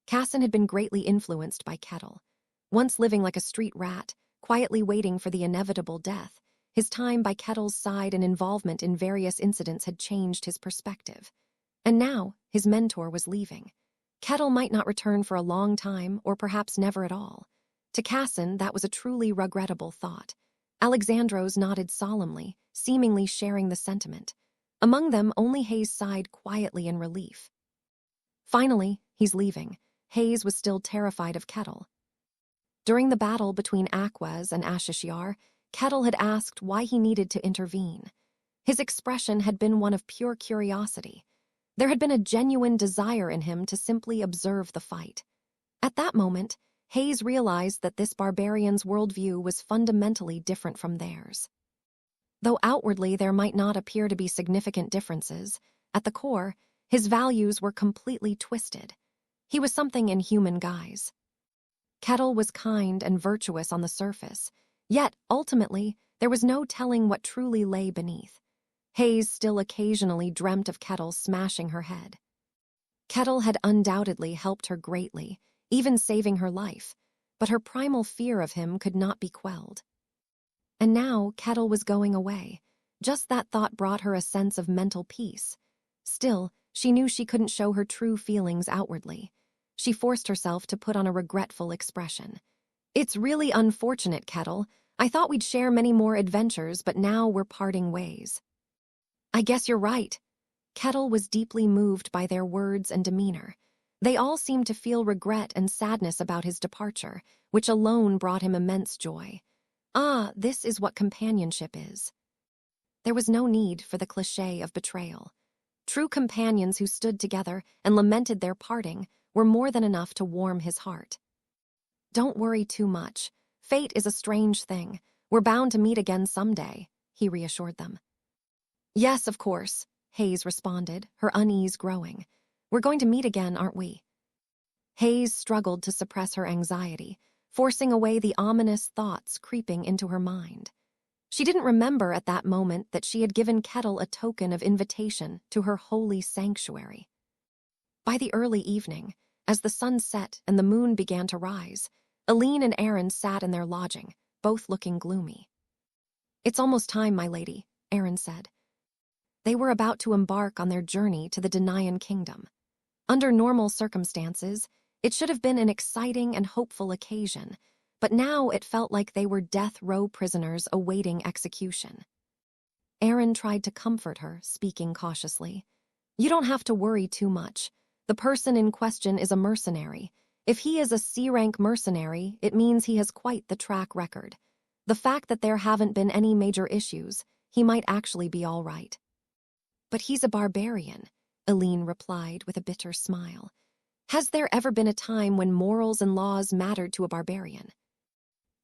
Casson had been greatly influenced by Kettle. Once living like a street rat, quietly waiting for the inevitable death, his time by Kettle's side and involvement in various incidents had changed his perspective. And now, his mentor was leaving. Kettle might not return for a long time, or perhaps never at all. To Casson, that was a truly regrettable thought. Alexandros nodded solemnly, seemingly sharing the sentiment. Among them, only Hayes sighed quietly in relief. Finally, he's leaving. Hayes was still terrified of Kettle. During the battle between Aquas and Ashishiar, Kettle had asked why he needed to intervene. His expression had been one of pure curiosity. There had been a genuine desire in him to simply observe the fight. At that moment, Hayes realized that this barbarian's worldview was fundamentally different from theirs. Though outwardly there might not appear to be significant differences, at the core, his values were completely twisted. He was something in human guise. Kettle was kind and virtuous on the surface, yet, ultimately, there was no telling what truly lay beneath. Hayes still occasionally dreamt of Kettle smashing her head. Kettle had undoubtedly helped her greatly, even saving her life, but her primal fear of him could not be quelled. And now Kettle was going away. Just that thought brought her a sense of mental peace. Still, she knew she couldn't show her true feelings outwardly. She forced herself to put on a regretful expression. It's really unfortunate, Kettle. I thought we'd share many more adventures, but now we're parting ways. I guess you're right. Kettle was deeply moved by their words and demeanor. They all seemed to feel regret and sadness about his departure, which alone brought him immense joy. Ah, this is what companionship is. There was no need for the cliché of betrayal. True companions who stood together and lamented their parting were more than enough to warm his heart. Don't worry too much. Fate is a strange thing. We're bound to meet again someday, he reassured them. Yes, of course, Hayes responded, her unease growing. We're going to meet again, aren't we? Hayes struggled to suppress her anxiety, forcing away the ominous thoughts creeping into her mind. She didn't remember at that moment that she had given Kettle a token of invitation to her holy sanctuary. By the early evening, as the sun set and the moon began to rise, Aline and Aaron sat in their lodging, both looking gloomy. "It's almost time, my lady," Aaron said. They were about to embark on their journey to the Danaan kingdom. Under normal circumstances, it should have been an exciting and hopeful occasion, but now it felt like they were death row prisoners awaiting execution. Aaron tried to comfort her, speaking cautiously. "You don't have to worry too much. The person in question is a mercenary. If he is a C-rank mercenary, it means he has quite the track record. The fact that there haven't been any major issues, he might actually be all right." "But he's a barbarian," Aline replied with a bitter smile. "Has there ever been a time when morals and laws mattered to a barbarian?"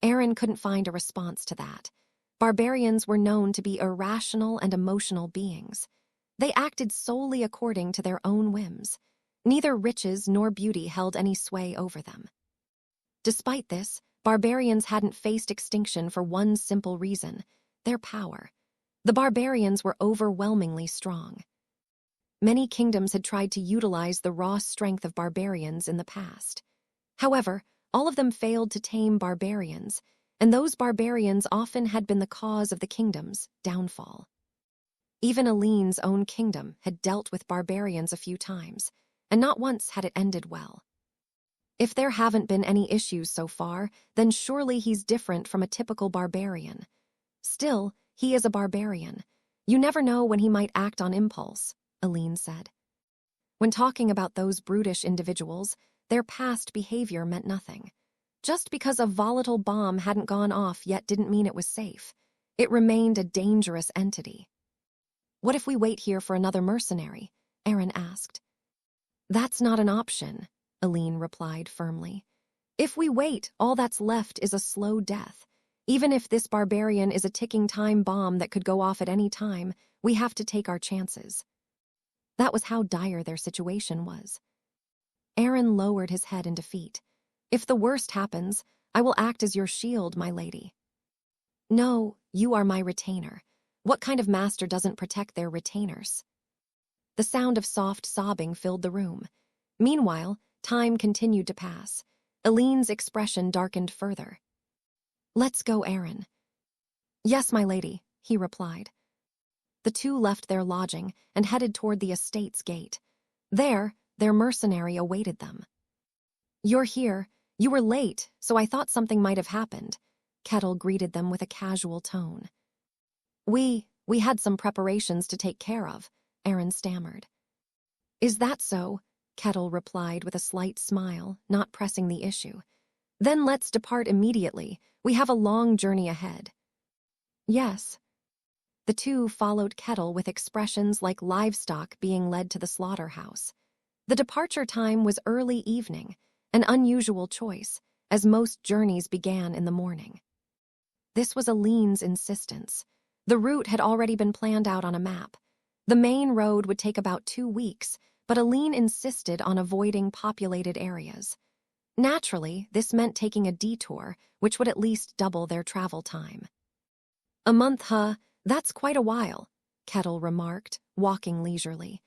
Aaron couldn't find a response to that. Barbarians were known to be irrational and emotional beings. They acted solely according to their own whims. Neither riches nor beauty held any sway over them. Despite this, barbarians hadn't faced extinction for one simple reason: their power. The barbarians were overwhelmingly strong. Many kingdoms had tried to utilize the raw strength of barbarians in the past. However, all of them failed to tame barbarians, and those barbarians often had been the cause of the kingdom's downfall. Even Aline's own kingdom had dealt with barbarians a few times, and not once had it ended well. If there haven't been any issues so far, then surely he's different from a typical barbarian. Still, he is a barbarian. You never know when he might act on impulse, Aline said. When talking about those brutish individuals, their past behavior meant nothing. Just because a volatile bomb hadn't gone off yet didn't mean it was safe. It remained a dangerous entity. "What if we wait here for another mercenary?" Aaron asked. "That's not an option," Aline replied firmly. "If we wait, all that's left is a slow death. Even if this barbarian is a ticking time bomb that could go off at any time, we have to take our chances." That was how dire their situation was. Aaron lowered his head in defeat. "If the worst happens, I will act as your shield, my lady." "No, you are my retainer. What kind of master doesn't protect their retainers?" The sound of soft sobbing filled the room. Meanwhile, time continued to pass. Aline's expression darkened further. "Let's go, Aaron." "Yes, my lady," he replied. The two left their lodging and headed toward the estate's gate. There, their mercenary awaited them. "You're here. You were late, so I thought something might have happened," Kettle greeted them with a casual tone. We had some preparations to take care of," Aaron stammered. "Is that so?" Kettle replied with a slight smile, not pressing the issue. "Then let's depart immediately. We have a long journey ahead." "Yes." The two followed Kettle with expressions like livestock being led to the slaughterhouse. The departure time was early evening, an unusual choice, as most journeys began in the morning. This was Aline's insistence. The route had already been planned out on a map. The main road would take about 2 weeks, but Aline insisted on avoiding populated areas. Naturally, this meant taking a detour, which would at least double their travel time. "A month, huh? That's quite a while," Kettle remarked, walking leisurely.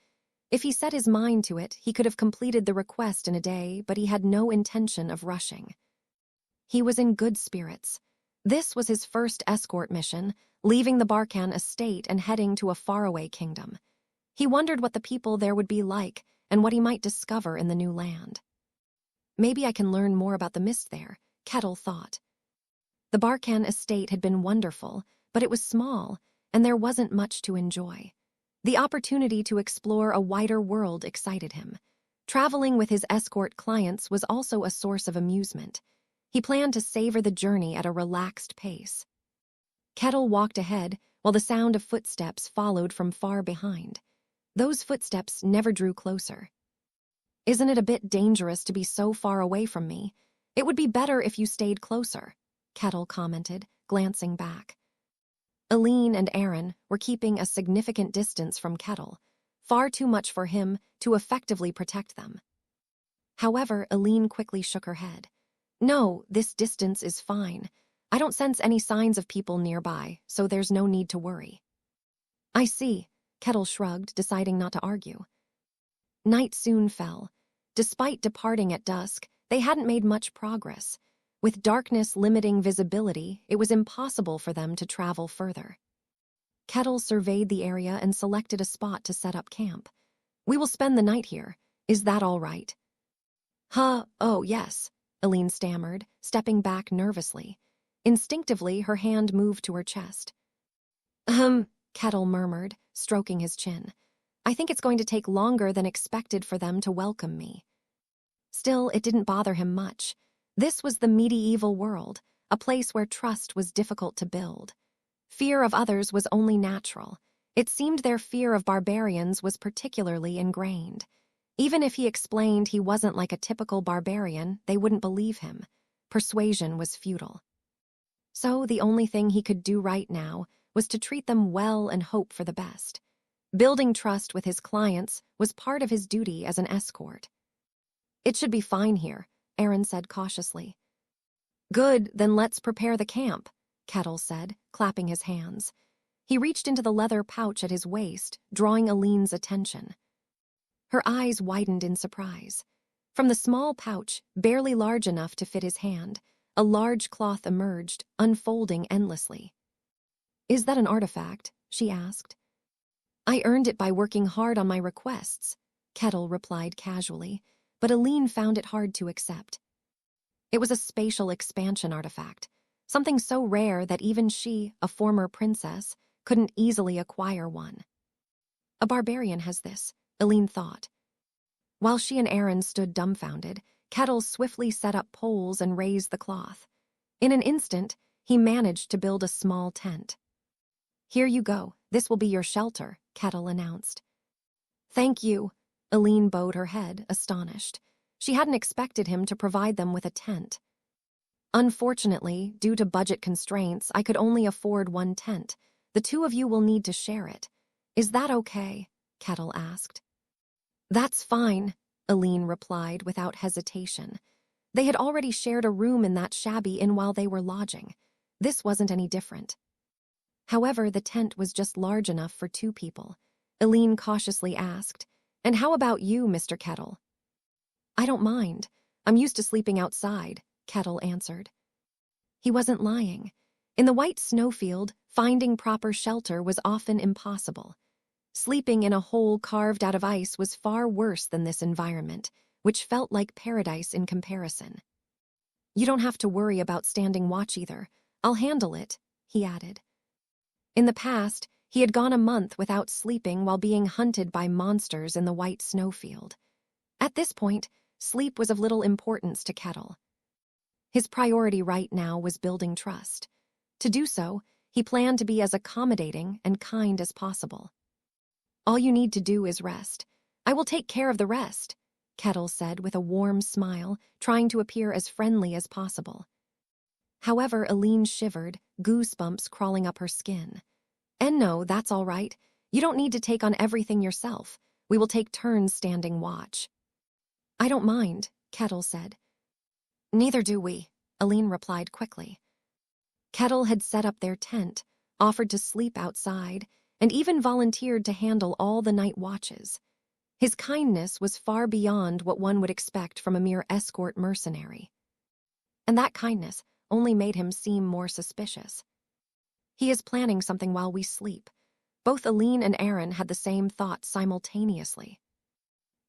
If he set his mind to it, he could have completed the request in a day, but he had no intention of rushing. He was in good spirits. This was his first escort mission, leaving the Barkan estate and heading to a faraway kingdom. He wondered what the people there would be like and what he might discover in the new land. Maybe I can learn more about the mist there, Kettle thought. The Barkan estate had been wonderful, but it was small, and there wasn't much to enjoy. The opportunity to explore a wider world excited him. Traveling with his escort clients was also a source of amusement. He planned to savor the journey at a relaxed pace. Kettle walked ahead, while the sound of footsteps followed from far behind. Those footsteps never drew closer. "Isn't it a bit dangerous to be so far away from me? It would be better if you stayed closer," Kettle commented, glancing back. Aline and Aaron were keeping a significant distance from Kettle, far too much for him to effectively protect them. However, Aline quickly shook her head. "No, this distance is fine. I don't sense any signs of people nearby, so there's no need to worry. I see, Kettle shrugged, deciding not to argue. Night soon fell. Despite departing at dusk, they hadn't made much progress. With darkness limiting visibility, it was impossible for them to travel further. Kettle surveyed the area and selected a spot to set up camp. We will spend the night here. Is that all right? Oh, yes, Aline stammered, stepping back nervously. Instinctively, her hand moved to her chest. Kettle murmured, stroking his chin. I think it's going to take longer than expected for them to welcome me. Still, it didn't bother him much. This was the medieval world, a place where trust was difficult to build. Fear of others was only natural. It seemed their fear of barbarians was particularly ingrained. Even if he explained he wasn't like a typical barbarian, they wouldn't believe him. Persuasion was futile. So the only thing he could do right now was to treat them well and hope for the best. Building trust with his clients was part of his duty as an escort. It should be fine here, Aaron said cautiously. Good, then let's prepare the camp, Kettle said, clapping his hands. He reached into the leather pouch at his waist, drawing Aline's attention. Her eyes widened in surprise. From the small pouch, barely large enough to fit his hand, a large cloth emerged, unfolding endlessly. Is that an artifact? She asked. I earned it by working hard on my requests, Kettle replied casually, but Aline found it hard to accept. It was a spatial expansion artifact, something so rare that even she, a former princess, couldn't easily acquire one. A barbarian has this, Aline thought. While she and Aaron stood dumbfounded, Kettle swiftly set up poles and raised the cloth. In an instant, he managed to build a small tent. Here you go, this will be your shelter, Kettle announced. Thank you, Aline bowed her head, astonished. She hadn't expected him to provide them with a tent. Unfortunately, due to budget constraints, I could only afford one tent. The two of you will need to share it. Is that okay? Kettle asked. That's fine, Aline replied without hesitation. They had already shared a room in that shabby inn while they were lodging. This wasn't any different. However, the tent was just large enough for two people. Aline cautiously asked, And how about you, Mr. Kettle? I don't mind. I'm used to sleeping outside, Kettle answered. He wasn't lying. In the white snowfield, finding proper shelter was often impossible. Sleeping in a hole carved out of ice was far worse than this environment, which felt like paradise in comparison. You don't have to worry about standing watch either. I'll handle it, he added. In the past, he had gone a month without sleeping while being hunted by monsters in the white snowfield. At this point, sleep was of little importance to Kettle. His priority right now was building trust. To do so, he planned to be as accommodating and kind as possible. All you need to do is rest. I will take care of the rest, Kettle said with a warm smile, trying to appear as friendly as possible. However, Aline shivered, goosebumps crawling up her skin. And no, that's all right. You don't need to take on everything yourself. We will take turns standing watch. I don't mind, Kettle said. Neither do we, Aline replied quickly. Kettle had set up their tent, offered to sleep outside, and even volunteered to handle all the night watches. His kindness was far beyond what one would expect from a mere escort mercenary. And that kindness only made him seem more suspicious. He is planning something while we sleep. Both Aline and Aaron had the same thought simultaneously.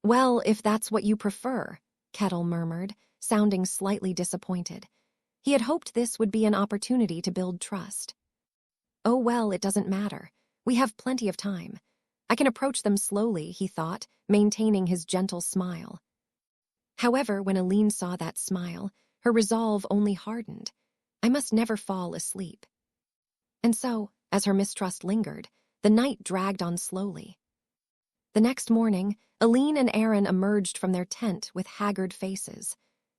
Well, if that's what you prefer, Kettle murmured, sounding slightly disappointed. He had hoped this would be an opportunity to build trust. Oh well, it doesn't matter. We have plenty of time. I can approach them slowly, he thought, maintaining his gentle smile. However, when Aline saw that smile, her resolve only hardened. I must never fall asleep. And so, as her mistrust lingered, the night dragged on slowly. The next morning, Aline and Aaron emerged from their tent with haggard faces.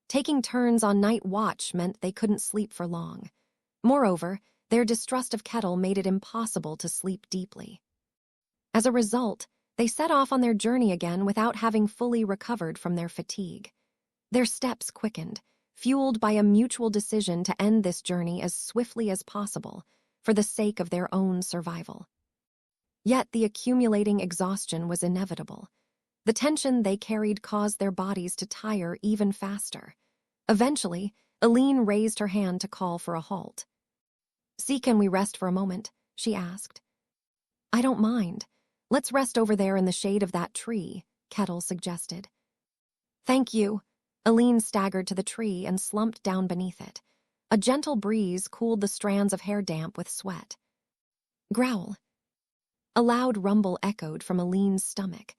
Taking turns on night watch meant they couldn't sleep for long. Moreover, their distrust of Kettle made it impossible to sleep deeply. As a result, they set off on their journey again without having fully recovered from their fatigue. Their steps quickened, fueled by a mutual decision to end this journey as swiftly as possible for the sake of their own survival. Yet the accumulating exhaustion was inevitable. The tension they carried caused their bodies to tire even faster. Eventually, Aline raised her hand to call for a halt. "See, can we rest for a moment?" she asked. "I don't mind. Let's rest over there in the shade of that tree," Kettle suggested. "Thank you." Aline staggered to the tree and slumped down beneath it. A gentle breeze cooled the strands of hair damp with sweat. "Growl." A loud rumble echoed from Aline's stomach.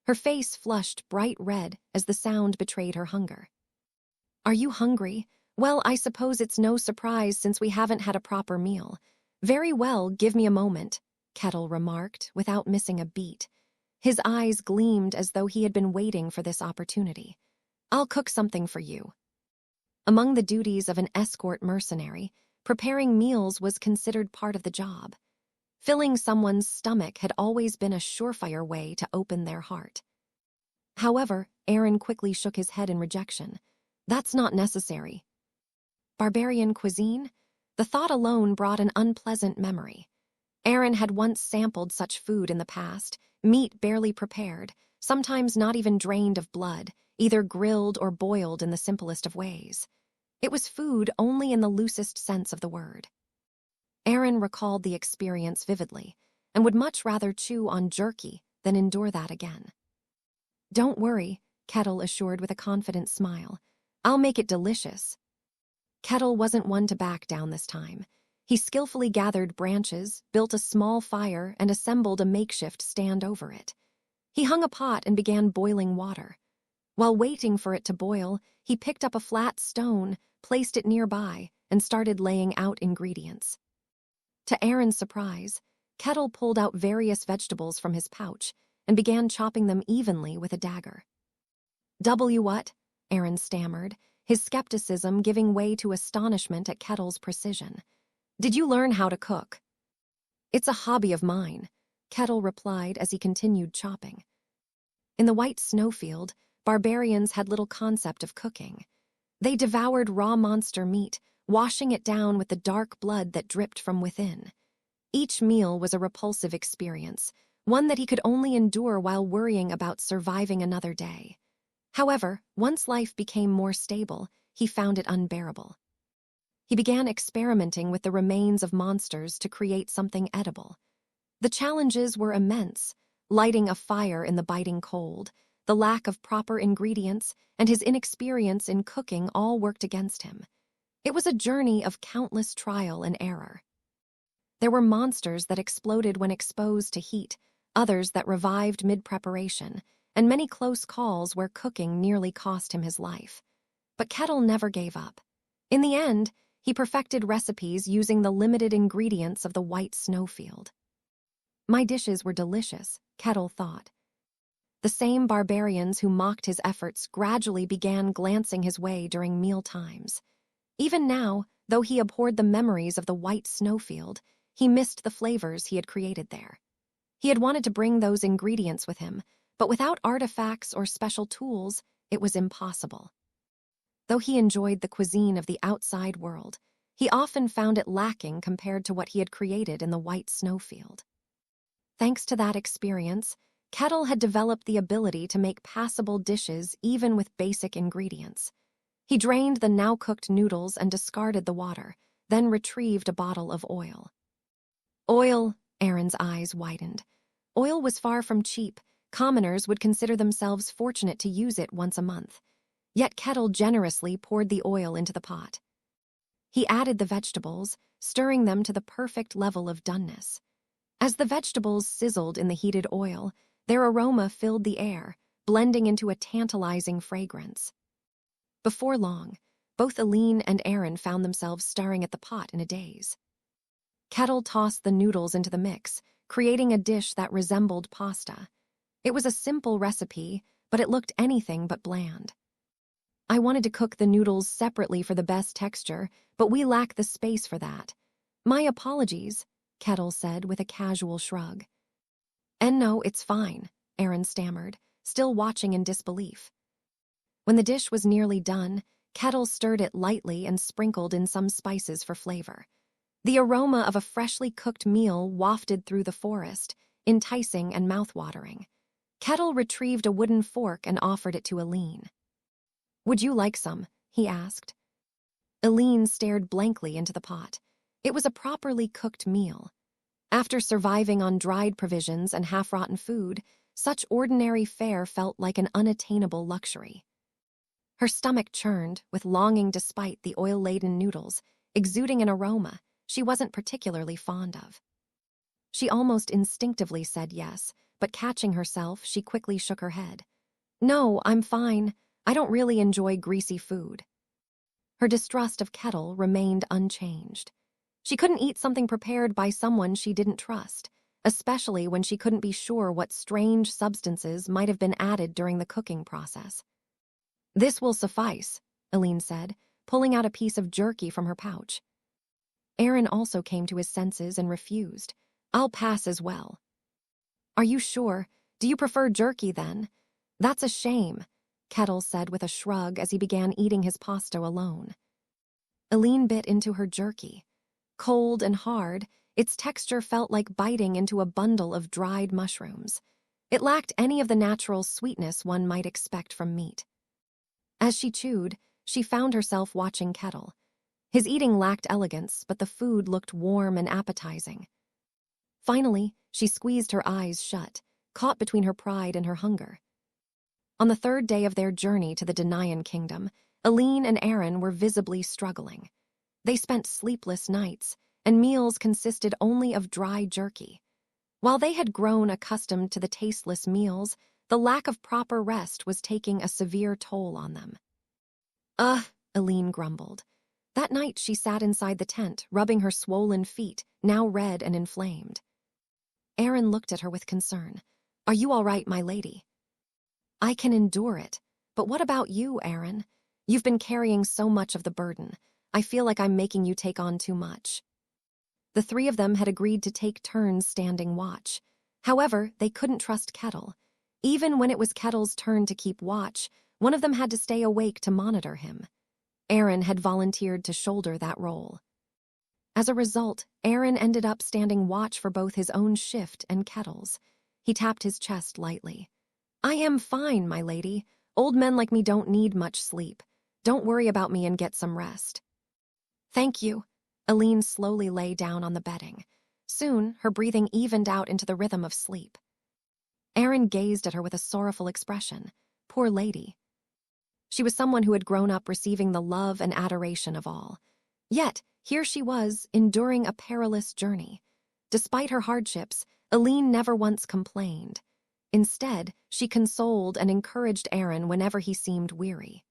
Her face flushed bright red as the sound betrayed her hunger. "Are you hungry? Well, I suppose it's no surprise since we haven't had a proper meal." "Very well, give me a moment," Kettle remarked, without missing a beat. His eyes gleamed as though he had been waiting for this opportunity. "I'll cook something for you." Among the duties of an escort mercenary, preparing meals was considered part of the job. Filling someone's stomach had always been a surefire way to open their heart. However, Aaron quickly shook his head in rejection. "That's not necessary." Barbarian cuisine? The thought alone brought an unpleasant memory. Aaron had once sampled such food in the past, meat barely prepared, sometimes not even drained of blood, either grilled or boiled in the simplest of ways. It was food only in the loosest sense of the word. Aaron recalled the experience vividly, and would much rather chew on jerky than endure that again. "Don't worry," Kettle assured with a confident smile. "I'll make it delicious." Kettle wasn't one to back down this time. He skillfully gathered branches, built a small fire, and assembled a makeshift stand over it. He hung a pot and began boiling water. While waiting for it to boil, he picked up a flat stone, placed it nearby, and started laying out ingredients. To Aaron's surprise, Kettle pulled out various vegetables from his pouch and began chopping them evenly with a dagger. "W what?" Aaron stammered, his skepticism giving way to astonishment at Kettle's precision. "Did you learn how to cook?" "It's a hobby of mine," Kettle replied as he continued chopping. In the white snowfield, barbarians had little concept of cooking. They devoured raw monster meat, washing it down with the dark blood that dripped from within. Each meal was a repulsive experience, one that he could only endure while worrying about surviving another day. However, once life became more stable, he found it unbearable. He began experimenting with the remains of monsters to create something edible. The challenges were immense: lighting a fire in the biting cold, the lack of proper ingredients, and his inexperience in cooking all worked against him. It was a journey of countless trial and error. There were monsters that exploded when exposed to heat, others that revived mid-preparation, and many close calls where cooking nearly cost him his life. But Kettle never gave up. In the end, he perfected recipes using the limited ingredients of the white snowfield. My dishes were delicious, Kettle thought. The same barbarians who mocked his efforts gradually began glancing his way during meal times. Even now, though he abhorred the memories of the white snowfield, he missed the flavors he had created there. He had wanted to bring those ingredients with him, but without artifacts or special tools, it was impossible. Though he enjoyed the cuisine of the outside world, he often found it lacking compared to what he had created in the white snowfield. Thanks to that experience, Kettle had developed the ability to make passable dishes even with basic ingredients. He drained the now-cooked noodles and discarded the water, then retrieved a bottle of oil. Oil, Aaron's eyes widened. Oil was far from cheap. Commoners would consider themselves fortunate to use it once a month. Yet Kettle generously poured the oil into the pot. He added the vegetables, stirring them to the perfect level of doneness. As the vegetables sizzled in the heated oil, their aroma filled the air, blending into a tantalizing fragrance. Before long, both Aline and Aaron found themselves staring at the pot in a daze. Kettle tossed the noodles into the mix, creating a dish that resembled pasta. It was a simple recipe, but it looked anything but bland. "I wanted to cook the noodles separately for the best texture, but we lack the space for that. My apologies," Kettle said with a casual shrug. "And no, it's fine," Aaron stammered, still watching in disbelief. When the dish was nearly done, Kettle stirred it lightly and sprinkled in some spices for flavor. The aroma of a freshly cooked meal wafted through the forest, enticing and mouth-watering. Kettle retrieved a wooden fork and offered it to Aline. "Would you like some?" he asked. Aline stared blankly into the pot. It was a properly cooked meal. After surviving on dried provisions and half-rotten food, such ordinary fare felt like an unattainable luxury. Her stomach churned with longing despite the oil-laden noodles, exuding an aroma she wasn't particularly fond of. She almost instinctively said yes, but catching herself, she quickly shook her head. "No, I'm fine. I don't really enjoy greasy food." Her distrust of Kettle remained unchanged. She couldn't eat something prepared by someone she didn't trust, especially when she couldn't be sure what strange substances might have been added during the cooking process. "This will suffice," Aline said, pulling out a piece of jerky from her pouch. Aaron also came to his senses and refused. "I'll pass as well." "Are you sure? Do you prefer jerky then?" "That's a shame," Kettle said with a shrug as he began eating his pasta alone. Aline bit into her jerky. Cold and hard, its texture felt like biting into a bundle of dried mushrooms. It lacked any of the natural sweetness one might expect from meat. As she chewed, she found herself watching Kettle. His eating lacked elegance, but the food looked warm and appetizing. Finally, she squeezed her eyes shut, caught between her pride and her hunger. On the third day of their journey to the Denayan kingdom, Aline and Aaron were visibly struggling. They spent sleepless nights, and meals consisted only of dry jerky. While they had grown accustomed to the tasteless meals, the lack of proper rest was taking a severe toll on them. Aline grumbled. That night she sat inside the tent, rubbing her swollen feet, now red and inflamed. Aaron looked at her with concern. "Are you all right, my lady?" "I can endure it. But what about you, Aaron? You've been carrying so much of the burden. I feel like I'm making you take on too much." The three of them had agreed to take turns standing watch. However, they couldn't trust Kettle. Even when it was Kettle's turn to keep watch, one of them had to stay awake to monitor him. Aaron had volunteered to shoulder that role. As a result, Aaron ended up standing watch for both his own shift and Kettle's. He tapped his chest lightly. "I am fine, my lady. Old men like me don't need much sleep. Don't worry about me and get some rest." "Thank you." Aline slowly lay down on the bedding. Soon, her breathing evened out into the rhythm of sleep. Aaron gazed at her with a sorrowful expression. Poor lady. She was someone who had grown up receiving the love and adoration of all. Yet, here she was, enduring a perilous journey. Despite her hardships, Aline never once complained. Instead, she consoled and encouraged Aaron whenever he seemed weary.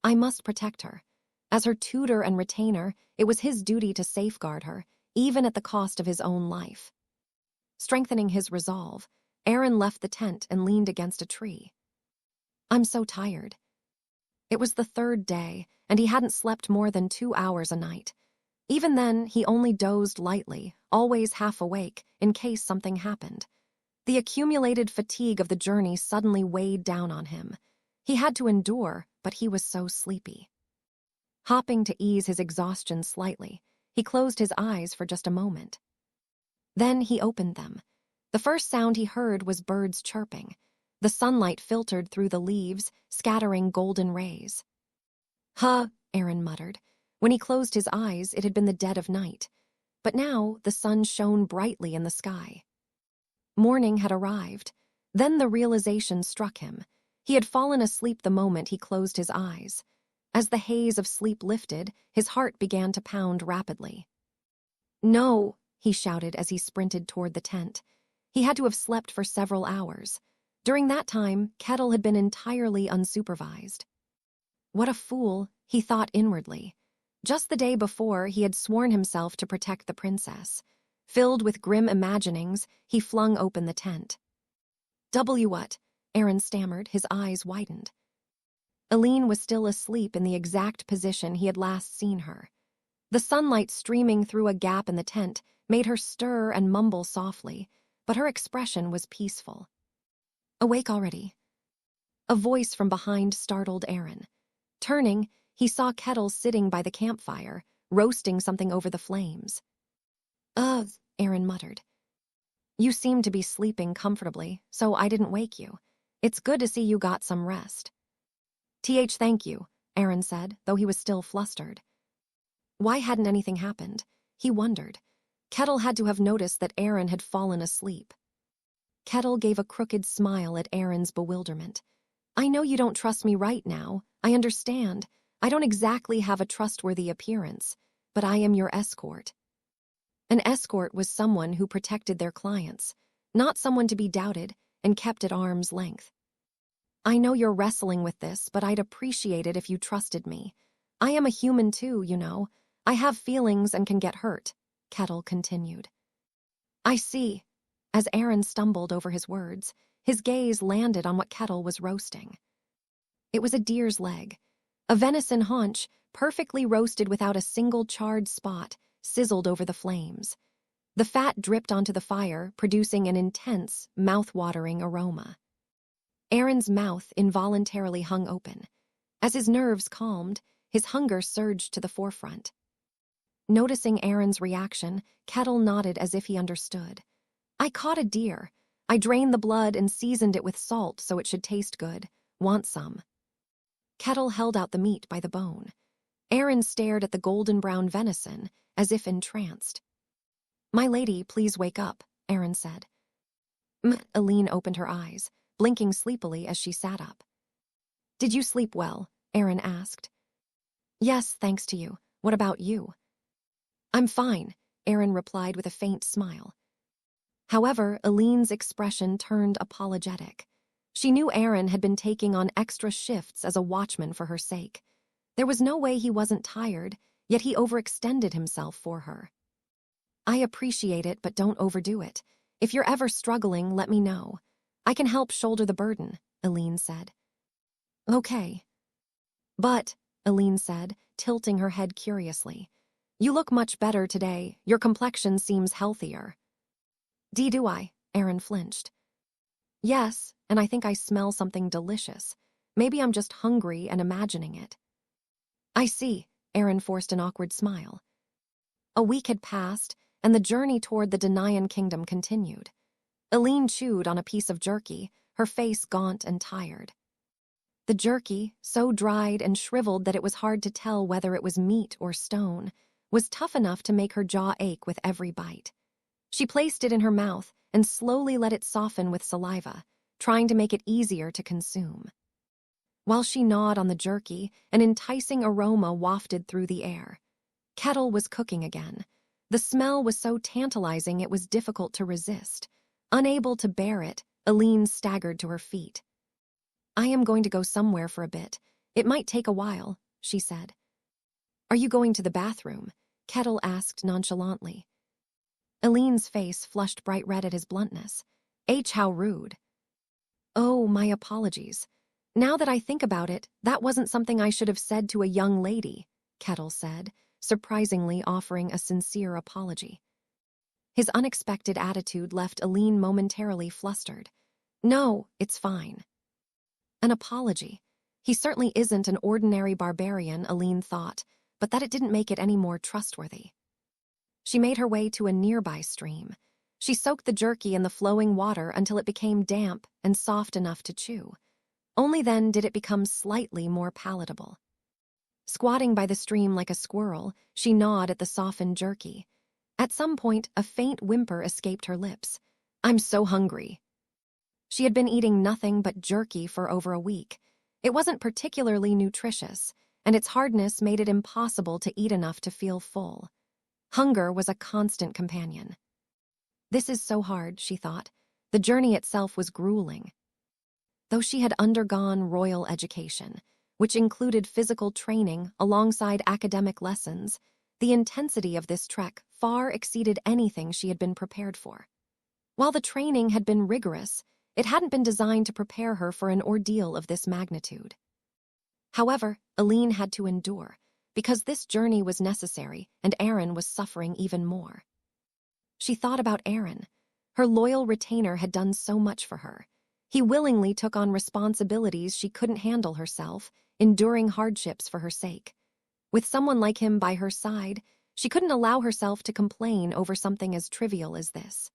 I must protect her. As her tutor and retainer, it was his duty to safeguard her, even at the cost of his own life. Strengthening his resolve, Aaron left the tent and leaned against a tree. "I'm so tired." It was the third day, and he hadn't slept more than 2 hours a night. Even then, he only dozed lightly, always half awake, in case something happened. The accumulated fatigue of the journey suddenly weighed down on him. He had to endure, but he was so sleepy. Hopping to ease his exhaustion slightly, he closed his eyes for just a moment. Then he opened them. The first sound he heard was birds chirping. The sunlight filtered through the leaves, scattering golden rays. "Huh," Aaron muttered. When he closed his eyes, it had been the dead of night. But now the sun shone brightly in the sky. Morning had arrived. Then the realization struck him. He had fallen asleep the moment he closed his eyes. As the haze of sleep lifted, his heart began to pound rapidly. "No," he shouted as he sprinted toward the tent. He had to have slept for several hours. During that time, Kettle had been entirely unsupervised. What a fool, he thought inwardly. Just the day before, he had sworn himself to protect the princess. Filled with grim imaginings, he flung open the tent. What?" Aaron stammered, his eyes widened. Aline was still asleep in the exact position he had last seen her. The sunlight streaming through a gap in the tent made her stir and mumble softly, but her expression was peaceful. "Awake already?" A voice from behind startled Aaron. Turning, he saw Kettle sitting by the campfire, roasting something over the flames. Ugh, Aaron muttered. You seem to be sleeping comfortably, so I didn't wake you. It's good to see you got some rest. Thank you, Aaron said, though he was still flustered. Why hadn't anything happened? He wondered. Kettle had to have noticed that Aaron had fallen asleep. Kettle gave a crooked smile at Aaron's bewilderment. I know you don't trust me right now. I understand. I don't exactly have a trustworthy appearance, but I am your escort. An escort was someone who protected their clients, not someone to be doubted and kept at arm's length. I know you're wrestling with this, but I'd appreciate it if you trusted me. I am a human too, you know. I have feelings and can get hurt, Kettle continued. I see. As Aaron stumbled over his words, his gaze landed on what Kettle was roasting. It was a deer's leg. A venison haunch, perfectly roasted without a single charred spot, sizzled over the flames. The fat dripped onto the fire, producing an intense, mouth-watering aroma. Aaron's mouth involuntarily hung open. As his nerves calmed, his hunger surged to the forefront. Noticing Aaron's reaction, Kettle nodded as if he understood. I caught a deer. I drained the blood and seasoned it with salt so it should taste good. Want some? Kettle held out the meat by the bone. Aaron stared at the golden-brown venison, as if entranced. My lady, please wake up, Aaron said. Aline opened her eyes, blinking sleepily as she sat up. Did you sleep well? Aaron asked. Yes, thanks to you. What about you? I'm fine, Aaron replied with a faint smile. However, Aline's expression turned apologetic. She knew Aaron had been taking on extra shifts as a watchman for her sake. There was no way he wasn't tired, yet he overextended himself for her. I appreciate it, but don't overdo it. If you're ever struggling, let me know. I can help shoulder the burden, Aline said. Okay. But, Aline said, tilting her head curiously, you look much better today. Your complexion seems healthier. Do I? Aaron flinched. Yes, and I think I smell something delicious. Maybe I'm just hungry and imagining it. I see, Aaron forced an awkward smile. A week had passed, and the journey toward the Denayan kingdom continued. Aline chewed on a piece of jerky, her face gaunt and tired. The jerky, so dried and shriveled that it was hard to tell whether it was meat or stone, was tough enough to make her jaw ache with every bite. She placed it in her mouth and slowly let it soften with saliva, trying to make it easier to consume. While she gnawed on the jerky, an enticing aroma wafted through the air. Kettle was cooking again. The smell was so tantalizing it was difficult to resist. Unable to bear it, Aline staggered to her feet. I am going to go somewhere for a bit. It might take a while, she said. Are you going to the bathroom? Kettle asked nonchalantly. Aline's face flushed bright red at his bluntness. How rude. Oh, my apologies. Now that I think about it, that wasn't something I should have said to a young lady, Kettle said, surprisingly offering a sincere apology. His unexpected attitude left Aline momentarily flustered. No, it's fine. An apology. He certainly isn't an ordinary barbarian, Aline thought, but that it didn't make it any more trustworthy. She made her way to a nearby stream. She soaked the jerky in the flowing water until it became damp and soft enough to chew. Only then did it become slightly more palatable. Squatting by the stream like a squirrel, she gnawed at the softened jerky. At some point, a faint whimper escaped her lips. I'm so hungry. She had been eating nothing but jerky for over a week. It wasn't particularly nutritious, and its hardness made it impossible to eat enough to feel full. Hunger was a constant companion. This is so hard, she thought. The journey itself was grueling. Though she had undergone royal education, which included physical training alongside academic lessons, the intensity of this trek far exceeded anything she had been prepared for. While the training had been rigorous, it hadn't been designed to prepare her for an ordeal of this magnitude. However, Aline had to endure, because this journey was necessary and Aaron was suffering even more. She thought about Aaron. Her loyal retainer had done so much for her. He willingly took on responsibilities she couldn't handle herself, enduring hardships for her sake. With someone like him by her side, she couldn't allow herself to complain over something as trivial as this.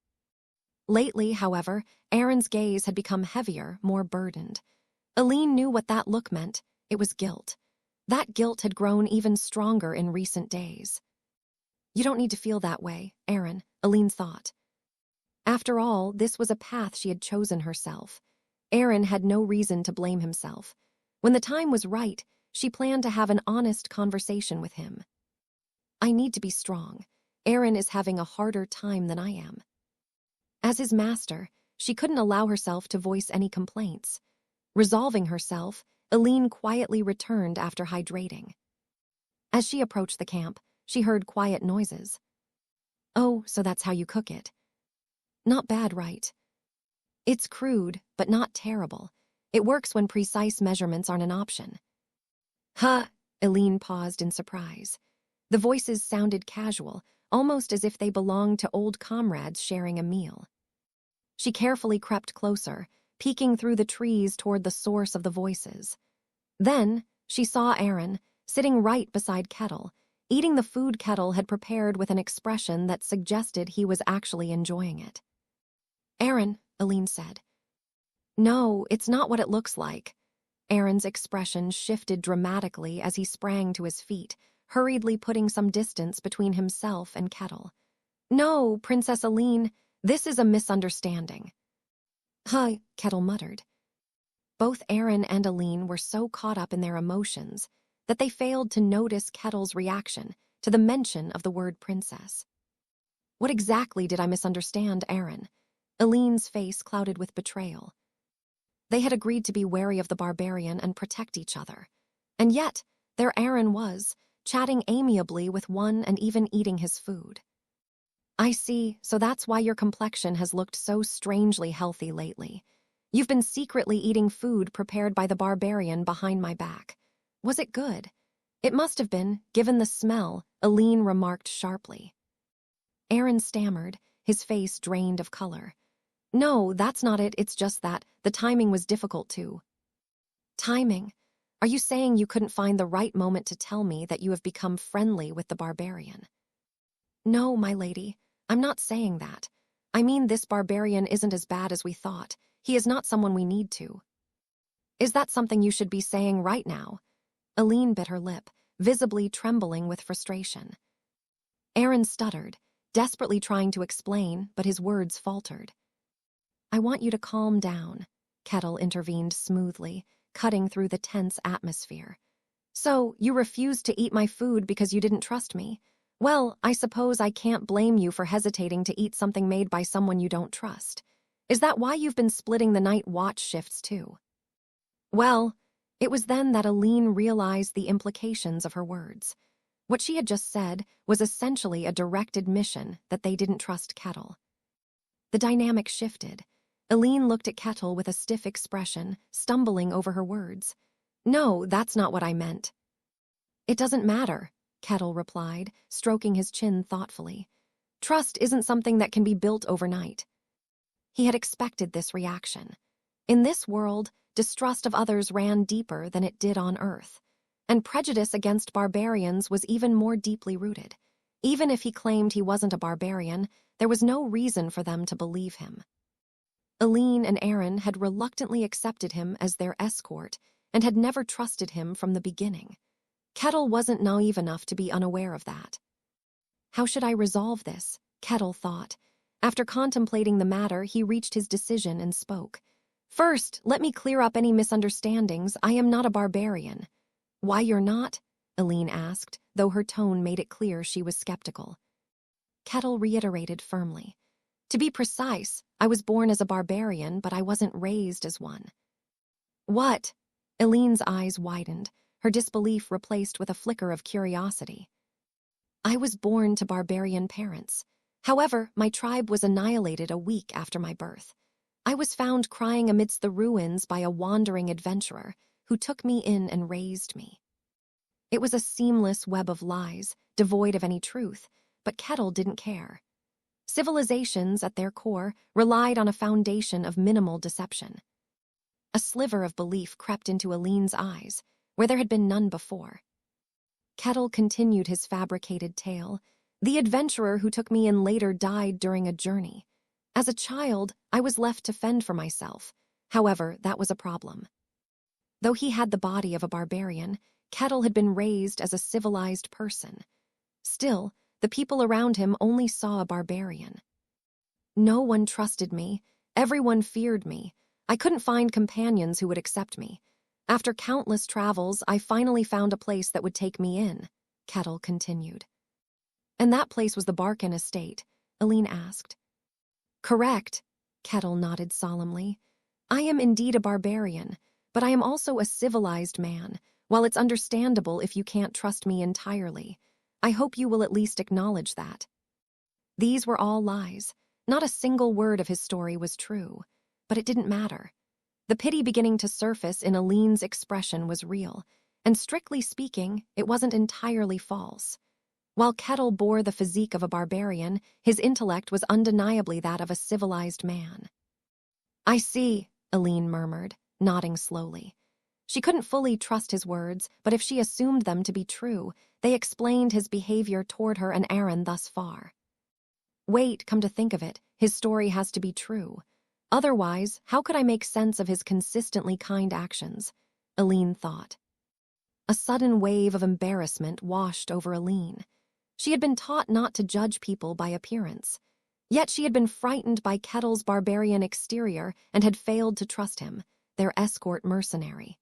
Lately, however, Aaron's gaze had become heavier, more burdened. Aline knew what that look meant. It was guilt. That guilt had grown even stronger in recent days. You don't need to feel that way, Aaron, Aline thought. After all, this was a path she had chosen herself. Aaron had no reason to blame himself. When the time was right, she planned to have an honest conversation with him. I need to be strong. Aaron is having a harder time than I am. As his master, she couldn't allow herself to voice any complaints. Resolving herself, Aline quietly returned after hydrating. As she approached the camp, she heard quiet noises. Oh, so that's how you cook it. Not bad, right? It's crude, but not terrible. It works when precise measurements aren't an option. Huh, Aline paused in surprise. The voices sounded casual, almost as if they belonged to old comrades sharing a meal. She carefully crept closer, peeking through the trees toward the source of the voices. Then, she saw Aaron, sitting right beside Kettle, eating the food Kettle had prepared with an expression that suggested he was actually enjoying it. Aaron, Aline said. No, it's not what it looks like. Aaron's expression shifted dramatically as he sprang to his feet, hurriedly putting some distance between himself and Kettle. No, Princess Aline, this is a misunderstanding. Huh, Kettle muttered. Both Aaron and Aline were so caught up in their emotions that they failed to notice Kettle's reaction to the mention of the word princess. What exactly did I misunderstand, Aaron? Aline's face clouded with betrayal. They had agreed to be wary of the barbarian and protect each other. And yet, there Aaron was, chatting amiably with one and even eating his food. I see, so that's why your complexion has looked so strangely healthy lately. You've been secretly eating food prepared by the barbarian behind my back. Was it good? It must have been, given the smell, Aline remarked sharply. Aaron stammered, his face drained of color. No, that's not it, it's just that the timing was difficult too. Timing? Are you saying you couldn't find the right moment to tell me that you have become friendly with the barbarian? No, my lady, I'm not saying that. I mean, this barbarian isn't as bad as we thought. He is not someone we need to. Is that something you should be saying right now? Aline bit her lip, visibly trembling with frustration. Aaron stuttered, desperately trying to explain, but his words faltered. I want you to calm down, Kettle intervened smoothly, cutting through the tense atmosphere. So, you refused to eat my food because you didn't trust me? Well, I suppose I can't blame you for hesitating to eat something made by someone you don't trust. Is that why you've been splitting the night watch shifts too? Well, it was then that Aline realized the implications of her words. What she had just said was essentially a direct admission that they didn't trust Kettle. The dynamic shifted. Aline looked at Kettle with a stiff expression, stumbling over her words. No, that's not what I meant. It doesn't matter, Kettle replied, stroking his chin thoughtfully. Trust isn't something that can be built overnight. He had expected this reaction. In this world, distrust of others ran deeper than it did on Earth, and prejudice against barbarians was even more deeply rooted. Even if he claimed he wasn't a barbarian, there was no reason for them to believe him. Aline and Aaron had reluctantly accepted him as their escort and had never trusted him from the beginning. Kettle wasn't naive enough to be unaware of that. How should I resolve this? Kettle thought. After contemplating the matter, he reached his decision and spoke. First, let me clear up any misunderstandings. I am not a barbarian. Why you're not? Aline asked, though her tone made it clear she was skeptical. Kettle reiterated firmly. To be precise, I was born as a barbarian, but I wasn't raised as one. What? Aline's eyes widened, her disbelief replaced with a flicker of curiosity. I was born to barbarian parents. However, my tribe was annihilated a week after my birth. I was found crying amidst the ruins by a wandering adventurer who took me in and raised me. It was a seamless web of lies, devoid of any truth, but Kettle didn't care. Civilizations, at their core, relied on a foundation of minimal deception. A sliver of belief crept into Aline's eyes, where there had been none before. Kettle continued his fabricated tale. The adventurer who took me in later died during a journey. As a child, I was left to fend for myself. However, that was a problem. Though he had the body of a barbarian, Kettle had been raised as a civilized person. Still, the people around him only saw a barbarian. No one trusted me. Everyone feared me. I couldn't find companions who would accept me. After countless travels, I finally found a place that would take me in, Kettle continued. And that place was the Barkin estate, Aline asked. Correct, Kettle nodded solemnly. I am indeed a barbarian, but I am also a civilized man. While it's understandable if you can't trust me entirely, I hope you will at least acknowledge that. These were all lies. Not a single word of his story was true, but it didn't matter. The pity beginning to surface in Aline's expression was real, and strictly speaking, it wasn't entirely false. While Kettle bore the physique of a barbarian, his intellect was undeniably that of a civilized man. I see, Aline murmured, nodding slowly. She couldn't fully trust his words, but if she assumed them to be true, they explained his behavior toward her and Aaron thus far. Wait, come to think of it, his story has to be true. Otherwise, how could I make sense of his consistently kind actions? Aline thought. A sudden wave of embarrassment washed over Aline. She had been taught not to judge people by appearance. Yet she had been frightened by Kettle's barbarian exterior and had failed to trust him, their escort mercenary.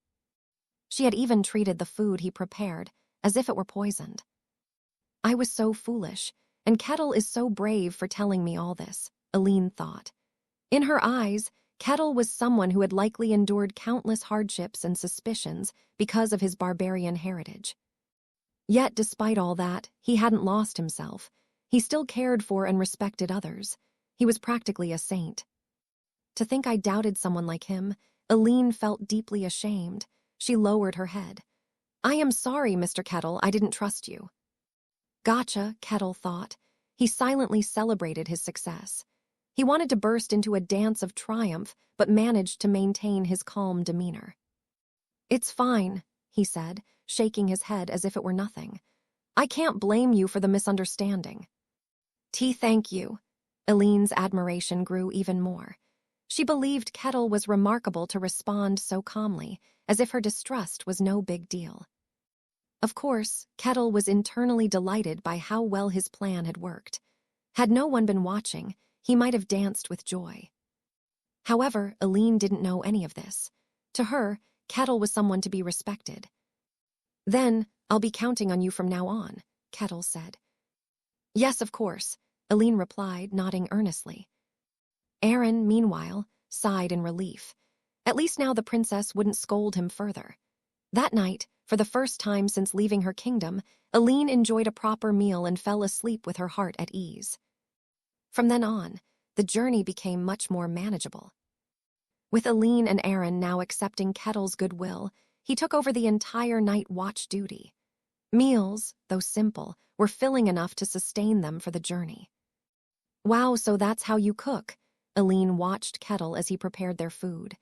She had even treated the food he prepared as if it were poisoned. I was so foolish, and Kettle is so brave for telling me all this, Aline thought. In her eyes, Kettle was someone who had likely endured countless hardships and suspicions because of his barbarian heritage. Yet, despite all that, he hadn't lost himself. He still cared for and respected others. He was practically a saint. To think I doubted someone like him, Aline felt deeply ashamed. She lowered her head. I am sorry, Mr. Kettle, I didn't trust you. Gotcha, Kettle thought. He silently celebrated his success. He wanted to burst into a dance of triumph, but managed to maintain his calm demeanor. It's fine, he said, shaking his head as if it were nothing. I can't blame you for the misunderstanding. Thank you. Aline's admiration grew even more. She believed Kettle was remarkable to respond so calmly, as if her distrust was no big deal. Of course, Kettle was internally delighted by how well his plan had worked. Had no one been watching, he might have danced with joy. However, Aline didn't know any of this. To her, Kettle was someone to be respected. Then, I'll be counting on you from now on, Kettle said. Yes, of course, Aline replied, nodding earnestly. Aaron, meanwhile, sighed in relief. At least now the princess wouldn't scold him further. That night, for the first time since leaving her kingdom, Aline enjoyed a proper meal and fell asleep with her heart at ease. From then on, the journey became much more manageable. With Aline and Aaron now accepting Kettle's goodwill, he took over the entire night watch duty. Meals, though simple, were filling enough to sustain them for the journey. Wow, so that's how you cook, Aline watched Kettle as he prepared their food.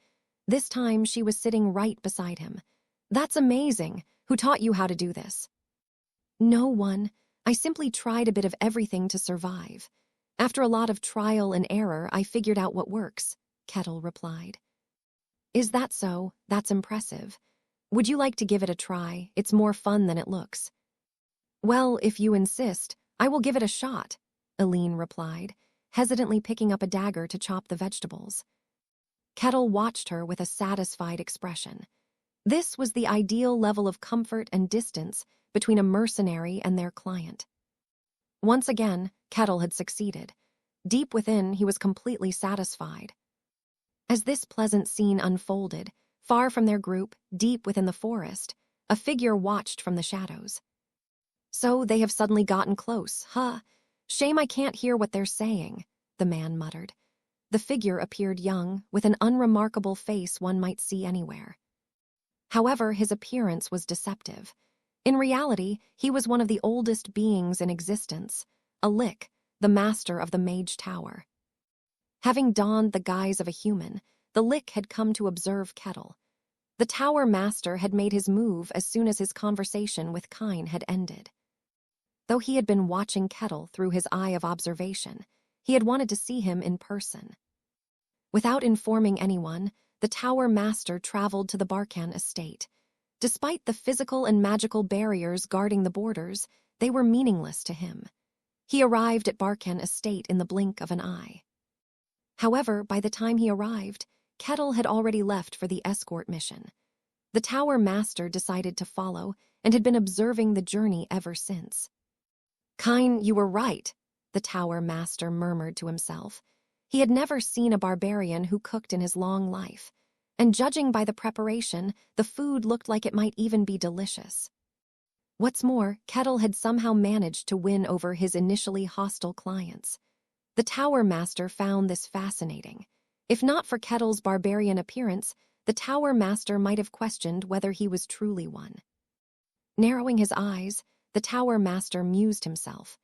This time she was sitting right beside him. That's amazing. Who taught you how to do this? No one. I simply tried a bit of everything to survive. After a lot of trial and error, I figured out what works, Kettle replied. Is that so? That's impressive. Would you like to give it a try? It's more fun than it looks. Well, if you insist, I will give it a shot, Aline replied, hesitantly picking up a dagger to chop the vegetables. Kettle watched her with a satisfied expression. This was the ideal level of comfort and distance between a mercenary and their client. Once again, Kettle had succeeded. Deep within, he was completely satisfied. As this pleasant scene unfolded, far from their group, deep within the forest, a figure watched from the shadows. So they have suddenly gotten close, huh? Shame I can't hear what they're saying, the man muttered. The figure appeared young, with an unremarkable face one might see anywhere. However, his appearance was deceptive. In reality, he was one of the oldest beings in existence, a Lich, the master of the Mage Tower. Having donned the guise of a human, the Lick had come to observe Kettle. The Tower Master had made his move as soon as his conversation with Kine had ended. Though he had been watching Kettle through his eye of observation, he had wanted to see him in person. Without informing anyone, the Tower Master traveled to the Barkan estate. Despite the physical and magical barriers guarding the borders, they were meaningless to him. He arrived at Barkan estate in the blink of an eye. However, by the time he arrived, Kettle had already left for the escort mission. The Tower Master decided to follow and had been observing the journey ever since. "Kine, you were right," the Tower Master murmured to himself. He had never seen a barbarian who cooked in his long life, and judging by the preparation, the food looked like it might even be delicious. What's more, Kettle had somehow managed to win over his initially hostile clients. The Tower Master found this fascinating. If not for Kettle's barbarian appearance, the Tower Master might have questioned whether he was truly one. Narrowing his eyes, the Tower Master mused himself.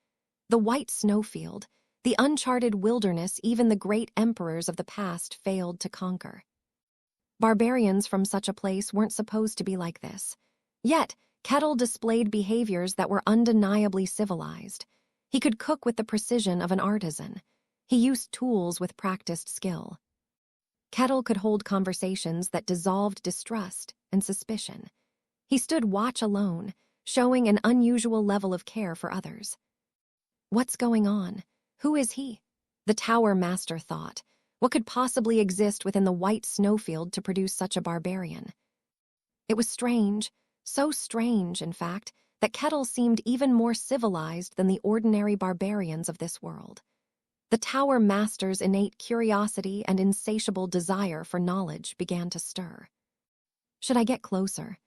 The white snowfield, the uncharted wilderness even the great emperors of the past failed to conquer. Barbarians from such a place weren't supposed to be like this. Yet, Kettle displayed behaviors that were undeniably civilized. He could cook with the precision of an artisan. He used tools with practiced skill. Kettle could hold conversations that dissolved distrust and suspicion. He stood watch alone, showing an unusual level of care for others. What's going on? Who is he? The Tower Master thought. What could possibly exist within the white snowfield to produce such a barbarian? It was strange, so strange, in fact, that Kettle seemed even more civilized than the ordinary barbarians of this world. The Tower Master's innate curiosity and insatiable desire for knowledge began to stir. Should I get closer?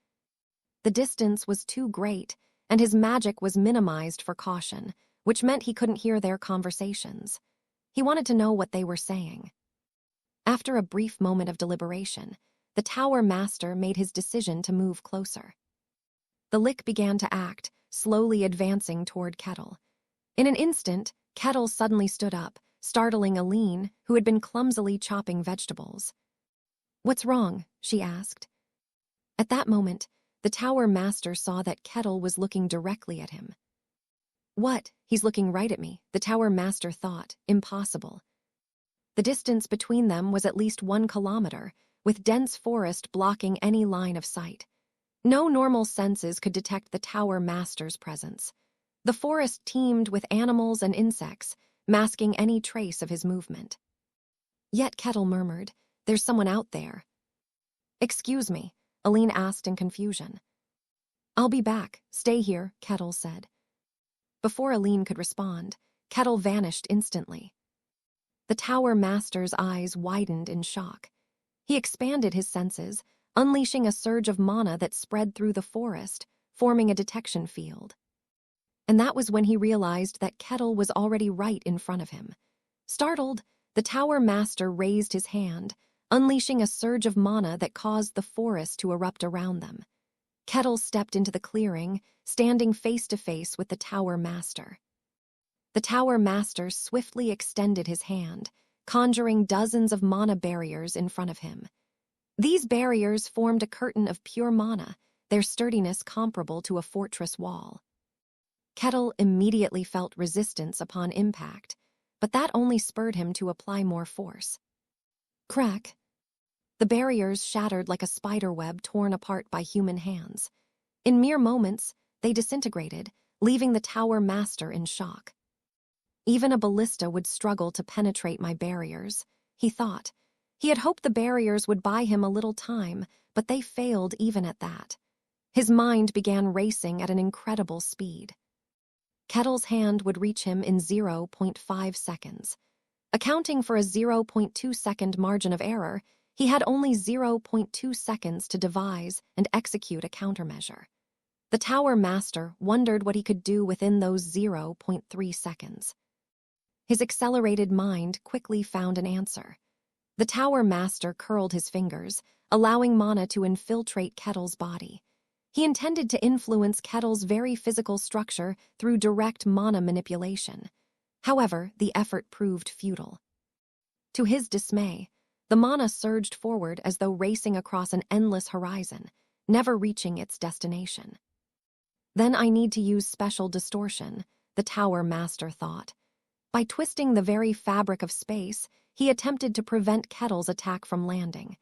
The distance was too great, and his magic was minimized for caution, which meant he couldn't hear their conversations. He wanted to know what they were saying. After a brief moment of deliberation, the Tower Master made his decision to move closer. The Lick began to act, slowly advancing toward Kettle. In an instant, Kettle suddenly stood up, startling Aline, who had been clumsily chopping vegetables. "What's wrong?" she asked. At that moment, the Tower Master saw that Kettle was looking directly at him. "What? He's looking right at me," the Tower Master thought. Impossible. The distance between them was at least 1 kilometer, with dense forest blocking any line of sight. No normal senses could detect the Tower Master's presence. The forest teemed with animals and insects, masking any trace of his movement. Yet Kettle murmured, "There's someone out there." "Excuse me," Aline asked in confusion. "I'll be back. Stay here," Kettle said. Before Aline could respond, Kettle vanished instantly. The Tower Master's eyes widened in shock. He expanded his senses, unleashing a surge of mana that spread through the forest, forming a detection field. And that was when he realized that Kettle was already right in front of him. Startled, the Tower Master raised his hand, unleashing a surge of mana that caused the forest to erupt around them. Kettle stepped into the clearing, standing face to face with the Tower Master. The Tower Master swiftly extended his hand, conjuring dozens of mana barriers in front of him. These barriers formed a curtain of pure mana, their sturdiness comparable to a fortress wall. Kettle immediately felt resistance upon impact, but that only spurred him to apply more force. Crack! The barriers shattered like a spider web torn apart by human hands. In mere moments, they disintegrated, leaving the Tower Master in shock. Even a ballista would struggle to penetrate my barriers, he thought. He had hoped the barriers would buy him a little time, but they failed even at that. His mind began racing at an incredible speed. Kettle's hand would reach him in 0.5 seconds. Accounting for a 0.2-second margin of error, he had only 0.2 seconds to devise and execute a countermeasure. The Tower Master wondered what he could do within those 0.3 seconds. His accelerated mind quickly found an answer. The Tower Master curled his fingers, allowing mana to infiltrate Kettle's body. He intended to influence Kettle's very physical structure through direct mana manipulation. However, the effort proved futile. To his dismay, The mana surged forward as though racing across an endless horizon, never reaching its destination. Then I need to use special distortion, the Tower Master thought. By twisting the very fabric of space, he attempted to prevent Kettle's attack from landing.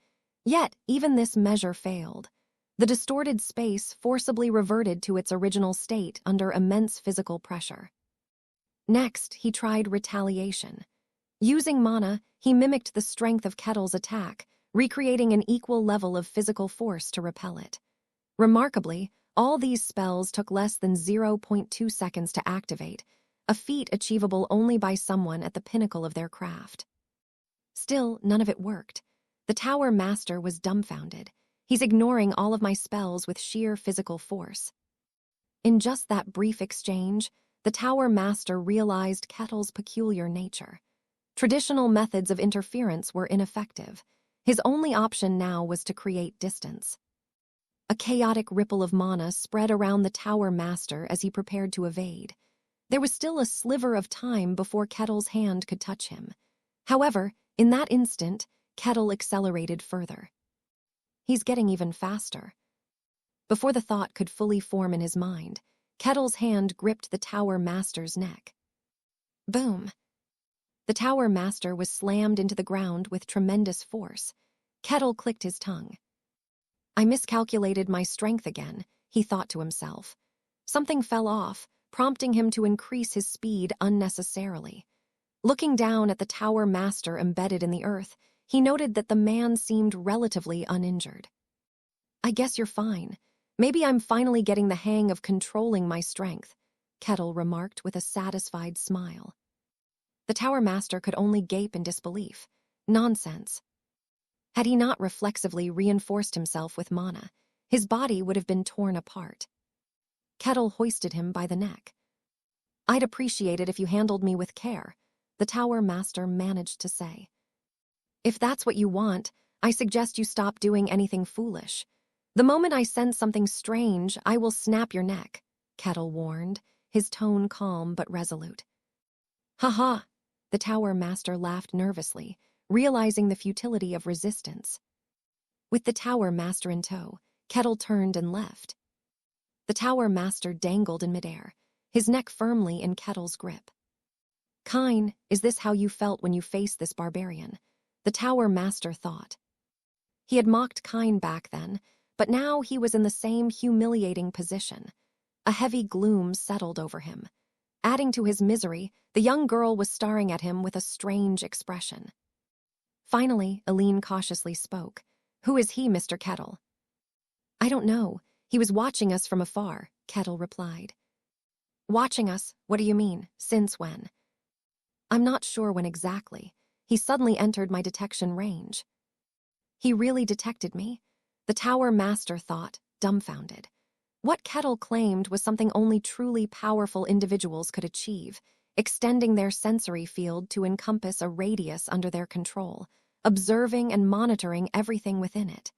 Yet, even this measure failed. The distorted space forcibly reverted to its original state under immense physical pressure. Next, he tried retaliation. Using mana, he mimicked the strength of Kettle's attack, recreating an equal level of physical force to repel it. Remarkably, all these spells took less than 0.2 seconds to activate, a feat achievable only by someone at the pinnacle of their craft. Still, none of it worked. The Tower Master was dumbfounded. He's ignoring all of my spells with sheer physical force. In just that brief exchange, the Tower Master realized Kettle's peculiar nature. Traditional methods of interference were ineffective. His only option now was to create distance. A chaotic ripple of mana spread around the Tower Master as he prepared to evade. There was still a sliver of time before Kettle's hand could touch him. However, in that instant, Kettle accelerated further. He's getting even faster. Before the thought could fully form in his mind, Kettle's hand gripped the Tower Master's neck. Boom! The Tower Master was slammed into the ground with tremendous force. Kettle clicked his tongue. I miscalculated my strength again, he thought to himself. Something fell off, prompting him to increase his speed unnecessarily. Looking down at the Tower Master embedded in the earth, he noted that the man seemed relatively uninjured. I guess you're fine. Maybe I'm finally getting the hang of controlling my strength, Kettle remarked with a satisfied smile. The Tower Master could only gape in disbelief. Nonsense. Had he not reflexively reinforced himself with mana, his body would have been torn apart. Kettle hoisted him by the neck. I'd appreciate it if you handled me with care, the Tower Master managed to say. If that's what you want, I suggest you stop doing anything foolish. The moment I sense something strange, I will snap your neck, Kettle warned, his tone calm but resolute. Ha! The Tower Master laughed nervously, realizing the futility of resistance. With the Tower Master in tow, Kettle turned and left. The Tower Master dangled in midair, his neck firmly in Kettle's grip. Kine, is this how you felt when you faced this barbarian? The Tower Master thought. He had mocked Kine back then, but now he was in the same humiliating position. A heavy gloom settled over him. Adding to his misery, the young girl was staring at him with a strange expression. Finally, Aline cautiously spoke. Who is he, Mr. Kettle? I don't know. He was watching us from afar, Kettle replied. Watching us? What do you mean? Since when? I'm not sure when exactly. He suddenly entered my detection range. He really detected me? The Tower Master thought, dumbfounded. What Kettle claimed was something only truly powerful individuals could achieve, extending their sensory field to encompass a radius under their control, observing and monitoring everything within it.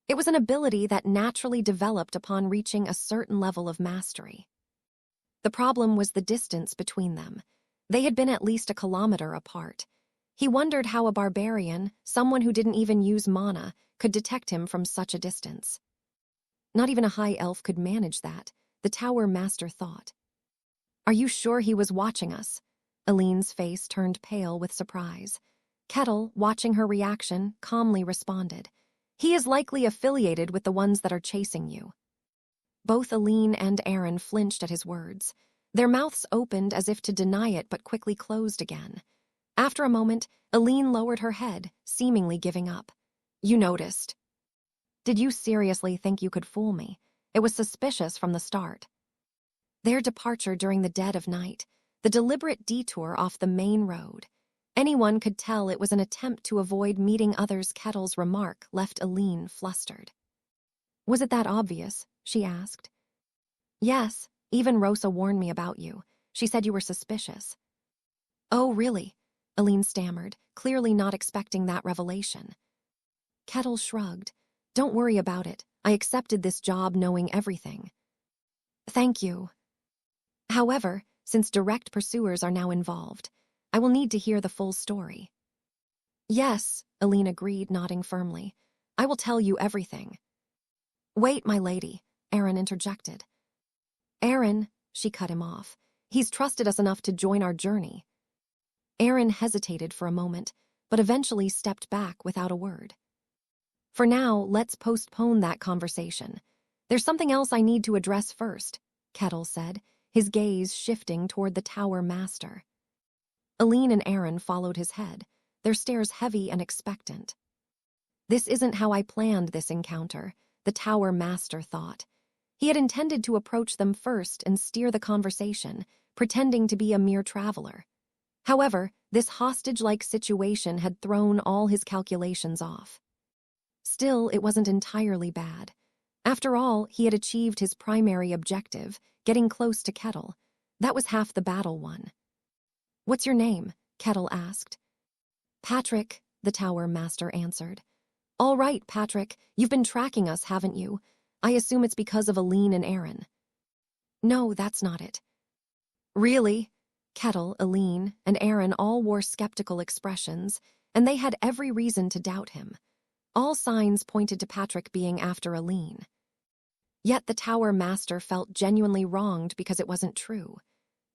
It was an ability that naturally developed upon reaching a certain level of mastery. The problem was the distance between them. They had been at least a kilometer apart. He wondered how a barbarian, someone who didn't even use mana, could detect him from such a distance. Not even a high elf could manage that, the Tower Master thought. Are you sure he was watching us? Aline's face turned pale with surprise. Kettle, watching her reaction, calmly responded. He is likely affiliated with the ones that are chasing you. Both Aline and Aaron flinched at his words. Their mouths opened as if to deny it but quickly closed again. After a moment, Aline lowered her head, seemingly giving up. You noticed. Did you seriously think you could fool me? It was suspicious from the start. Their departure during the dead of night, the deliberate detour off the main road. Anyone could tell it was an attempt to avoid meeting others. Kettle's remark left Aline flustered. Was it that obvious? She asked. Yes, even Rosa warned me about you. She said you were suspicious. Oh, really? Aline stammered, clearly not expecting that revelation. Kettle shrugged. Don't worry about it. I accepted this job knowing everything. Thank you. However, since direct pursuers are now involved, I will need to hear the full story. Yes, Aline agreed, nodding firmly. I will tell you everything. Wait, my lady, Aaron interjected. Aaron, she cut him off. He's trusted us enough to join our journey. Aaron hesitated for a moment, but eventually stepped back without a word. For now, let's postpone that conversation. There's something else I need to address first, Kettle said, his gaze shifting toward the tower master. Aline and Aaron followed his head, their stares heavy and expectant. This isn't how I planned this encounter, the tower master thought. He had intended to approach them first and steer the conversation, pretending to be a mere traveler. However, this hostage-like situation had thrown all his calculations off. Still, it wasn't entirely bad. After all, he had achieved his primary objective, getting close to Kettle. That was half the battle won. What's your name? Kettle asked. Patrick, the tower master answered. All right, Patrick, you've been tracking us, haven't you? I assume it's because of Aline and Aaron. No, that's not it. Really? Kettle, Aline, and Aaron all wore skeptical expressions, and they had every reason to doubt him. All signs pointed to Patrick being after Aline. Yet the tower master felt genuinely wronged because it wasn't true.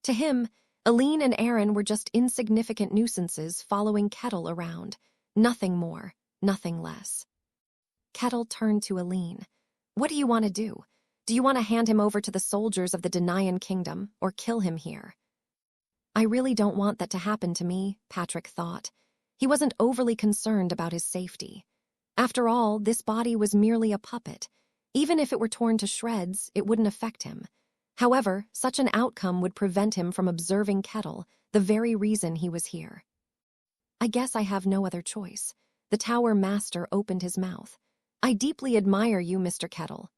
To him, Aline and Aaron were just insignificant nuisances following Kettle around. Nothing more, nothing less. Kettle turned to Aline. What do you want to do? Do you want to hand him over to the soldiers of the Denayan kingdom, or kill him here? I really don't want that to happen to me, Patrick thought. He wasn't overly concerned about his safety. After all, this body was merely a puppet. Even if it were torn to shreds, it wouldn't affect him. However, such an outcome would prevent him from observing Kettle, the very reason he was here. I guess I have no other choice. The tower master opened his mouth. I deeply admire you, Mr. Kettle.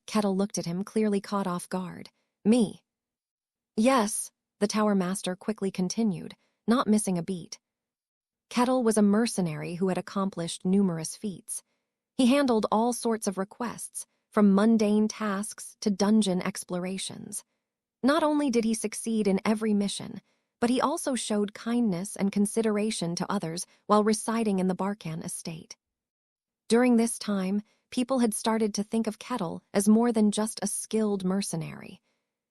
Kettle looked at him, clearly caught off guard. Me? Yes, the tower master quickly continued, not missing a beat. Kettle was a mercenary who had accomplished numerous feats. He handled all sorts of requests, from mundane tasks to dungeon explorations. Not only did he succeed in every mission, but he also showed kindness and consideration to others while residing in the Barkan estate. During this time, people had started to think of Kettle as more than just a skilled mercenary.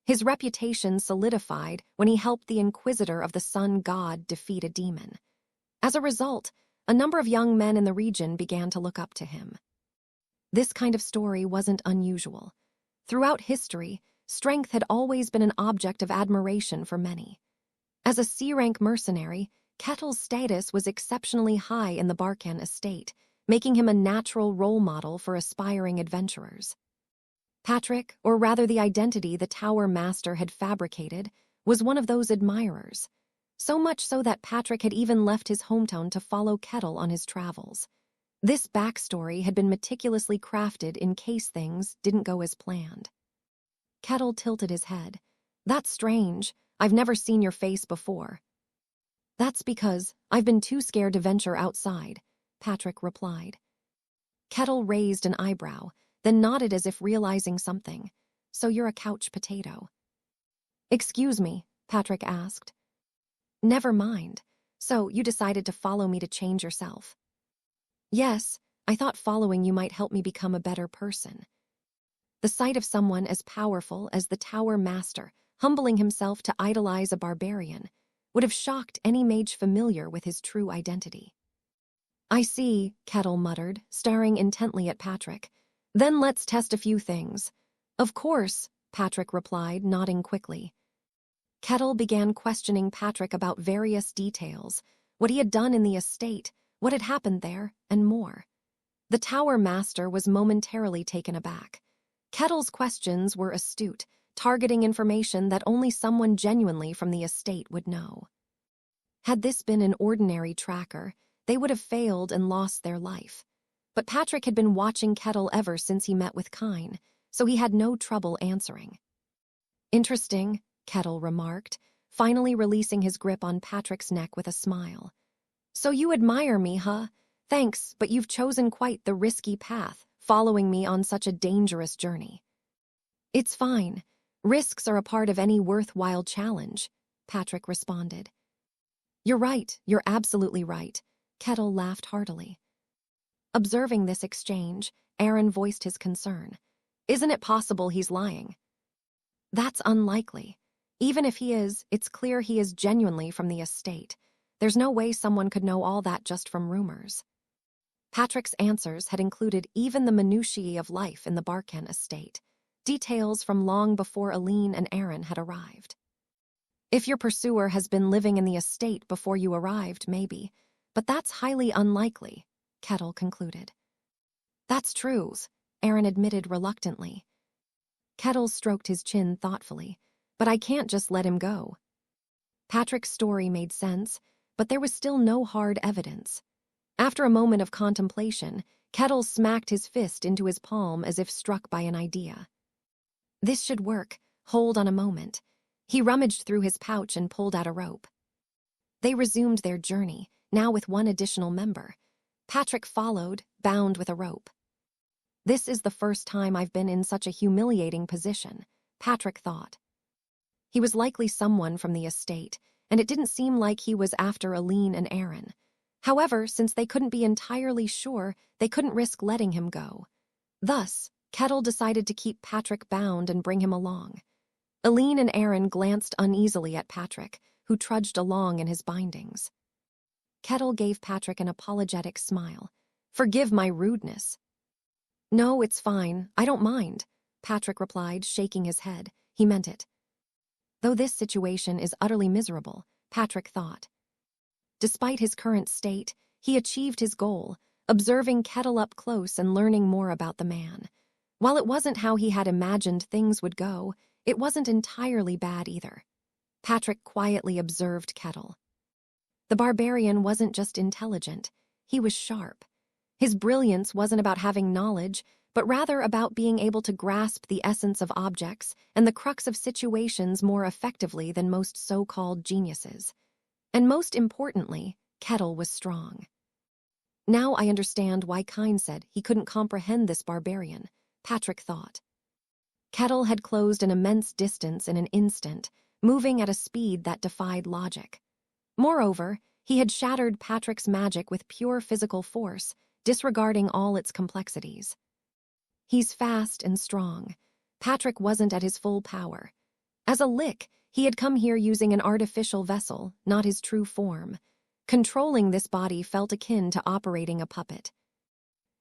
His reputation solidified when he helped the Inquisitor of the Sun God defeat a demon. As a result, a number of young men in the region began to look up to him. This kind of story wasn't unusual. Throughout history, strength had always been an object of admiration for many. As a C-rank mercenary, Kettle's status was exceptionally high in the Barkan estate, making him a natural role model for aspiring adventurers. Patrick, or rather the identity the tower master had fabricated, was one of those admirers. So much so that Patrick had even left his hometown to follow Kettle on his travels. This backstory had been meticulously crafted in case things didn't go as planned. Kettle tilted his head. That's strange. I've never seen your face before. That's because I've been too scared to venture outside, Patrick replied. Kettle raised an eyebrow, then nodded as if realizing something. So you're a couch potato. Excuse me, Patrick asked. Never mind. So you decided to follow me to change yourself. Yes, I thought following you might help me become a better person. The sight of someone as powerful as the tower master humbling himself to idolize a barbarian would have shocked any mage familiar with his true identity. I see, Kettle muttered, staring intently at Patrick. Then let's test a few things. Of course, Patrick replied, nodding quickly. Kettle began questioning Patrick about various details, what he had done in the estate, what had happened there, and more. The tower master was momentarily taken aback. Kettle's questions were astute, targeting information that only someone genuinely from the estate would know. Had this been an ordinary tracker, they would have failed and lost their life. But Patrick had been watching Kettle ever since he met with Kine, so he had no trouble answering. Interesting, Kettle remarked, finally releasing his grip on Patrick's neck with a smile. So you admire me, huh? Thanks, but you've chosen quite the risky path, following me on such a dangerous journey. It's fine. Risks are a part of any worthwhile challenge, Patrick responded. You're right, you're absolutely right. Kettle laughed heartily. Observing this exchange, Aaron voiced his concern. Isn't it possible he's lying? That's unlikely. Even if he is, it's clear he is genuinely from the estate. There's no way someone could know all that just from rumors. Patrick's answers had included even the minutiae of life in the Barken estate, details from long before Aline and Aaron had arrived. If your pursuer has been living in the estate before you arrived, maybe, but that's highly unlikely, Kettle concluded. That's true, Aaron admitted reluctantly. Kettle stroked his chin thoughtfully, but I can't just let him go. Patrick's story made sense, but there was still no hard evidence. After a moment of contemplation, Kettle smacked his fist into his palm as if struck by an idea. This should work. Hold on a moment. He rummaged through his pouch and pulled out a rope. They resumed their journey, now with one additional member. Patrick followed, bound with a rope. This is the first time I've been in such a humiliating position, Patrick thought. He was likely someone from the estate, and it didn't seem like he was after Aline and Aaron. However, since they couldn't be entirely sure, they couldn't risk letting him go. Thus, Kettle decided to keep Patrick bound and bring him along. Aline and Aaron glanced uneasily at Patrick, who trudged along in his bindings. Kettle gave Patrick an apologetic smile. Forgive my rudeness. No, it's fine. I don't mind, Patrick replied, shaking his head. He meant it. Though this situation is utterly miserable, Patrick thought. Despite his current state, he achieved his goal, observing Kettle up close and learning more about the man. While it wasn't how he had imagined things would go, it wasn't entirely bad either. Patrick quietly observed Kettle. The barbarian wasn't just intelligent, he was sharp. His brilliance wasn't about having knowledge, but rather about being able to grasp the essence of objects and the crux of situations more effectively than most so-called geniuses. And most importantly, Kettle was strong. Now I understand why Kine said he couldn't comprehend this barbarian, Patrick thought. Kettle had closed an immense distance in an instant, moving at a speed that defied logic. Moreover, he had shattered Patrick's magic with pure physical force, disregarding all its complexities. He's fast and strong. Patrick wasn't at his full power. As a lick, he had come here using an artificial vessel, not his true form. Controlling this body felt akin to operating a puppet.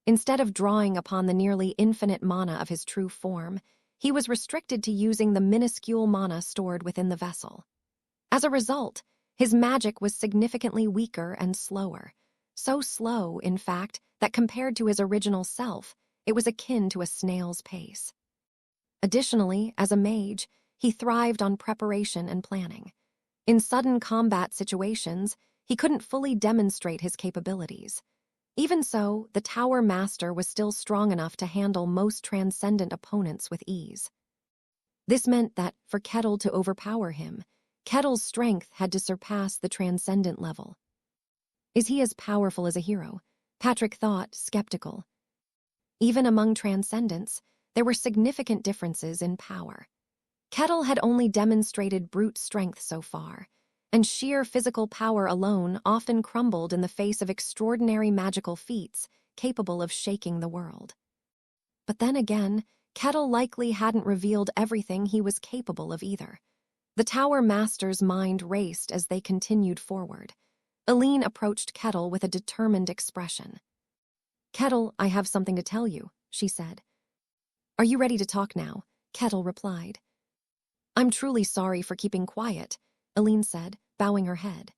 Instead of drawing upon the nearly infinite mana of his true form, he was restricted to using the minuscule mana stored within the vessel. As a result, his magic was significantly weaker and slower. So slow, in fact, that compared to his original self, it was akin to a snail's pace. Additionally, as a mage, he thrived on preparation and planning. In sudden combat situations, he couldn't fully demonstrate his capabilities. Even so, the Tower Master was still strong enough to handle most transcendent opponents with ease. This meant that, for Kettle to overpower him, Kettle's strength had to surpass the transcendent level. Is he as powerful as a hero? Patrick thought, skeptical. Even among transcendents, there were significant differences in power. Kettle had only demonstrated brute strength so far, and sheer physical power alone often crumbled in the face of extraordinary magical feats capable of shaking the world. But then again, Kettle likely hadn't revealed everything he was capable of either. The Tower Master's mind raced as they continued forward. Aline approached Kettle with a determined expression. Kettle, I have something to tell you, she said. Are you ready to talk now? Kettle replied. I'm truly sorry for keeping quiet, Aline said, bowing her head.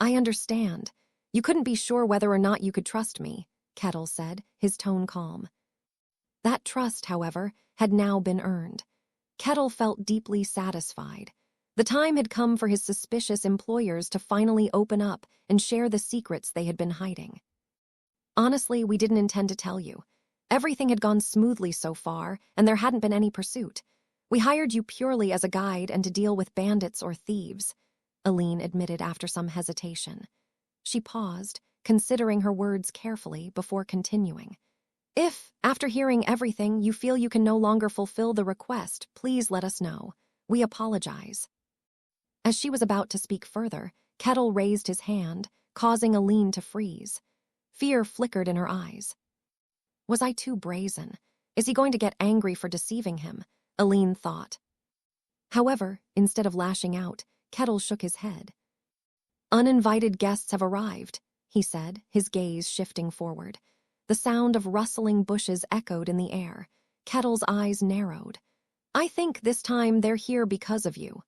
I understand. You couldn't be sure whether or not you could trust me, Kettle said, his tone calm. That trust, however, had now been earned. Kettle felt deeply satisfied. The time had come for his suspicious employers to finally open up and share the secrets they had been hiding. Honestly, we didn't intend to tell you. Everything had gone smoothly so far, and there hadn't been any pursuit. We hired you purely as a guide and to deal with bandits or thieves, Aline admitted after some hesitation. She paused, considering her words carefully before continuing. If, after hearing everything, you feel you can no longer fulfill the request, please let us know. We apologize. As she was about to speak further, Kettle raised his hand, causing Aline to freeze. Fear flickered in her eyes. Was I too brazen? Is he going to get angry for deceiving him? Aline thought. However, instead of lashing out, Kettle shook his head. Uninvited guests have arrived, he said, his gaze shifting forward. The sound of rustling bushes echoed in the air. Kettle's eyes narrowed. I think this time they're here because of you.